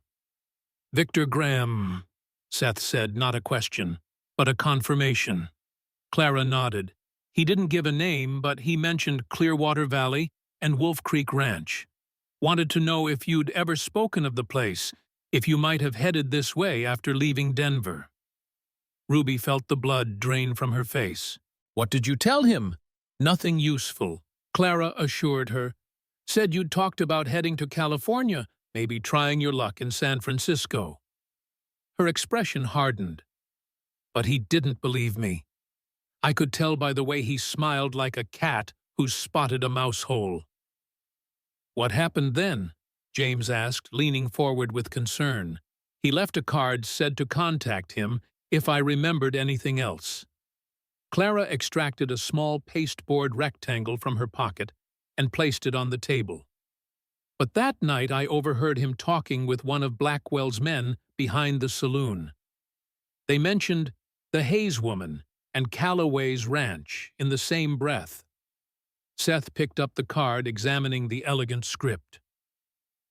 [SPEAKER 1] Victor Graham, Seth said, not a question, but a confirmation. Clara nodded. He didn't give a name, but he mentioned Clearwater Valley and Wolf Creek Ranch. Wanted to know if you'd ever spoken of the place, if you might have headed this way after leaving Denver. Ruby felt the blood drain from her face. What did you tell him? Nothing useful, Clara assured her. Said you'd talked about heading to California, maybe trying your luck in San Francisco. Her expression hardened. But he didn't believe me. I could tell by the way he smiled like a cat who's spotted a mouse hole. What happened then? James asked, leaning forward with concern. He left a card, said to contact him if I remembered anything else. Clara extracted a small pasteboard rectangle from her pocket and placed it on the table. But that night I overheard him talking with one of Blackwell's men behind the saloon. They mentioned the Hayes woman and Calloway's ranch in the same breath. Seth picked up the card, examining the elegant script.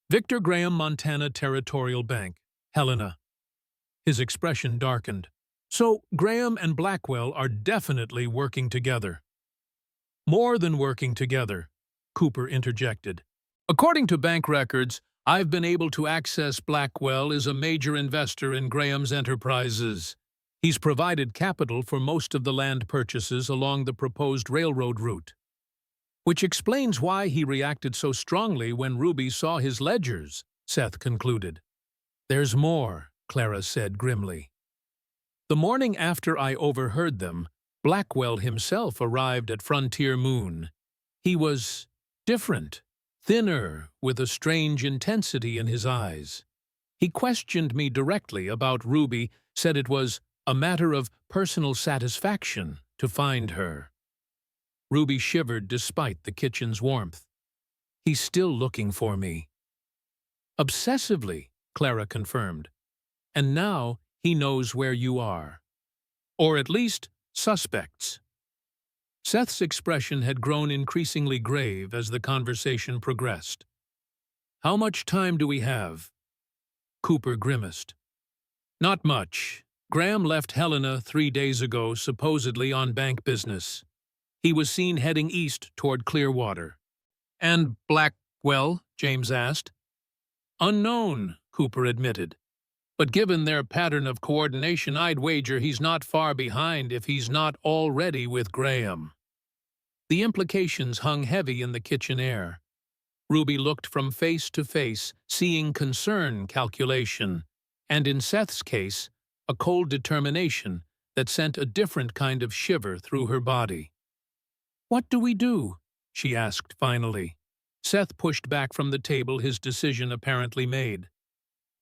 [SPEAKER 1] Victor Graham, Montana Territorial Bank, Helena. His expression darkened. So Graham and Blackwell are definitely working together. More than working together, Cooper interjected. According to bank records, I've been able to access Blackwell as a major investor in Graham's enterprises. He's provided capital for most of the land purchases along the proposed railroad route. Which explains why he reacted so strongly when Ruby saw his ledgers, Seth concluded. There's more, Clara said grimly. The morning after I overheard them, Blackwell himself arrived at Frontier Moon. He was different, thinner, with a strange intensity in his eyes. He questioned me directly about Ruby, said it was a matter of personal satisfaction to find her. Ruby shivered despite the kitchen's warmth. He's still looking for me. Obsessively, Clara confirmed. And now he knows where you are. Or at least suspects. Seth's expression had grown increasingly grave as the conversation progressed. How much time do we have? Cooper grimaced. Not much. Graham left Helena 3 days ago, supposedly on bank business. He was seen heading east toward Clearwater. And Blackwell? James asked. Unknown, Cooper admitted. But given their pattern of coordination, I'd wager he's not far behind if he's not already with Graham. The implications hung heavy in the kitchen air. Ruby looked from face to face, seeing concern, calculation, and in Seth's case, a cold determination that sent a different kind of shiver through her body. What do we do? She asked finally. Seth pushed back from the table, his decision apparently made.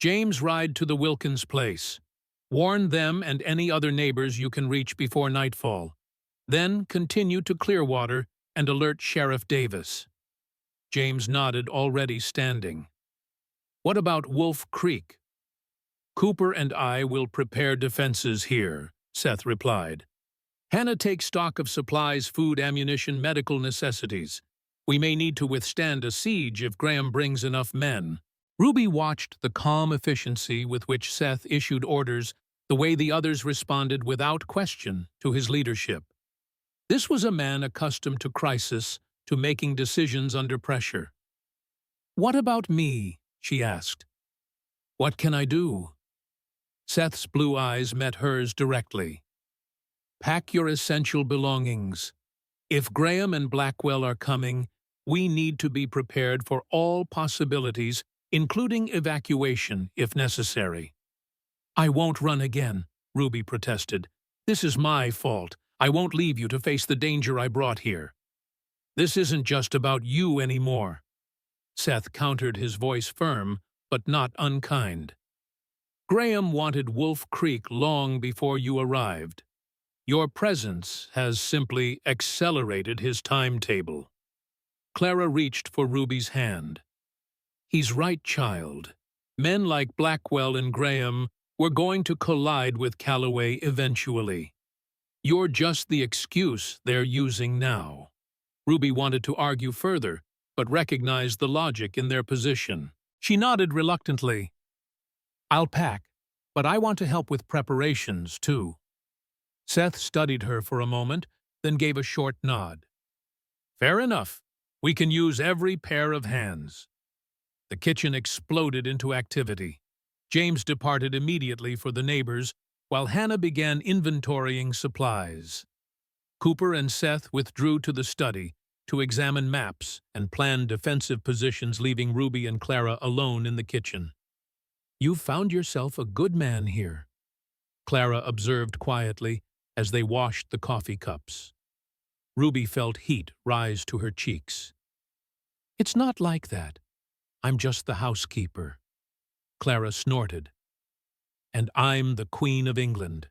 [SPEAKER 1] James, ride to the Wilkins place. Warn them and any other neighbors you can reach before nightfall. Then continue to Clearwater and alert Sheriff Davis. James nodded, already standing. What about Wolf Creek? Cooper and I will prepare defenses here, Seth replied. Hannah takes stock of supplies, food, ammunition, medical necessities. We may need to withstand a siege if Graham brings enough men. Ruby watched the calm efficiency with which Seth issued orders, the way the others responded without question to his leadership. This was a man accustomed to crisis, to making decisions under pressure. What about me? She asked. What can I do? Seth's blue eyes met hers directly. Pack your essential belongings. If Graham and Blackwell are coming, we need to be prepared for all possibilities, including evacuation if necessary. I won't run again, Ruby protested. This is my fault. I won't leave you to face the danger I brought here. This isn't just about you anymore. Seth countered, his voice firm, but not unkind. Graham wanted Wolf Creek long before you arrived. Your presence has simply accelerated his timetable. Clara reached for Ruby's hand. He's right, child. Men like Blackwell and Graham were going to collide with Calloway eventually. You're just the excuse they're using now. Ruby wanted to argue further, but recognized the logic in their position. She nodded reluctantly. "I'll pack, but I want to help with preparations, too." Seth studied her for a moment, then gave a short nod. "Fair enough. We can use every pair of hands." The kitchen exploded into activity. James departed immediately for the neighbors, while Hannah began inventorying supplies. Cooper and Seth withdrew to the study to examine maps and plan defensive positions, leaving Ruby and Clara alone in the kitchen. "You've found yourself a good man here," Clara observed quietly as they washed the coffee cups. Ruby felt heat rise to her cheeks. "It's not like that. I'm just the housekeeper." Clara snorted. "And I'm the Queen of England.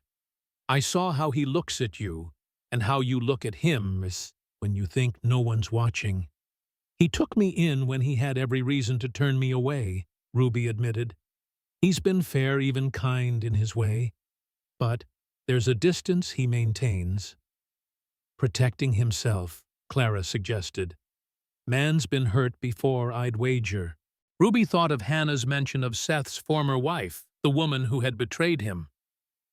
[SPEAKER 1] I saw how he looks at you, and how you look at him, miss, when you think no one's watching." "He took me in when he had every reason to turn me away," Ruby admitted. "He's been fair, even kind in his way. But there's a distance he maintains." "Protecting himself," Clara suggested. "Man's been hurt before, I'd wager." Ruby thought of Hannah's mention of Seth's former wife, the woman who had betrayed him.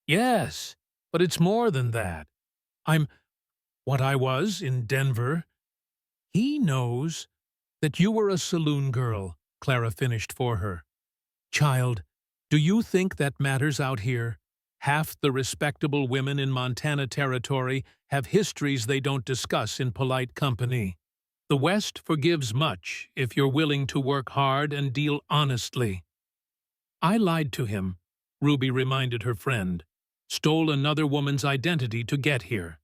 [SPEAKER 1] "Yes, but it's more than that. I'm what I was in Denver." "He knows that you were a saloon girl," Clara finished for her. "Child, do you think that matters out here? Half the respectable women in Montana Territory have histories they don't discuss in polite company. The West forgives much if you're willing to work hard and deal honestly." "I lied to him," Ruby reminded her friend. "Stole another woman's identity to get here.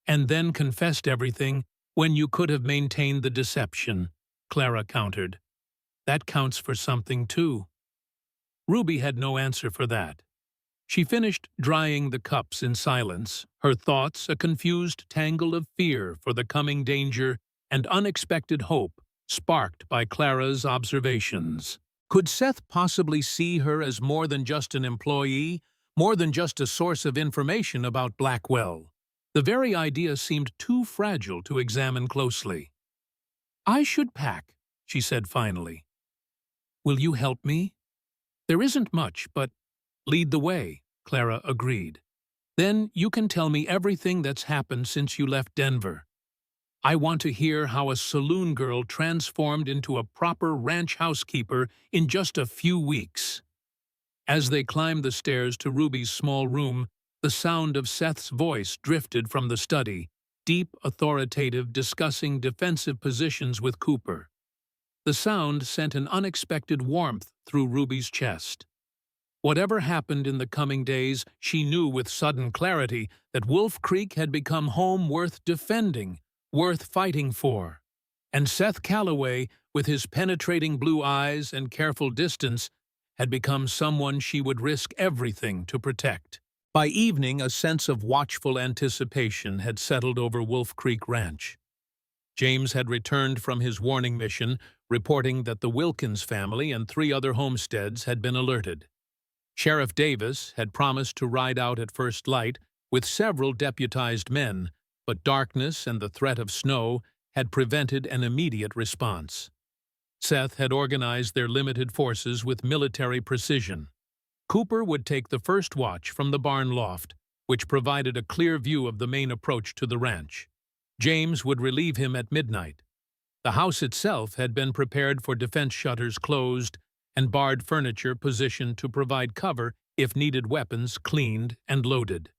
[SPEAKER 1] And then confessed everything when you could have maintained the deception," Clara countered. "That counts for something, too." Ruby had no answer for that. She finished drying the cups in silence, her thoughts a confused tangle of fear for the coming danger and unexpected hope sparked by Clara's observations. Could Seth possibly see her as more than just an employee, more than just a source of information about Blackwell? The very idea seemed too fragile to examine closely. "I should pack," she said finally. "Will you help me?" "There isn't much, but—" "Lead the way," Clara agreed. "Then you can tell me everything that's happened since you left Denver. I want to hear how a saloon girl transformed into a proper ranch housekeeper in just a few weeks." As they climbed the stairs to Ruby's small room, the sound of Seth's voice drifted from the study, deep, authoritative, discussing defensive positions with Cooper. The sound sent an unexpected warmth through Ruby's chest. Whatever happened in the coming days, she knew with sudden clarity that Wolf Creek had become home worth defending, worth fighting for. And Seth Calloway, with his penetrating blue eyes and careful distance, had become someone she would risk everything to protect. By evening, a sense of watchful anticipation had settled over Wolf Creek Ranch. James had returned from his warning mission, reporting that the Wilkins family and 3 other homesteads had been alerted. Sheriff Davis had promised to ride out at first light with several deputized men, but darkness and the threat of snow had prevented an immediate response. Seth had organized their limited forces with military precision. Cooper would take the first watch from the barn loft, which provided a clear view of the main approach to the ranch. James would relieve him at midnight. The house itself had been prepared for defense shutters closed and barred furniture positioned to provide cover if needed weapons cleaned and loaded.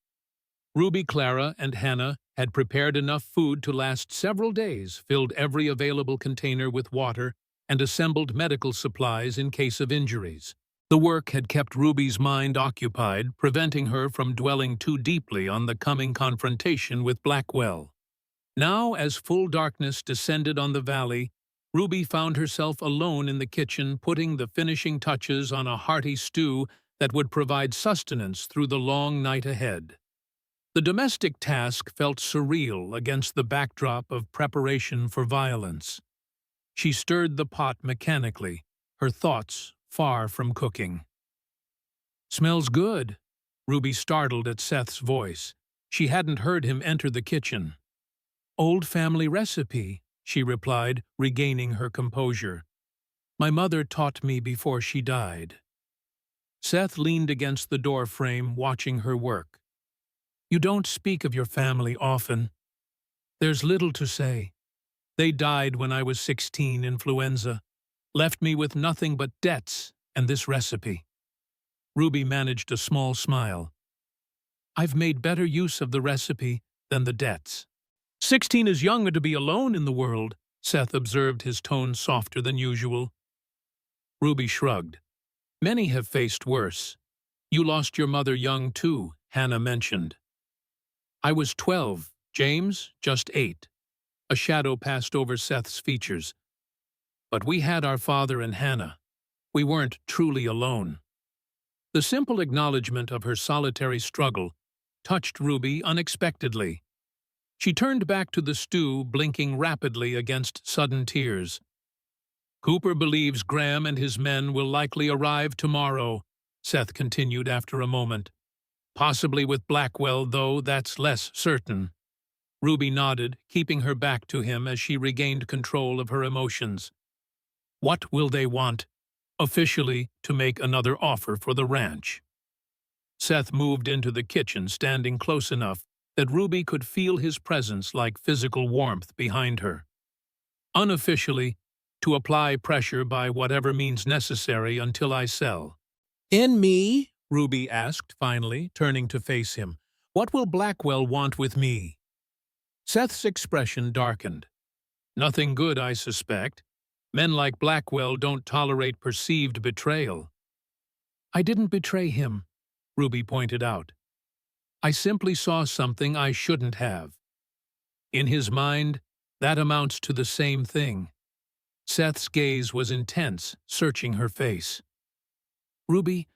[SPEAKER 1] Ruby, Clara, and Hannah had prepared enough food to last several days, filled every available container with water, and assembled medical supplies in case of injuries. The work had kept Ruby's mind occupied, preventing her from dwelling too deeply on the coming confrontation with Blackwell. Now, as full darkness descended on the valley, Ruby found herself alone in the kitchen, putting the finishing touches on a hearty stew that would provide sustenance through the long night ahead. The domestic task felt surreal against the backdrop of preparation for violence. She stirred the pot mechanically, her thoughts far from cooking. "Smells good," Ruby startled at Seth's voice. She hadn't heard him enter the kitchen. Old family recipe, she replied, regaining her composure. My mother taught me before she died. Seth leaned against the door frame, watching her work. You don't speak of your family often. There's little to say. They died when I was 16, influenza, left me with nothing but debts and this recipe. Ruby managed a small smile. I've made better use of the recipe than the debts. 16 is younger to be alone in the world, Seth observed, his tone softer than usual. Ruby shrugged. Many have faced worse. You lost your mother young too, Hannah mentioned. I was 12, James just 8. A shadow passed over Seth's features. But we had our father and Hannah. We weren't truly alone. The simple acknowledgement of her solitary struggle touched Ruby unexpectedly. She turned back to the stew, blinking rapidly against sudden tears. Cooper believes Graham and his men will likely arrive tomorrow, Seth continued after a moment. Possibly with Blackwell, though that's less certain. Ruby nodded, keeping her back to him as she regained control of her emotions. What will they want? Officially, to make another offer for the ranch. Seth moved into the kitchen, standing close enough that Ruby could feel his presence like physical warmth behind her. Unofficially, to apply pressure by whatever means necessary until I sell. In me? Ruby asked finally, turning to face him. What will Blackwell want with me? Seth's expression darkened. Nothing good, I suspect. Men like Blackwell don't tolerate perceived betrayal. I didn't betray him, Ruby pointed out. I simply saw something I shouldn't have. In his mind, that amounts to the same thing. Seth's gaze was intense, searching her face. Ruby,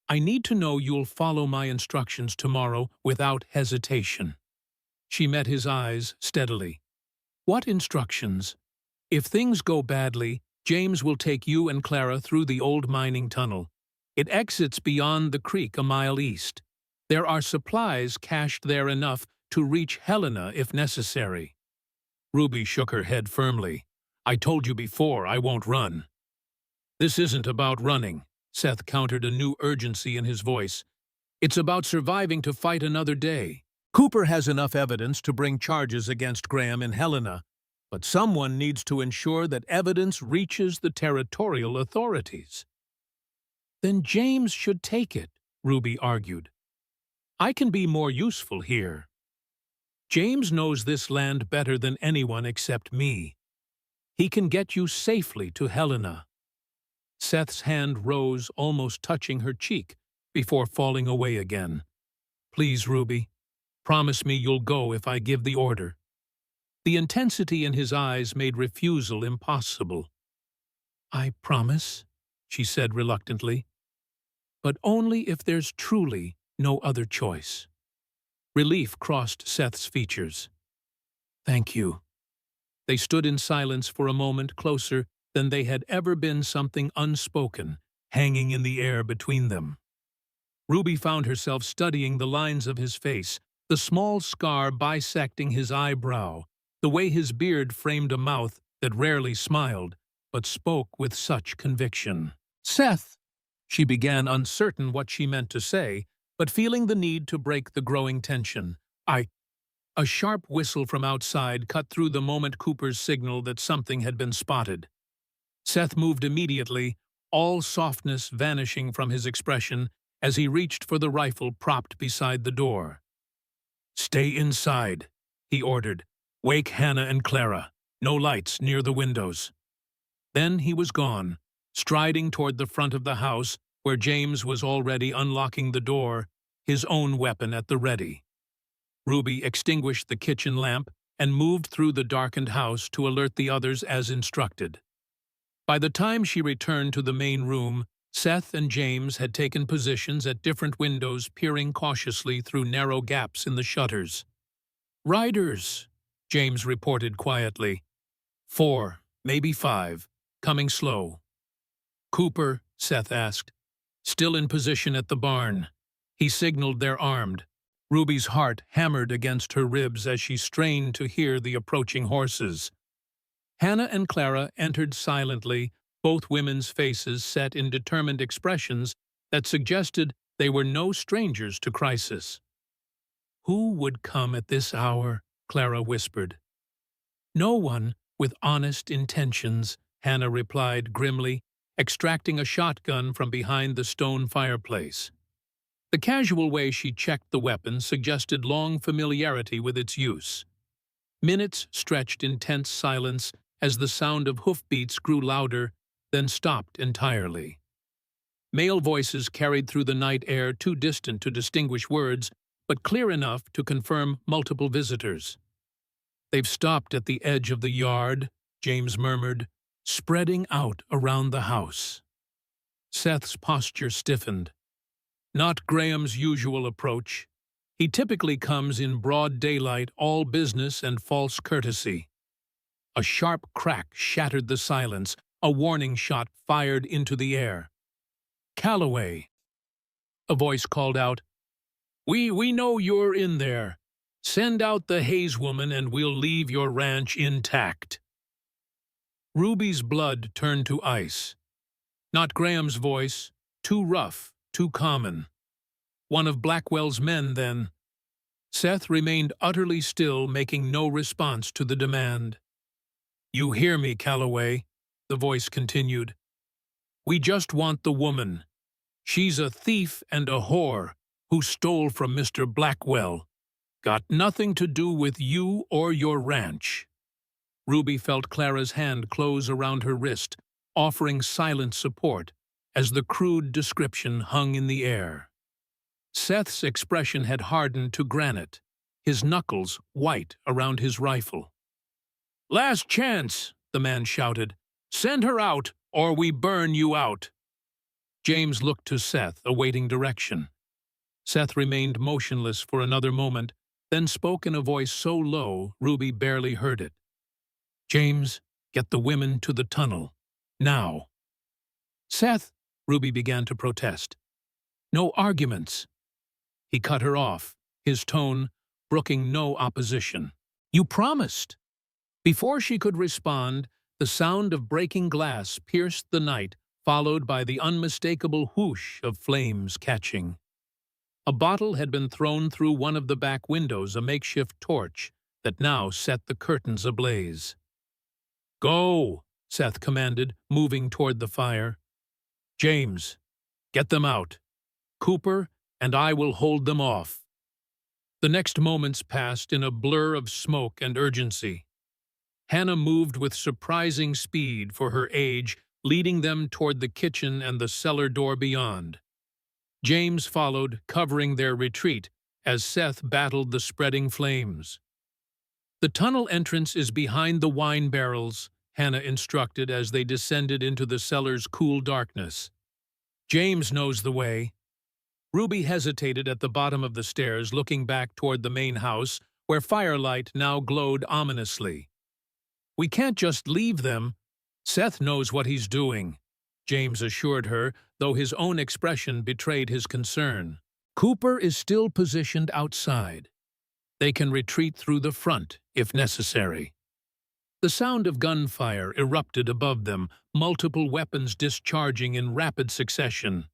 [SPEAKER 1] I need to know you'll follow my instructions tomorrow without hesitation. She met his eyes steadily. What instructions? If things go badly, James will take you and Clara through the old mining tunnel. It exits beyond the creek a mile east. There are supplies cached there enough to reach Helena if necessary. Ruby shook her head firmly. I told you before, I won't run. This isn't about running, Seth countered, a new urgency in his voice. It's about surviving to fight another day. Cooper has enough evidence to bring charges against Graham and Helena, but someone needs to ensure that evidence reaches the territorial authorities. Then James should take it, Ruby argued. I can be more useful here. James knows this land better than anyone except me. He can get you safely to Helena. Seth's hand rose, almost touching her cheek, before falling away again. Please, Ruby, promise me you'll go if I give the order. The intensity in his eyes made refusal impossible. I promise, she said reluctantly, but only if there's truly no other choice. Relief crossed Seth's features. Thank you. They stood in silence for a moment, closer than they had ever been, something unspoken hanging in the air between them. Ruby found herself studying the lines of his face, the small scar bisecting his eyebrow, the way his beard framed a mouth that rarely smiled, but spoke with such conviction. Seth, she began, uncertain what she meant to say, but feeling the need to break the growing tension. A sharp whistle from outside cut through the moment Cooper's signal that something had been spotted. Seth moved immediately, all softness vanishing from his expression as he reached for the rifle propped beside the door. Stay inside, he ordered. Wake Hannah and Clara. No lights near the windows. Then he was gone, striding toward the front of the house where James was already unlocking the door, his own weapon at the ready. Ruby extinguished the kitchen lamp and moved through the darkened house to alert the others as instructed. By the time she returned to the main room, Seth and James had taken positions at different windows, peering cautiously through narrow gaps in the shutters. Riders, James reported quietly. 4, maybe 5, coming slow. Cooper, Seth asked. Still in position at the barn. He signaled they're armed. Ruby's heart hammered against her ribs as she strained to hear the approaching horses. Hannah and Clara entered silently, both women's faces set in determined expressions that suggested they were no strangers to crisis. "Who would come at this hour?" Clara whispered. "No one with honest intentions," Hannah replied grimly, extracting a shotgun from behind the stone fireplace. The casual way she checked the weapon suggested long familiarity with its use. Minutes stretched in tense silence as the sound of hoofbeats grew louder, then stopped entirely. Male voices carried through the night air, too distant to distinguish words, but clear enough to confirm multiple visitors. "They've stopped at the edge of the yard," James murmured, "spreading out around the house." Seth's posture stiffened. Not Graham's usual approach. He typically comes in broad daylight, all business and false courtesy. A sharp crack shattered the silence, a warning shot fired into the air. "Calloway," a voice called out. We know you're in there. Send out the Hayes woman and we'll leave your ranch intact." Ruby's blood turned to ice. Not Graham's voice, too rough, too common. One of Blackwell's men, then. Seth remained utterly still, making no response to the demand. "You hear me, Calloway," the voice continued. "We just want the woman. She's a thief and a whore who stole from Mr. Blackwell. Got nothing to do with you or your ranch." Ruby felt Clara's hand close around her wrist, offering silent support as the crude description hung in the air. Seth's expression had hardened to granite, his knuckles white around his rifle. "Last chance," the man shouted. "Send her out, or we burn you out." James looked to Seth, awaiting direction. Seth remained motionless for another moment, then spoke in a voice so low Ruby barely heard it. "James, get the women to the tunnel. Now." "Seth," Ruby began to protest. "No arguments." He cut her off, his tone brooking no opposition. "You promised." Before she could respond, the sound of breaking glass pierced the night, followed by the unmistakable whoosh of flames catching. A bottle had been thrown through one of the back windows, a makeshift torch that now set the curtains ablaze. "Go," Seth commanded, moving toward the fire. "James, get them out. Cooper and I will hold them off." The next moments passed in a blur of smoke and urgency. Hannah moved with surprising speed for her age, leading them toward the kitchen and the cellar door beyond. James followed, covering their retreat, as Seth battled the spreading flames. "The tunnel entrance is behind the wine barrels," Hannah instructed as they descended into the cellar's cool darkness. "James knows the way." Ruby hesitated at the bottom of the stairs, looking back toward the main house, where firelight now glowed ominously. "We can't just leave them." "Seth knows what he's doing," James assured her, though his own expression betrayed his concern. "Cooper is still positioned outside. They can retreat through the front, if necessary." The sound of gunfire erupted above them, multiple weapons discharging in rapid succession.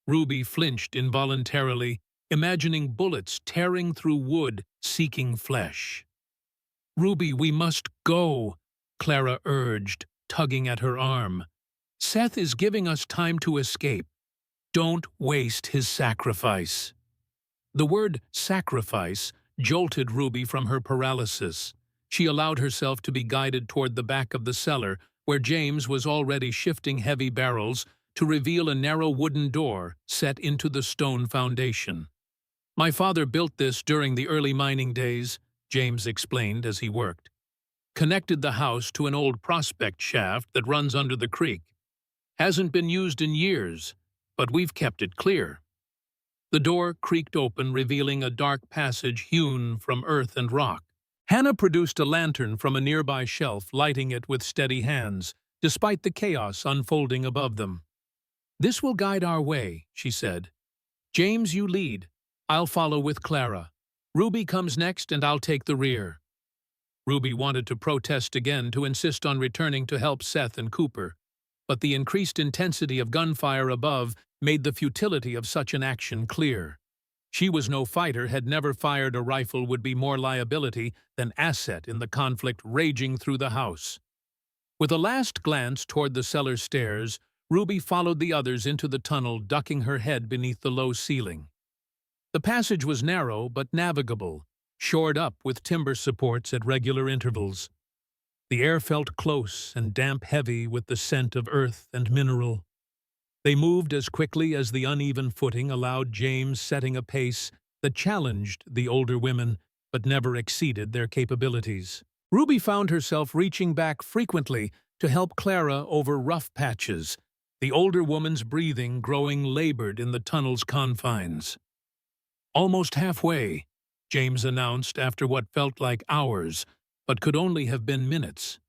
[SPEAKER 1] Ruby flinched involuntarily, imagining bullets tearing through wood, seeking flesh. "Ruby, we must go," Clara urged, tugging at her arm. "Seth is giving us time to escape. Don't waste his sacrifice." The word sacrifice jolted Ruby from her paralysis. She allowed herself to be guided toward the back of the cellar, where James was already shifting heavy barrels to reveal a narrow wooden door set into the stone foundation. "My father built this during the early mining days," James explained as he worked. "Connected the house to an old prospect shaft that runs under the creek. Hasn't been used in years, but we've kept it clear." The door creaked open, revealing a dark passage hewn from earth and rock. Hannah produced a lantern from a nearby shelf, lighting it with steady hands, despite the chaos unfolding above them. "This will guide our way," she said. "James, you lead. I'll follow with Clara. Ruby comes next and I'll take the rear. Ruby wanted to protest again to insist on returning to help Seth and Cooper, but the increased intensity of gunfire above made the futility of such an action clear. She was no fighter, had never fired a rifle, would be more liability than asset in the conflict raging through the house. With a last glance toward the cellar stairs, Ruby followed the others into the tunnel, ducking her head beneath the low ceiling. The passage was narrow but navigable, shored up with timber supports at regular intervals. The air felt close and damp-heavy with the scent of earth and mineral. They moved as quickly as the uneven footing allowed, James setting a pace that challenged the older women but never exceeded their capabilities. Ruby found herself reaching back frequently to help Clara over rough patches, the older woman's breathing growing labored in the tunnel's confines. "Almost halfway," James announced after what felt like hours, but could only have been minutes.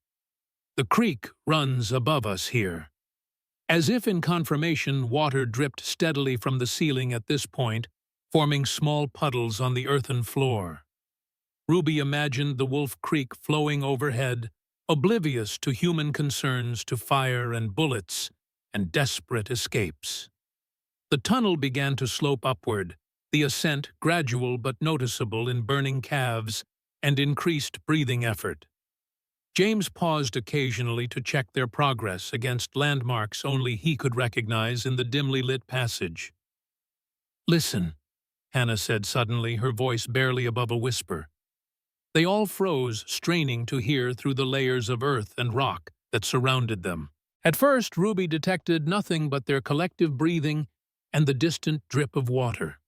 [SPEAKER 1] "The creek runs above us here." As if in confirmation, water dripped steadily from the ceiling at this point, forming small puddles on the earthen floor. Ruby imagined the Wolf Creek flowing overhead, oblivious to human concerns, to fire and bullets and desperate escapes. The tunnel began to slope upward, the ascent gradual but noticeable in burning calves and increased breathing effort. James paused occasionally to check their progress against landmarks only he could recognize in the dimly lit passage. "Listen," Hannah said suddenly, her voice barely above a whisper. They all froze, straining to hear through the layers of earth and rock that surrounded them. At first, Ruby detected nothing but their collective breathing and the distant drip of water.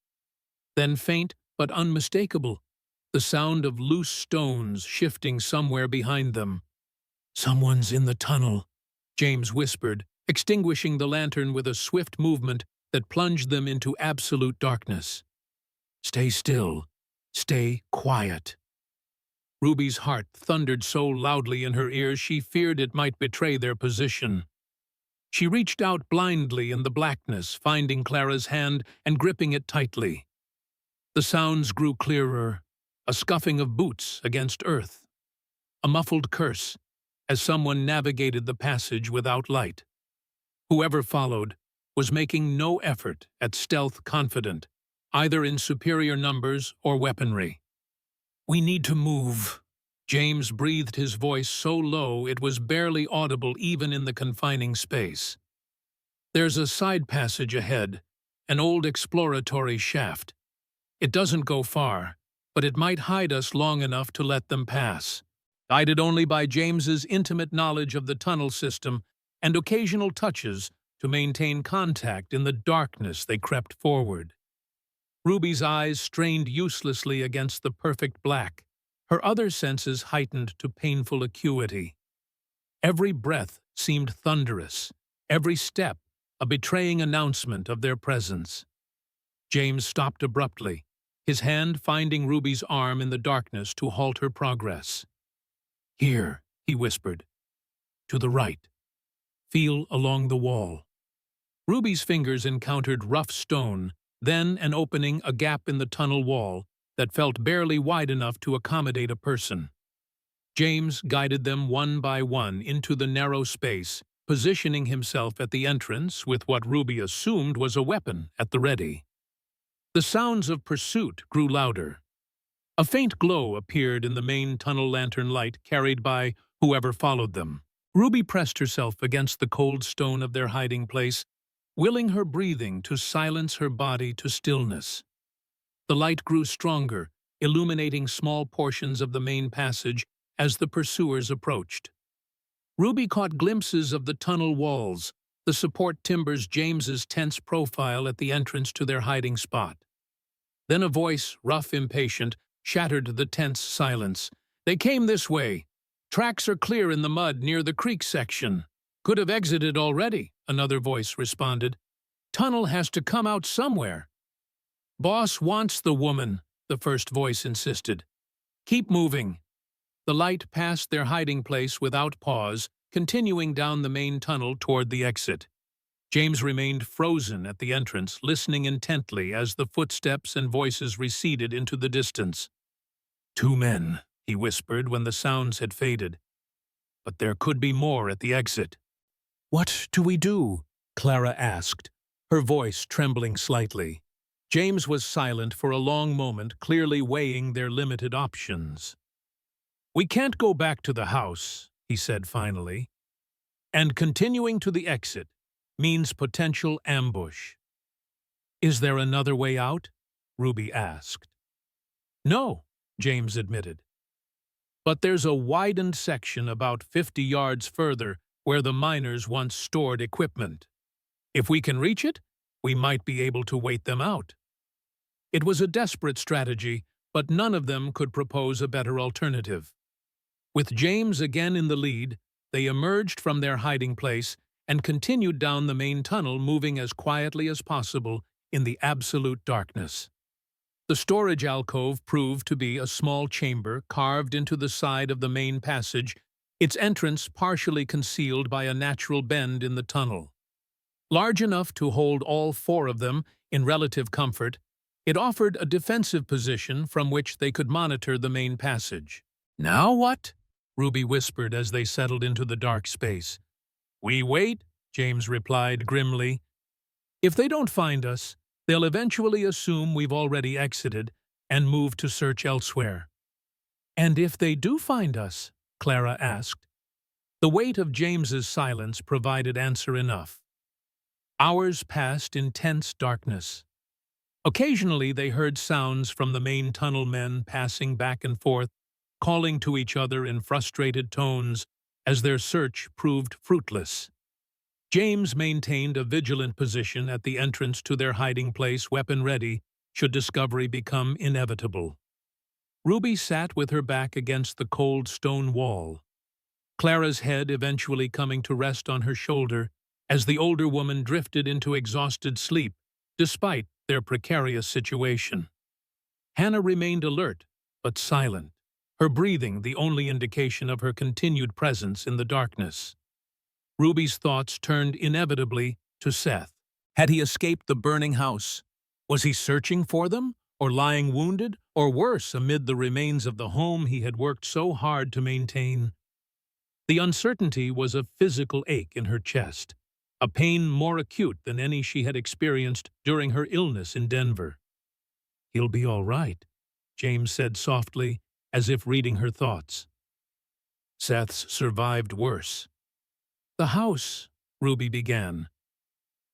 [SPEAKER 1] Then faint but unmistakable, the sound of loose stones shifting somewhere behind them. "Someone's in the tunnel," James whispered, extinguishing the lantern with a swift movement that plunged them into absolute darkness. "Stay still. Stay quiet." Ruby's heart thundered so loudly in her ears she feared it might betray their position. She reached out blindly in the blackness, finding Clara's hand and gripping it tightly. The sounds grew clearer, a scuffing of boots against earth, a muffled curse as someone navigated the passage without light. Whoever followed was making no effort at stealth, confident, either in superior numbers or weaponry. "We need to move." James breathed, his voice so low it was barely audible even in the confining space. "There's a side passage ahead, an old exploratory shaft. It doesn't go far, but it might hide us long enough to let them pass." Guided only by James's intimate knowledge of the tunnel system and occasional touches to maintain contact in the darkness, they crept forward. Ruby's eyes strained uselessly against the perfect black, her other senses heightened to painful acuity. Every breath seemed thunderous, every step a betraying announcement of their presence. James stopped abruptly, his hand finding Ruby's arm in the darkness to halt her progress. "Here," he whispered. "To the right. Feel along the wall." Ruby's fingers encountered rough stone, then an opening, a gap in the tunnel wall that felt barely wide enough to accommodate a person. James guided them one by one into the narrow space, positioning himself at the entrance with what Ruby assumed was a weapon at the ready. The sounds of pursuit grew louder. A faint glow appeared in the main tunnel lantern light carried by whoever followed them. Ruby pressed herself against the cold stone of their hiding place, willing her breathing to silence her body to stillness. The light grew stronger, illuminating small portions of the main passage as the pursuers approached. Ruby caught glimpses of the tunnel walls, the support timbers, James's tense profile at the entrance to their hiding spot. Then a voice, rough, impatient, shattered the tense silence. "They came this way. Tracks are clear in the mud near the creek section." "Could have exited already," another voice responded. "Tunnel has to come out somewhere." "Boss wants the woman," the first voice insisted. "Keep moving." The light passed their hiding place without pause, continuing down the main tunnel toward the exit. James remained frozen at the entrance, listening intently as the footsteps and voices receded into the distance. "Two men," he whispered when the sounds had faded. "But there could be more at the exit." "What do we do?" Clara asked, her voice trembling slightly. James was silent for a long moment, clearly weighing their limited options. "We can't go back to the house," he said finally, "and continuing to the exit means potential ambush." "Is there another way out?" Ruby asked. "No," James admitted. "But there's a widened section about 50 yards further where the miners once stored equipment. If we can reach it, we might be able to wait them out." It was a desperate strategy, but none of them could propose a better alternative. With James again in the lead, they emerged from their hiding place and continued down the main tunnel, moving as quietly as possible in the absolute darkness. The storage alcove proved to be a small chamber carved into the side of the main passage, its entrance partially concealed by a natural bend in the tunnel. Large enough to hold all four of them in relative comfort, it offered a defensive position from which they could monitor the main passage. "Now what?" Ruby whispered as they settled into the dark space. "We wait," James replied grimly. "If they don't find us, they'll eventually assume we've already exited and move to search elsewhere." "And if they do find us?" Clara asked. The weight of James's silence provided answer enough. Hours passed in tense darkness. Occasionally they heard sounds from the main tunnel men passing back and forth, calling to each other in frustrated tones as their search proved fruitless. James maintained a vigilant position at the entrance to their hiding place, weapon ready, should discovery become inevitable. Ruby sat with her back against the cold stone wall, Clara's head eventually coming to rest on her shoulder as the older woman drifted into exhausted sleep, despite their precarious situation. Hannah remained alert, but silent, her breathing the only indication of her continued presence in the darkness. Ruby's thoughts turned inevitably to Seth. Had he escaped the burning house? Was he searching for them, or lying wounded, or worse, amid the remains of the home he had worked so hard to maintain? The uncertainty was a physical ache in her chest, a pain more acute than any she had experienced during her illness in Denver. "He'll be all right," James said softly, as if reading her thoughts. "Seth's survived worse." "The house," Ruby began.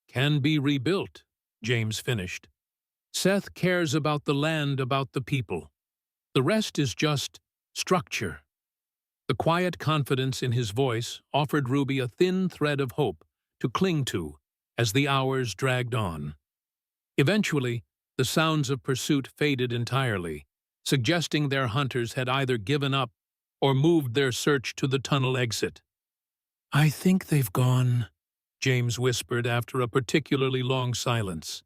[SPEAKER 1] "Can be rebuilt," James finished. "Seth cares about the land, about the people. The rest is just structure." The quiet confidence in his voice offered Ruby a thin thread of hope to cling to as the hours dragged on. Eventually, the sounds of pursuit faded entirely, suggesting their hunters had either given up or moved their search to the tunnel exit. "I think they've gone," James whispered after a particularly long silence.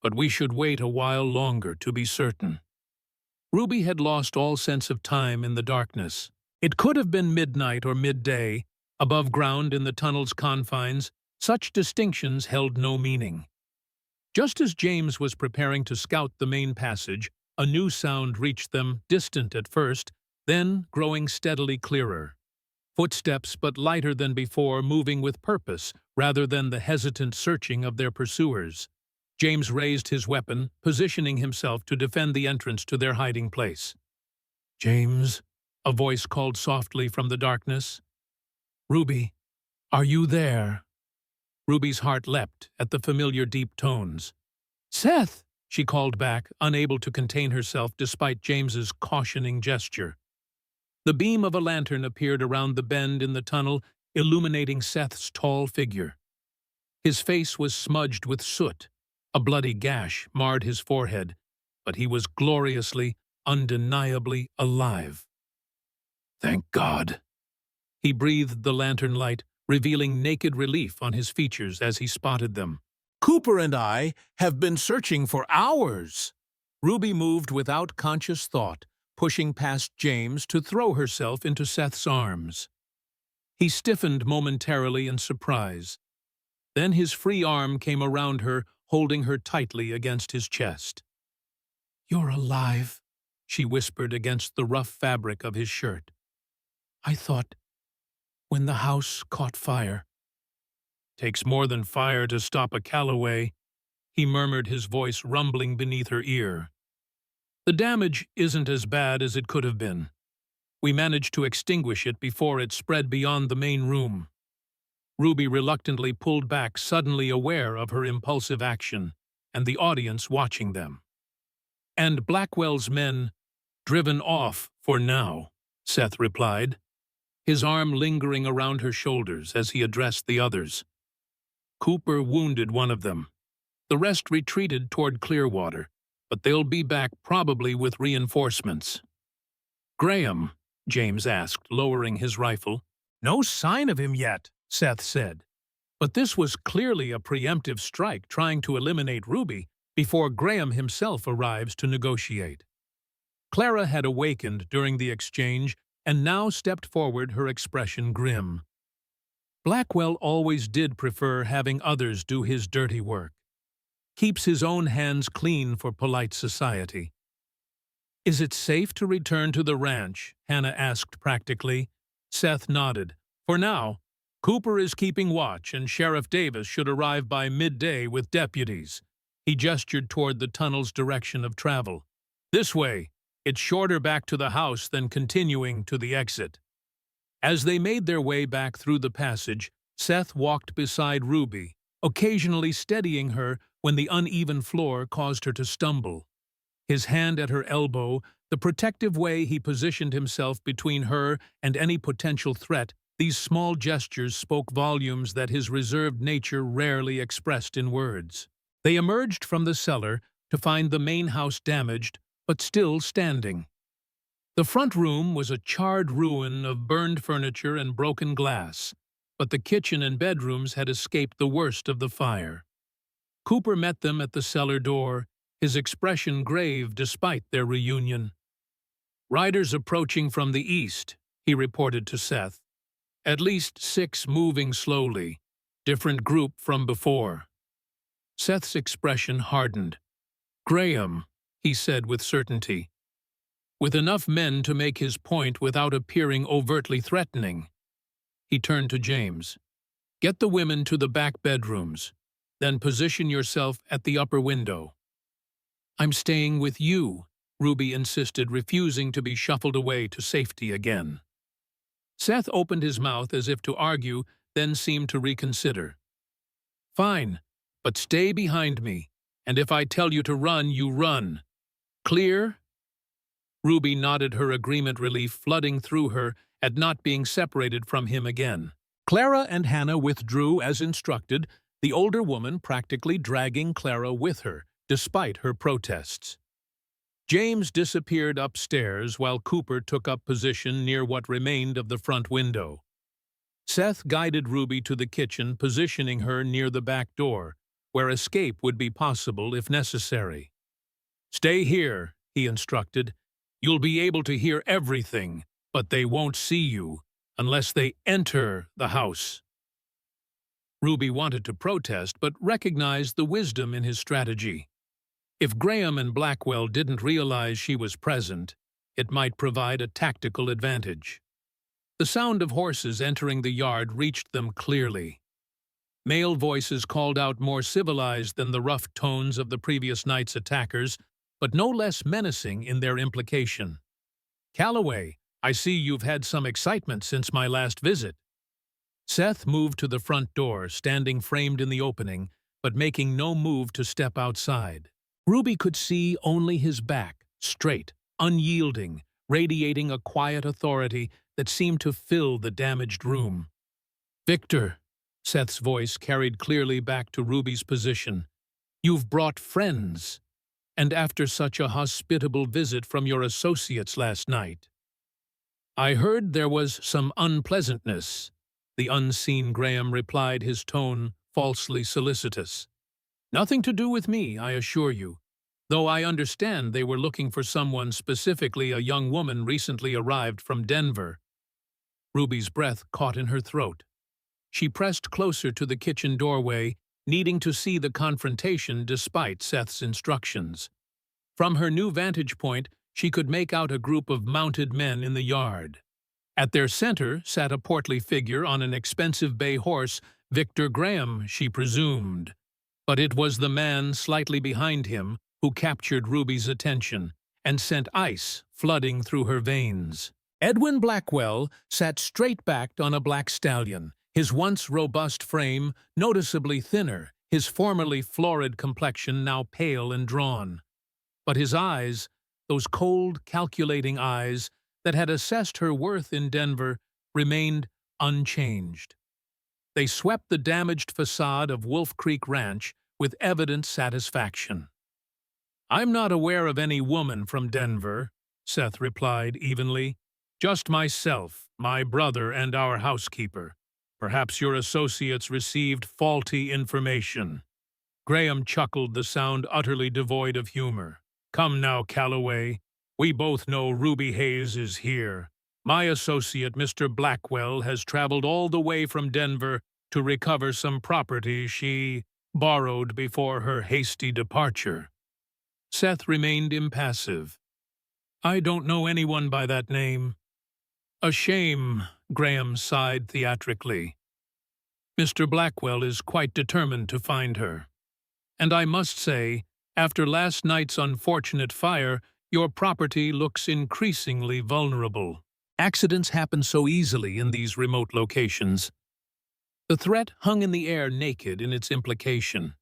[SPEAKER 1] "But we should wait a while longer to be certain." Ruby had lost all sense of time in the darkness. It could have been midnight or midday. Above ground in the tunnel's confines, such distinctions held no meaning. Just as James was preparing to scout the main passage, a new sound reached them, distant at first, then growing steadily clearer. Footsteps but lighter than before, moving with purpose rather than the hesitant searching of their pursuers. James raised his weapon, positioning himself to defend the entrance to their hiding place. "James," a voice called softly from the darkness. "Ruby, are you there?" Ruby's heart leapt at the familiar deep tones. "Seth!" she called back, unable to contain herself despite James's cautioning gesture. The beam of a lantern appeared around the bend in the tunnel, illuminating Seth's tall figure. His face was smudged with soot. A bloody gash marred his forehead, but he was gloriously, undeniably alive. "Thank God." He breathed the lantern light, revealing naked relief on his features as he spotted them. "Cooper and I have been searching for hours." Ruby moved without conscious thought, pushing past James to throw herself into Seth's arms. He stiffened momentarily in surprise. Then his free arm came around her, holding her tightly against his chest. "You're alive," she whispered against the rough fabric of his shirt. "I thought when the house caught fire." "Takes more than fire to stop a Calloway," he murmured, his voice rumbling beneath her ear. "The damage isn't as bad as it could have been. We managed to extinguish it before it spread beyond the main room." Ruby reluctantly pulled back, suddenly aware of her impulsive action and the audience watching them. "And Blackwell's men driven off for now," Seth replied, his arm lingering around her shoulders as he addressed the others. "Cooper wounded one of them. The rest retreated toward Clearwater, but they'll be back probably with reinforcements." "Graham?" James asked, lowering his rifle. "No sign of him yet," Seth said. But this was clearly a preemptive strike, trying to eliminate Ruby before Graham himself arrives to negotiate. Clara had awakened during the exchange and now stepped forward, her expression grim. Blackwell always did prefer having others do his dirty work. Keeps his own hands clean for polite society. "Is it safe to return to the ranch?" Hannah asked practically. Seth nodded. "For now, Cooper is keeping watch, and Sheriff Davis should arrive by midday with deputies." He gestured toward the tunnel's direction of travel. "This way. It's shorter back to the house than continuing to the exit." As they made their way back through the passage, Seth walked beside Ruby, occasionally steadying her when the uneven floor caused her to stumble. His hand at her elbow, the protective way he positioned himself between her and any potential threat, these small gestures spoke volumes that his reserved nature rarely expressed in words. They emerged from the cellar to find the main house damaged, but still standing. The front room was a charred ruin of burned furniture and broken glass, but the kitchen and bedrooms had escaped the worst of the fire. Cooper met them at the cellar door, his expression grave despite their reunion. "Riders approaching from the east," he reported to Seth. "At least 6 moving slowly, different group from before." Seth's expression hardened. "Graham," he said with certainty, "with enough men to make his point without appearing overtly threatening." He turned to James. "Get the women to the back bedrooms, then position yourself at the upper window." "I'm staying with you," Ruby insisted, refusing to be shuffled away to safety again. Seth opened his mouth as if to argue, then seemed to reconsider. "Fine, but stay behind me, and if I tell you to run, you run. Clear?" Ruby nodded, her agreement, relief flooding through her at not being separated from him again. Clara and Hannah withdrew as instructed, the older woman practically dragging Clara with her, despite her protests. James disappeared upstairs while Cooper took up position near what remained of the front window. Seth guided Ruby to the kitchen, positioning her near the back door, where escape would be possible if necessary. "Stay here," he instructed. "You'll be able to hear everything, but they won't see you unless they enter the house." Ruby wanted to protest, but recognized the wisdom in his strategy. If Graham and Blackwell didn't realize she was present, it might provide a tactical advantage. The sound of horses entering the yard reached them clearly. Male voices called out, more civilized than the rough tones of the previous night's attackers, but no less menacing in their implication. "Calloway, I see you've had some excitement since my last visit." Seth moved to the front door, standing framed in the opening, but making no move to step outside. Ruby could see only his back, straight, unyielding, radiating a quiet authority that seemed to fill the damaged room. "Victor," Seth's voice carried clearly back to Ruby's position, "you've brought friends, and after such a hospitable visit from your associates last night." "I heard there was some unpleasantness," the unseen Graham replied, his tone falsely solicitous. "Nothing to do with me, I assure you, though I understand they were looking for someone, specifically a young woman recently arrived from Denver." Ruby's breath caught in her throat. She pressed closer to the kitchen doorway, needing to see the confrontation despite Seth's instructions. From her new vantage point, she could make out a group of mounted men in the yard. At their center sat a portly figure on an expensive bay horse, Victor Graham, she presumed. But it was the man slightly behind him who captured Ruby's attention and sent ice flooding through her veins. Edwin Blackwell sat straight-backed on a black stallion, his once robust frame noticeably thinner, his formerly florid complexion now pale and drawn. But his eyes, those cold, calculating eyes that had assessed her worth in Denver, remained unchanged. They swept the damaged facade of Wolf Creek Ranch with evident satisfaction. "I'm not aware of any woman from Denver," Seth replied evenly. "Just myself, my brother, and our housekeeper. Perhaps your associates received faulty information." Graham chuckled, the sound utterly devoid of humor. "Come now, Calloway. We both know Ruby Hayes is here. My associate, Mr. Blackwell, has traveled all the way from Denver to recover some property she borrowed before her hasty departure." Seth remained impassive. "I don't know anyone by that name." "A shame," Graham sighed theatrically. "Mr. Blackwell is quite determined to find her. And I must say, after last night's unfortunate fire, your property looks increasingly vulnerable. Accidents happen so easily in these remote locations." The threat hung in the air naked in its implication.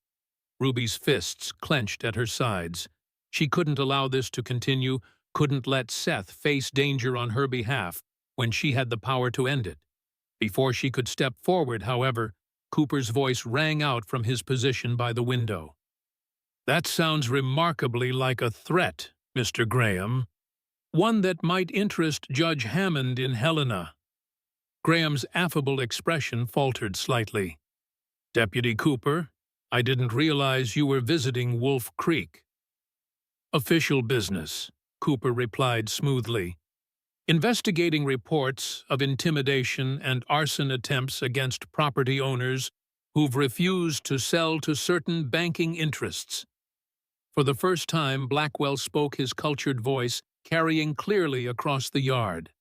[SPEAKER 1] Ruby's fists clenched at her sides. She couldn't allow this to continue, couldn't let Seth face danger on her behalf when she had the power to end it. Before she could step forward, however, Cooper's voice rang out from his position by the window. "That sounds remarkably like a threat, Mr. Graham. One that might interest Judge Hammond in Helena." Graham's affable expression faltered slightly. "Deputy Cooper, I didn't realize you were visiting Wolf Creek." "Official business," Cooper replied smoothly. "Investigating reports of intimidation and arson attempts against property owners who've refused to sell to certain banking interests." For the first time, Blackwell spoke, his cultured voice carrying clearly across the yard.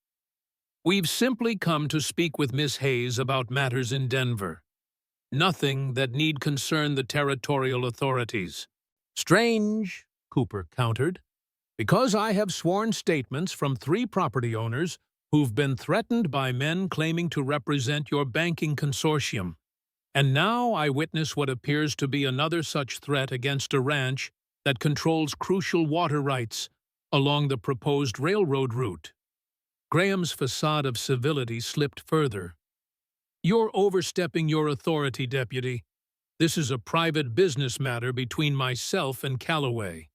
[SPEAKER 1] "We've simply come to speak with Miss Hayes about matters in Denver. Nothing that need concern the territorial authorities." "Strange," Cooper countered, "because I have sworn statements from 3 property owners who've been threatened by men claiming to represent your banking consortium. And now I witness what appears to be another such threat against a ranch that controls crucial water rights along the proposed railroad route." Graham's facade of civility slipped further. "You're overstepping your authority, Deputy. This is a private business matter between myself and Calloway."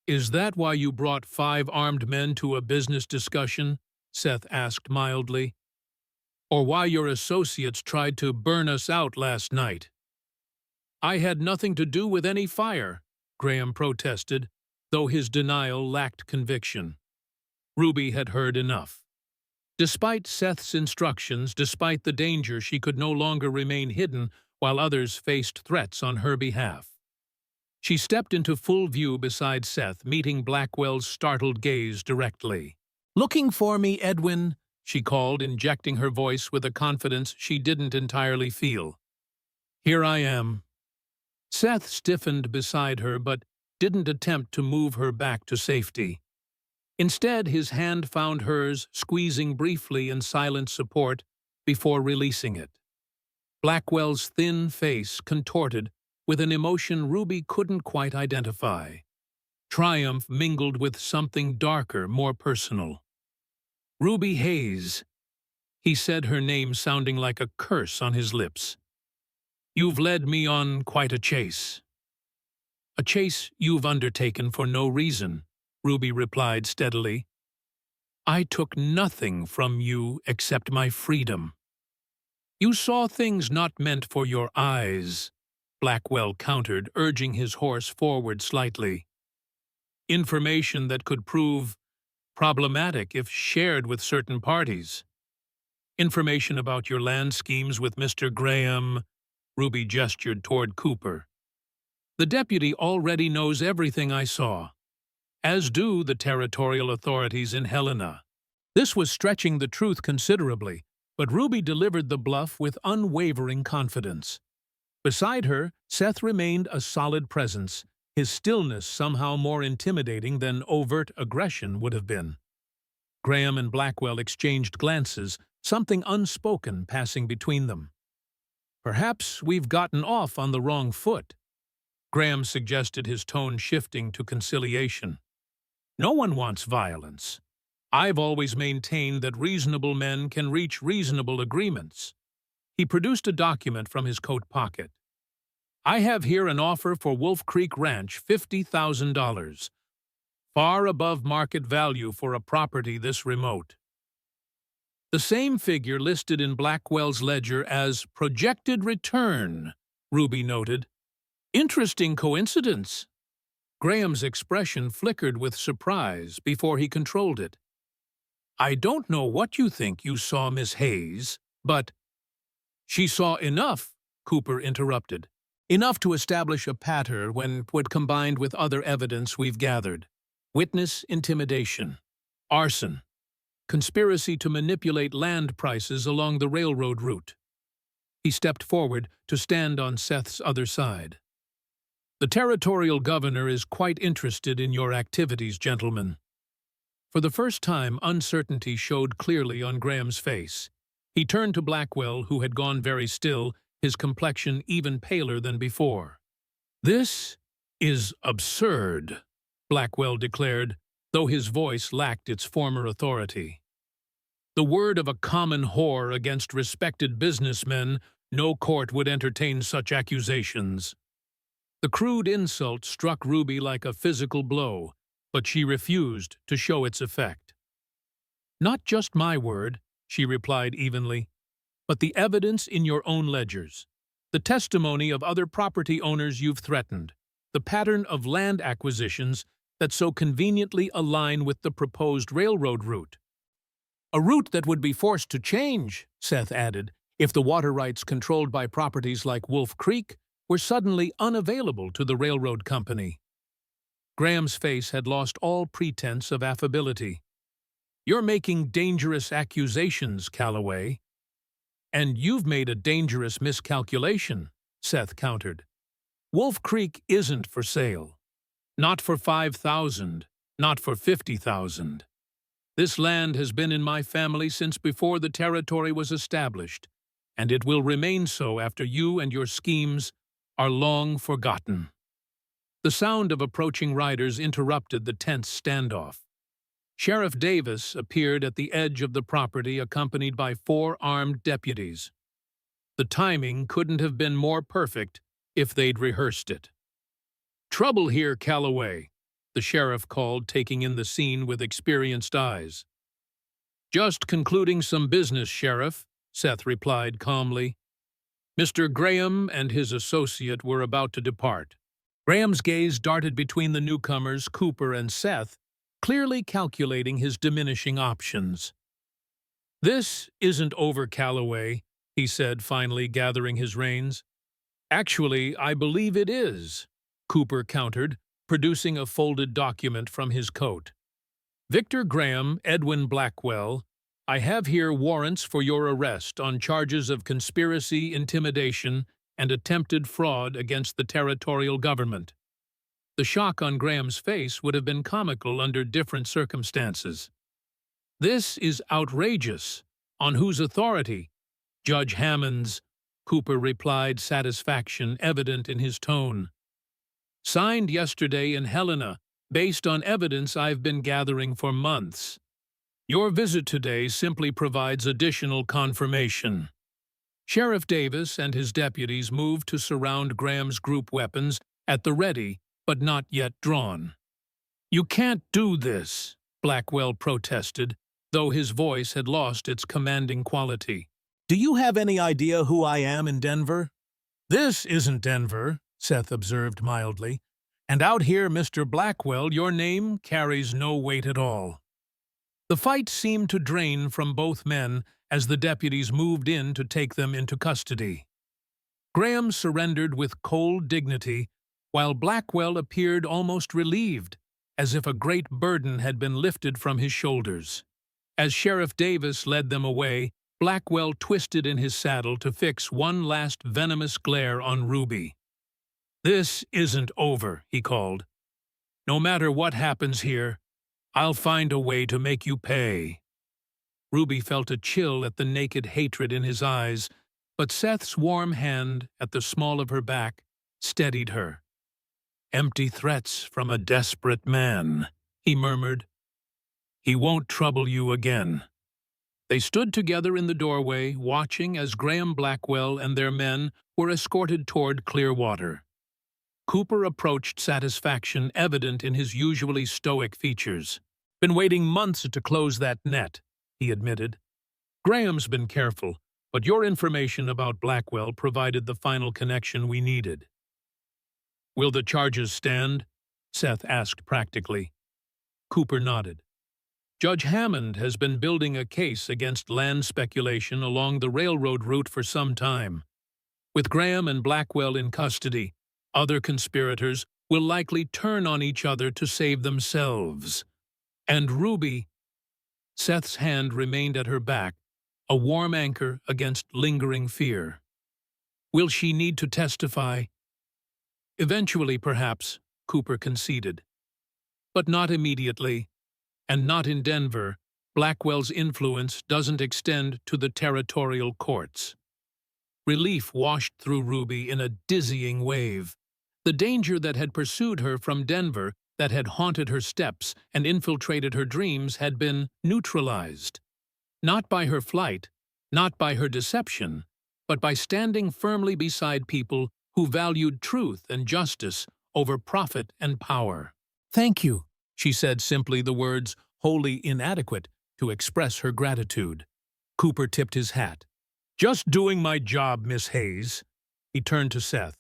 [SPEAKER 1] "Is that why you brought 5 armed men to a business discussion?" Seth asked mildly. "Or why your associates tried to burn us out last night?" "I had nothing to do with any fire," Graham protested, though his denial lacked conviction. Ruby had heard enough. Despite Seth's instructions, despite the danger, she could no longer remain hidden while others faced threats on her behalf. She stepped into full view beside Seth, meeting Blackwell's startled gaze directly. "Looking for me, Edwin?" she called, injecting her voice with a confidence she didn't entirely feel. "Here I am." Seth stiffened beside her but didn't attempt to move her back to safety. Instead, his hand found hers, squeezing briefly in silent support before releasing it. Blackwell's thin face contorted with an emotion Ruby couldn't quite identify. Triumph mingled with something darker, more personal. "Ruby Hayes," he said, her name sounding like a curse on his lips. "You've led me on quite a chase." "A chase you've undertaken for no reason," Ruby replied steadily. "I took nothing from you except my freedom." "You saw things not meant for your eyes," Blackwell countered, urging his horse forward slightly. "Information that could prove problematic if shared with certain parties." Information about your land schemes with Mr. Graham. Ruby gestured toward Cooper. The deputy already knows everything I saw, as do the territorial authorities in Helena. This was stretching the truth considerably, but Ruby delivered the bluff with unwavering confidence. Beside her, Seth remained a solid presence, his stillness somehow more intimidating than overt aggression would have been. Graham and Blackwell exchanged glances, something unspoken passing between them. "Perhaps we've gotten off on the wrong foot," Graham suggested, his tone shifting to conciliation. "No one wants violence. I've always maintained that reasonable men can reach reasonable agreements." He produced a document from his coat pocket. "I have here an offer for Wolf Creek Ranch, $50,000. Far above market value for a property this remote." The same figure listed in Blackwell's ledger as projected return, Ruby noted. "Interesting coincidence." Graham's expression flickered with surprise before he controlled it. "I don't know what you think you saw, Miss Hayes, but—" "She saw enough," Cooper interrupted. "Enough to establish a pattern when combined with other evidence we've gathered. Witness intimidation, arson, conspiracy to manipulate land prices along the railroad route." He stepped forward to stand on Seth's other side. "The territorial governor is quite interested in your activities, gentlemen." For the first time, uncertainty showed clearly on Graham's face. He turned to Blackwell, who had gone very still, his complexion even paler than before. "This is absurd," Blackwell declared, though his voice lacked its former authority. "The word of a common whore against respected businessmen, no court would entertain such accusations." The crude insult struck Ruby like a physical blow, but she refused to show its effect. "Not just my word," she replied evenly, "but the evidence in your own ledgers, the testimony of other property owners you've threatened, the pattern of land acquisitions that so conveniently align with the proposed railroad route." "A route that would be forced to change," Seth added, "if the water rights controlled by properties like Wolf Creek were suddenly unavailable to the railroad company." Graham's face had lost all pretense of affability. "You're making dangerous accusations, Calloway." "And you've made a dangerous miscalculation," Seth countered. "Wolf Creek isn't for sale. Not for 5,000, not for 50,000. This land has been in my family since before the territory was established, and it will remain so after you and your schemes are long forgotten." The sound of approaching riders interrupted the tense standoff. Sheriff Davis appeared at the edge of the property accompanied by 4 armed deputies. The timing couldn't have been more perfect if they'd rehearsed it. "Trouble here, Calloway," the sheriff called, taking in the scene with experienced eyes. "Just concluding some business, Sheriff," Seth replied calmly. Mr. Graham and his associate were about to depart. Graham's gaze darted between the newcomers, Cooper and Seth, clearly calculating his diminishing options. "This isn't over, Calloway," he said, finally gathering his reins. "Actually, I believe it is," Cooper countered, producing a folded document from his coat. "Victor Graham, Edwin Blackwell, I have here warrants for your arrest on charges of conspiracy, intimidation, and attempted fraud against the territorial government." The shock on Graham's face would have been comical under different circumstances. "This is outrageous. On whose authority?" "Judge Hammond's," Cooper replied, satisfaction evident in his tone. "Signed yesterday in Helena, based on evidence I've been gathering for months. Your visit today simply provides additional confirmation." Sheriff Davis and his deputies moved to surround Graham's group, weapons at the ready but not yet drawn. "You can't do this," Blackwell protested, though his voice had lost its commanding quality. "Do you have any idea who I am in Denver?" "This isn't Denver," Seth observed mildly, "and out here, Mr. Blackwell, your name carries no weight at all." The fight seemed to drain from both men as the deputies moved in to take them into custody. Graham surrendered with cold dignity, while Blackwell appeared almost relieved, as if a great burden had been lifted from his shoulders. As Sheriff Davis led them away, Blackwell twisted in his saddle to fix one last venomous glare on Ruby. "This isn't over," he called. "No matter what happens here, I'll find a way to make you pay." Ruby felt a chill at the naked hatred in his eyes, but Seth's warm hand at the small of her back steadied her. "Empty threats from a desperate man," he murmured. "He won't trouble you again." They stood together in the doorway, watching as Graham Blackwell and their men were escorted toward Clearwater. Cooper approached satisfaction evident in his usually stoic features. "Been waiting months to close that net," he admitted. "Graham's been careful, but your information about Blackwell provided the final connection we needed." "Will the charges stand?" Seth asked practically. Cooper nodded. "Judge Hammond has been building a case against land speculation along the railroad route for some time. With Graham and Blackwell in custody, other conspirators will likely turn on each other to save themselves. And Ruby—" Seth's hand remained at her back, a warm anchor against lingering fear. "Will she need to testify?" "Eventually, perhaps," Cooper conceded. "But not immediately, and not in Denver. Blackwell's influence doesn't extend to the territorial courts." Relief washed through Ruby in a dizzying wave. The danger that had pursued her from Denver, that had haunted her steps and infiltrated her dreams, had been neutralized. Not by her flight, not by her deception, but by standing firmly beside people who valued truth and justice over profit and power. "Thank you," she said simply, the words wholly inadequate to express her gratitude. Cooper tipped his hat. "Just doing my job, Miss Hayes." He turned to Seth.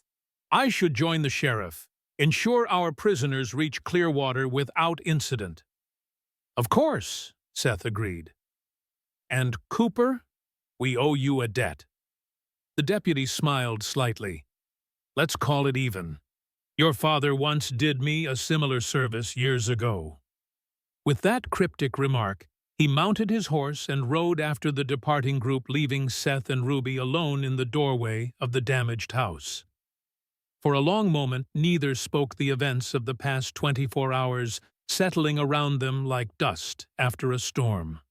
[SPEAKER 1] "I should join the sheriff. Ensure our prisoners reach Clearwater without incident." "Of course," Seth agreed. "And Cooper, we owe you a debt." The deputy smiled slightly. "Let's call it even. Your father once did me a similar service years ago." With that cryptic remark, he mounted his horse and rode after the departing group, leaving Seth and Ruby alone in the doorway of the damaged house. For a long moment, neither spoke, the events of the past 24 hours settling around them like dust after a storm.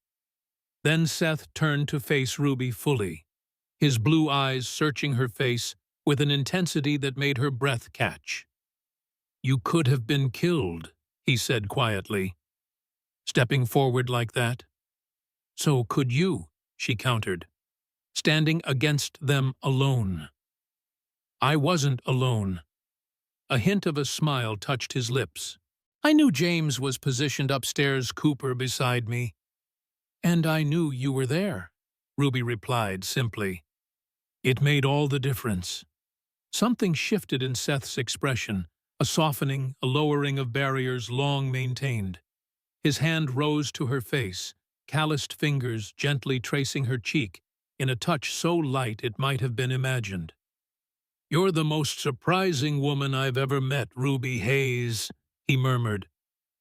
[SPEAKER 1] Then Seth turned to face Ruby fully, his blue eyes searching her face with an intensity that made her breath catch. "You could have been killed," he said quietly. "Stepping forward like that?" "So could you," she countered, "standing against them alone." "I wasn't alone." A hint of a smile touched his lips. "I knew James was positioned upstairs, Cooper, beside me." "And I knew you were there," Ruby replied simply. It made all the difference. Something shifted in Seth's expression, a softening, a lowering of barriers long maintained. His hand rose to her face, calloused fingers gently tracing her cheek in a touch so light it might have been imagined. "You're the most surprising woman I've ever met, Ruby Hayes," he murmured.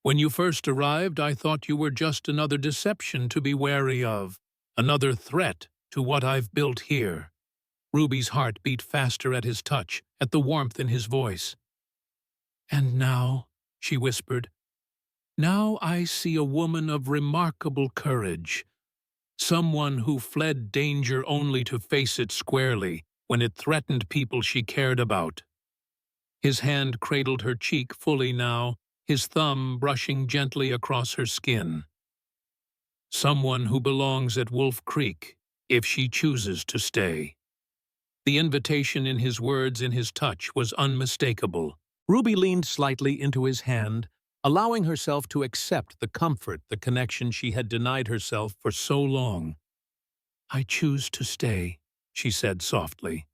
[SPEAKER 1] "When you first arrived, I thought you were just another deception to be wary of, another threat to what I've built here." Ruby's heart beat faster at his touch, at the warmth in his voice. "And now," she whispered, "now I see a woman of remarkable courage, someone who fled danger only to face it squarely when it threatened people she cared about." His hand cradled her cheek fully now, his thumb brushing gently across her skin. "Someone who belongs at Wolf Creek, if she chooses to stay." The invitation in his words, in his touch, was unmistakable. Ruby leaned slightly into his hand, allowing herself to accept the comfort, the connection she had denied herself for so long. "I choose to stay," she said softly.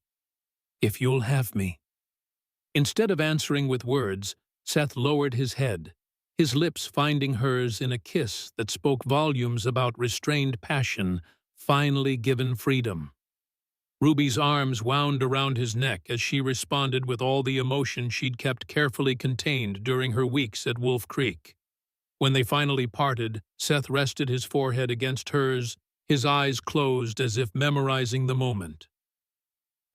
[SPEAKER 1] "If you'll have me." Instead of answering with words, Seth lowered his head, his lips finding hers in a kiss that spoke volumes about restrained passion, finally given freedom. Ruby's arms wound around his neck as she responded with all the emotion she'd kept carefully contained during her weeks at Wolf Creek. When they finally parted, Seth rested his forehead against hers, his eyes closed as if memorizing the moment.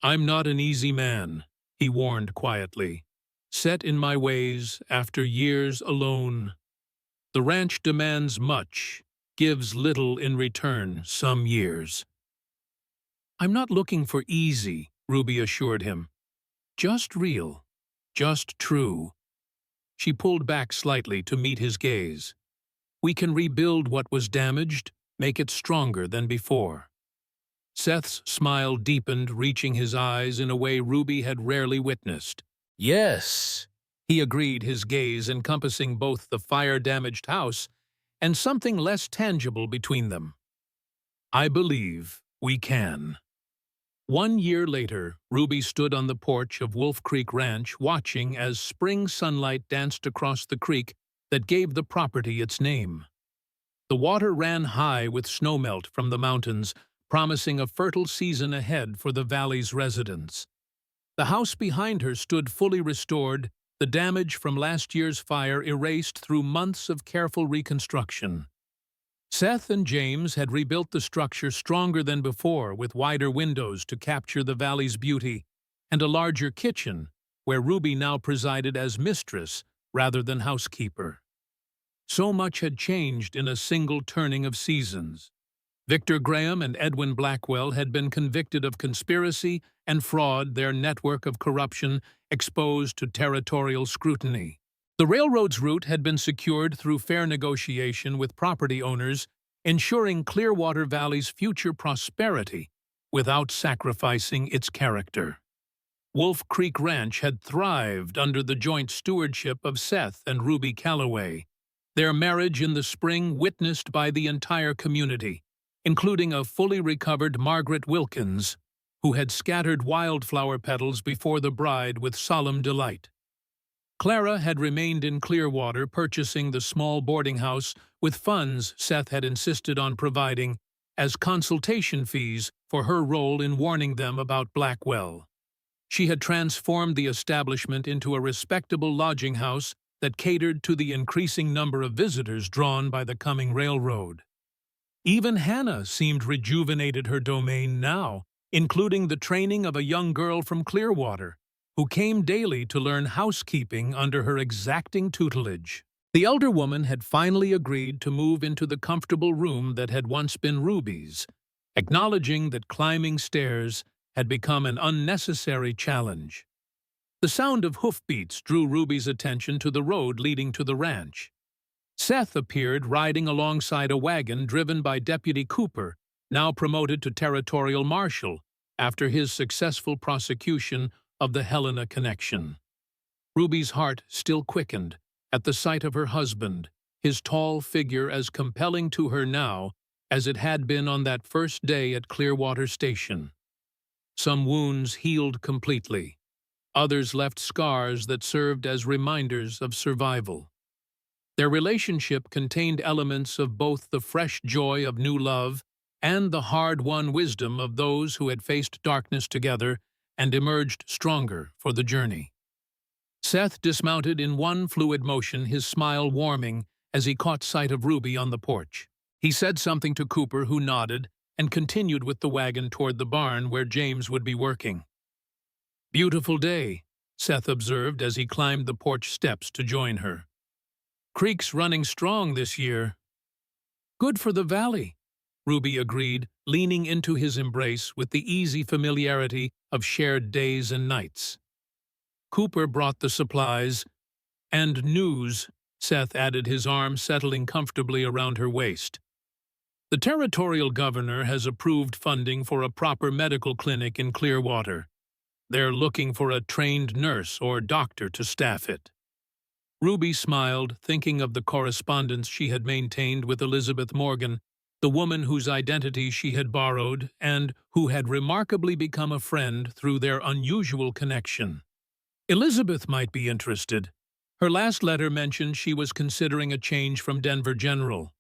[SPEAKER 1] "I'm not an easy man," he warned quietly, "set in my ways after years alone. The ranch demands much, gives little in return some years." "I'm not looking for easy," Ruby assured him. "Just real, just true." She pulled back slightly to meet his gaze. "We can rebuild what was damaged, make it stronger than before." Seth's smile deepened, reaching his eyes in a way Ruby had rarely witnessed. "Yes," he agreed, his gaze encompassing both the fire-damaged house and something less tangible between them. "I believe we can." 1 year later, Ruby stood on the porch of Wolf Creek Ranch watching as spring sunlight danced across the creek that gave the property its name. The water ran high with snowmelt from the mountains, promising a fertile season ahead for the valley's residents. The house behind her stood fully restored, the damage from last year's fire erased through months of careful reconstruction. Seth and James had rebuilt the structure stronger than before, with wider windows to capture the valley's beauty, and a larger kitchen, where Ruby now presided as mistress rather than housekeeper. So much had changed in a single turning of seasons. Victor Graham and Edwin Blackwell had been convicted of conspiracy and fraud, their network of corruption exposed to territorial scrutiny. The railroad's route had been secured through fair negotiation with property owners, ensuring Clearwater Valley's future prosperity without sacrificing its character. Wolf Creek Ranch had thrived under the joint stewardship of Seth and Ruby Calloway, their marriage in the spring witnessed by the entire community, including a fully recovered Margaret Wilkins, who had scattered wildflower petals before the bride with solemn delight. Clara had remained in Clearwater, purchasing the small boarding house with funds Seth had insisted on providing as consultation fees for her role in warning them about Blackwell. She had transformed the establishment into a respectable lodging house that catered to the increasing number of visitors drawn by the coming railroad. Even Hannah seemed rejuvenated her domain now, including the training of a young girl from Clearwater, who came daily to learn housekeeping under her exacting tutelage. The elder woman had finally agreed to move into the comfortable room that had once been Ruby's, acknowledging that climbing stairs had become an unnecessary challenge. The sound of hoofbeats drew Ruby's attention to the road leading to the ranch. Seth appeared riding alongside a wagon driven by Deputy Cooper, now promoted to territorial marshal after his successful prosecution of the Helena connection. Ruby's heart still quickened at the sight of her husband, his tall figure as compelling to her now as it had been on that first day at Clearwater Station. Some wounds healed completely. Others left scars that served as reminders of survival. Their relationship contained elements of both the fresh joy of new love and the hard-won wisdom of those who had faced darkness together and emerged stronger for the journey. Seth dismounted in one fluid motion, his smile warming as he caught sight of Ruby on the porch. He said something to Cooper, who nodded, and continued with the wagon toward the barn where James would be working. "Beautiful day," Seth observed as he climbed the porch steps to join her. "Creek's running strong this year." "Good for the valley," Ruby agreed, leaning into his embrace with the easy familiarity of shared days and nights. Cooper brought the supplies, and news, Seth added, his arm settling comfortably around her waist. "The territorial governor has approved funding for a proper medical clinic in Clearwater. They're looking for a trained nurse or doctor to staff it." Ruby smiled, thinking of the correspondence she had maintained with Elizabeth Morgan, the woman whose identity she had borrowed and who had remarkably become a friend through their unusual connection. Elizabeth might be interested. Her last letter mentioned she was considering a change from Denver General.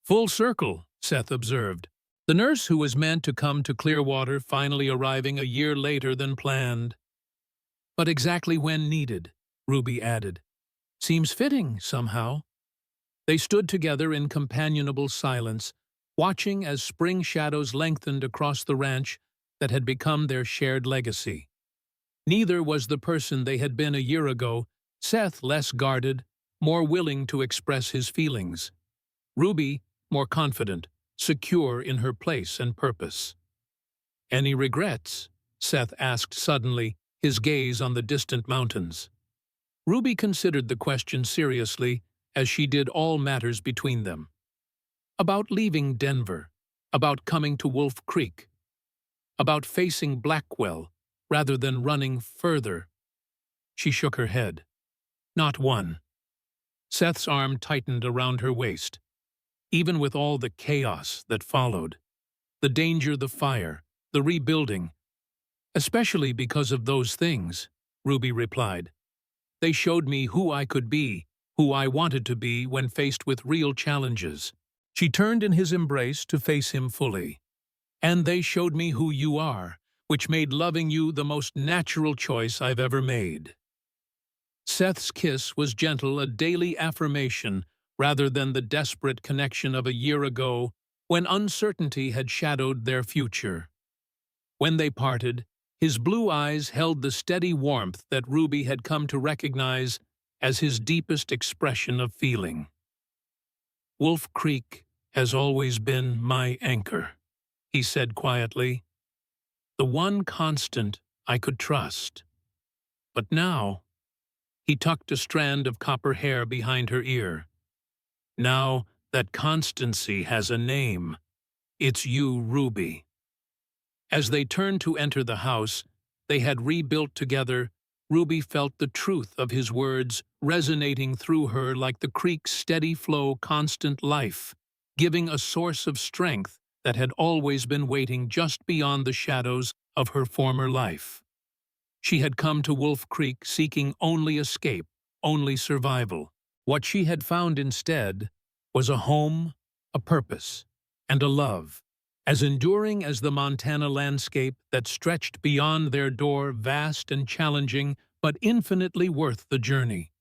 [SPEAKER 1] Full circle, Seth observed. The nurse who was meant to come to Clearwater finally arriving a year later than planned. But exactly when needed, Ruby added. Seems fitting, somehow. They stood together in companionable silence, watching as spring shadows lengthened across the ranch that had become their shared legacy. Neither was the person they had been a year ago, Seth less guarded, more willing to express his feelings. Ruby more confident, secure in her place and purpose. Any regrets? Seth asked suddenly, his gaze on the distant mountains. Ruby considered the question seriously, as she did all matters between them. About leaving Denver, about coming to Wolf Creek, about facing Blackwell rather than running further. She shook her head. Not one. Seth's arm tightened around her waist. Even with all the chaos that followed, the danger, the fire, the rebuilding, especially because of those things, Ruby replied. They showed me who I could be, who I wanted to be when faced with real challenges. She turned in his embrace to face him fully. And they showed me who you are, which made loving you the most natural choice I've ever made. Seth's kiss was gentle, a daily affirmation, rather than the desperate connection of a year ago when uncertainty had shadowed their future. When they parted, his blue eyes held the steady warmth that Ruby had come to recognize as his deepest expression of feeling. Wolf Creek has always been my anchor, he said quietly. The one constant I could trust. But now, he tucked a strand of copper hair behind her ear. Now that constancy has a name. It's you, Ruby. As they turned to enter the house they had rebuilt together, Ruby felt the truth of his words resonating through her like the creek's steady flow, constant life, giving a source of strength that had always been waiting just beyond the shadows of her former life. She had come to Wolf Creek seeking only escape, only survival. What she had found instead was a home, a purpose, and a love, as enduring as the Montana landscape that stretched beyond their door, vast and challenging, but infinitely worth the journey.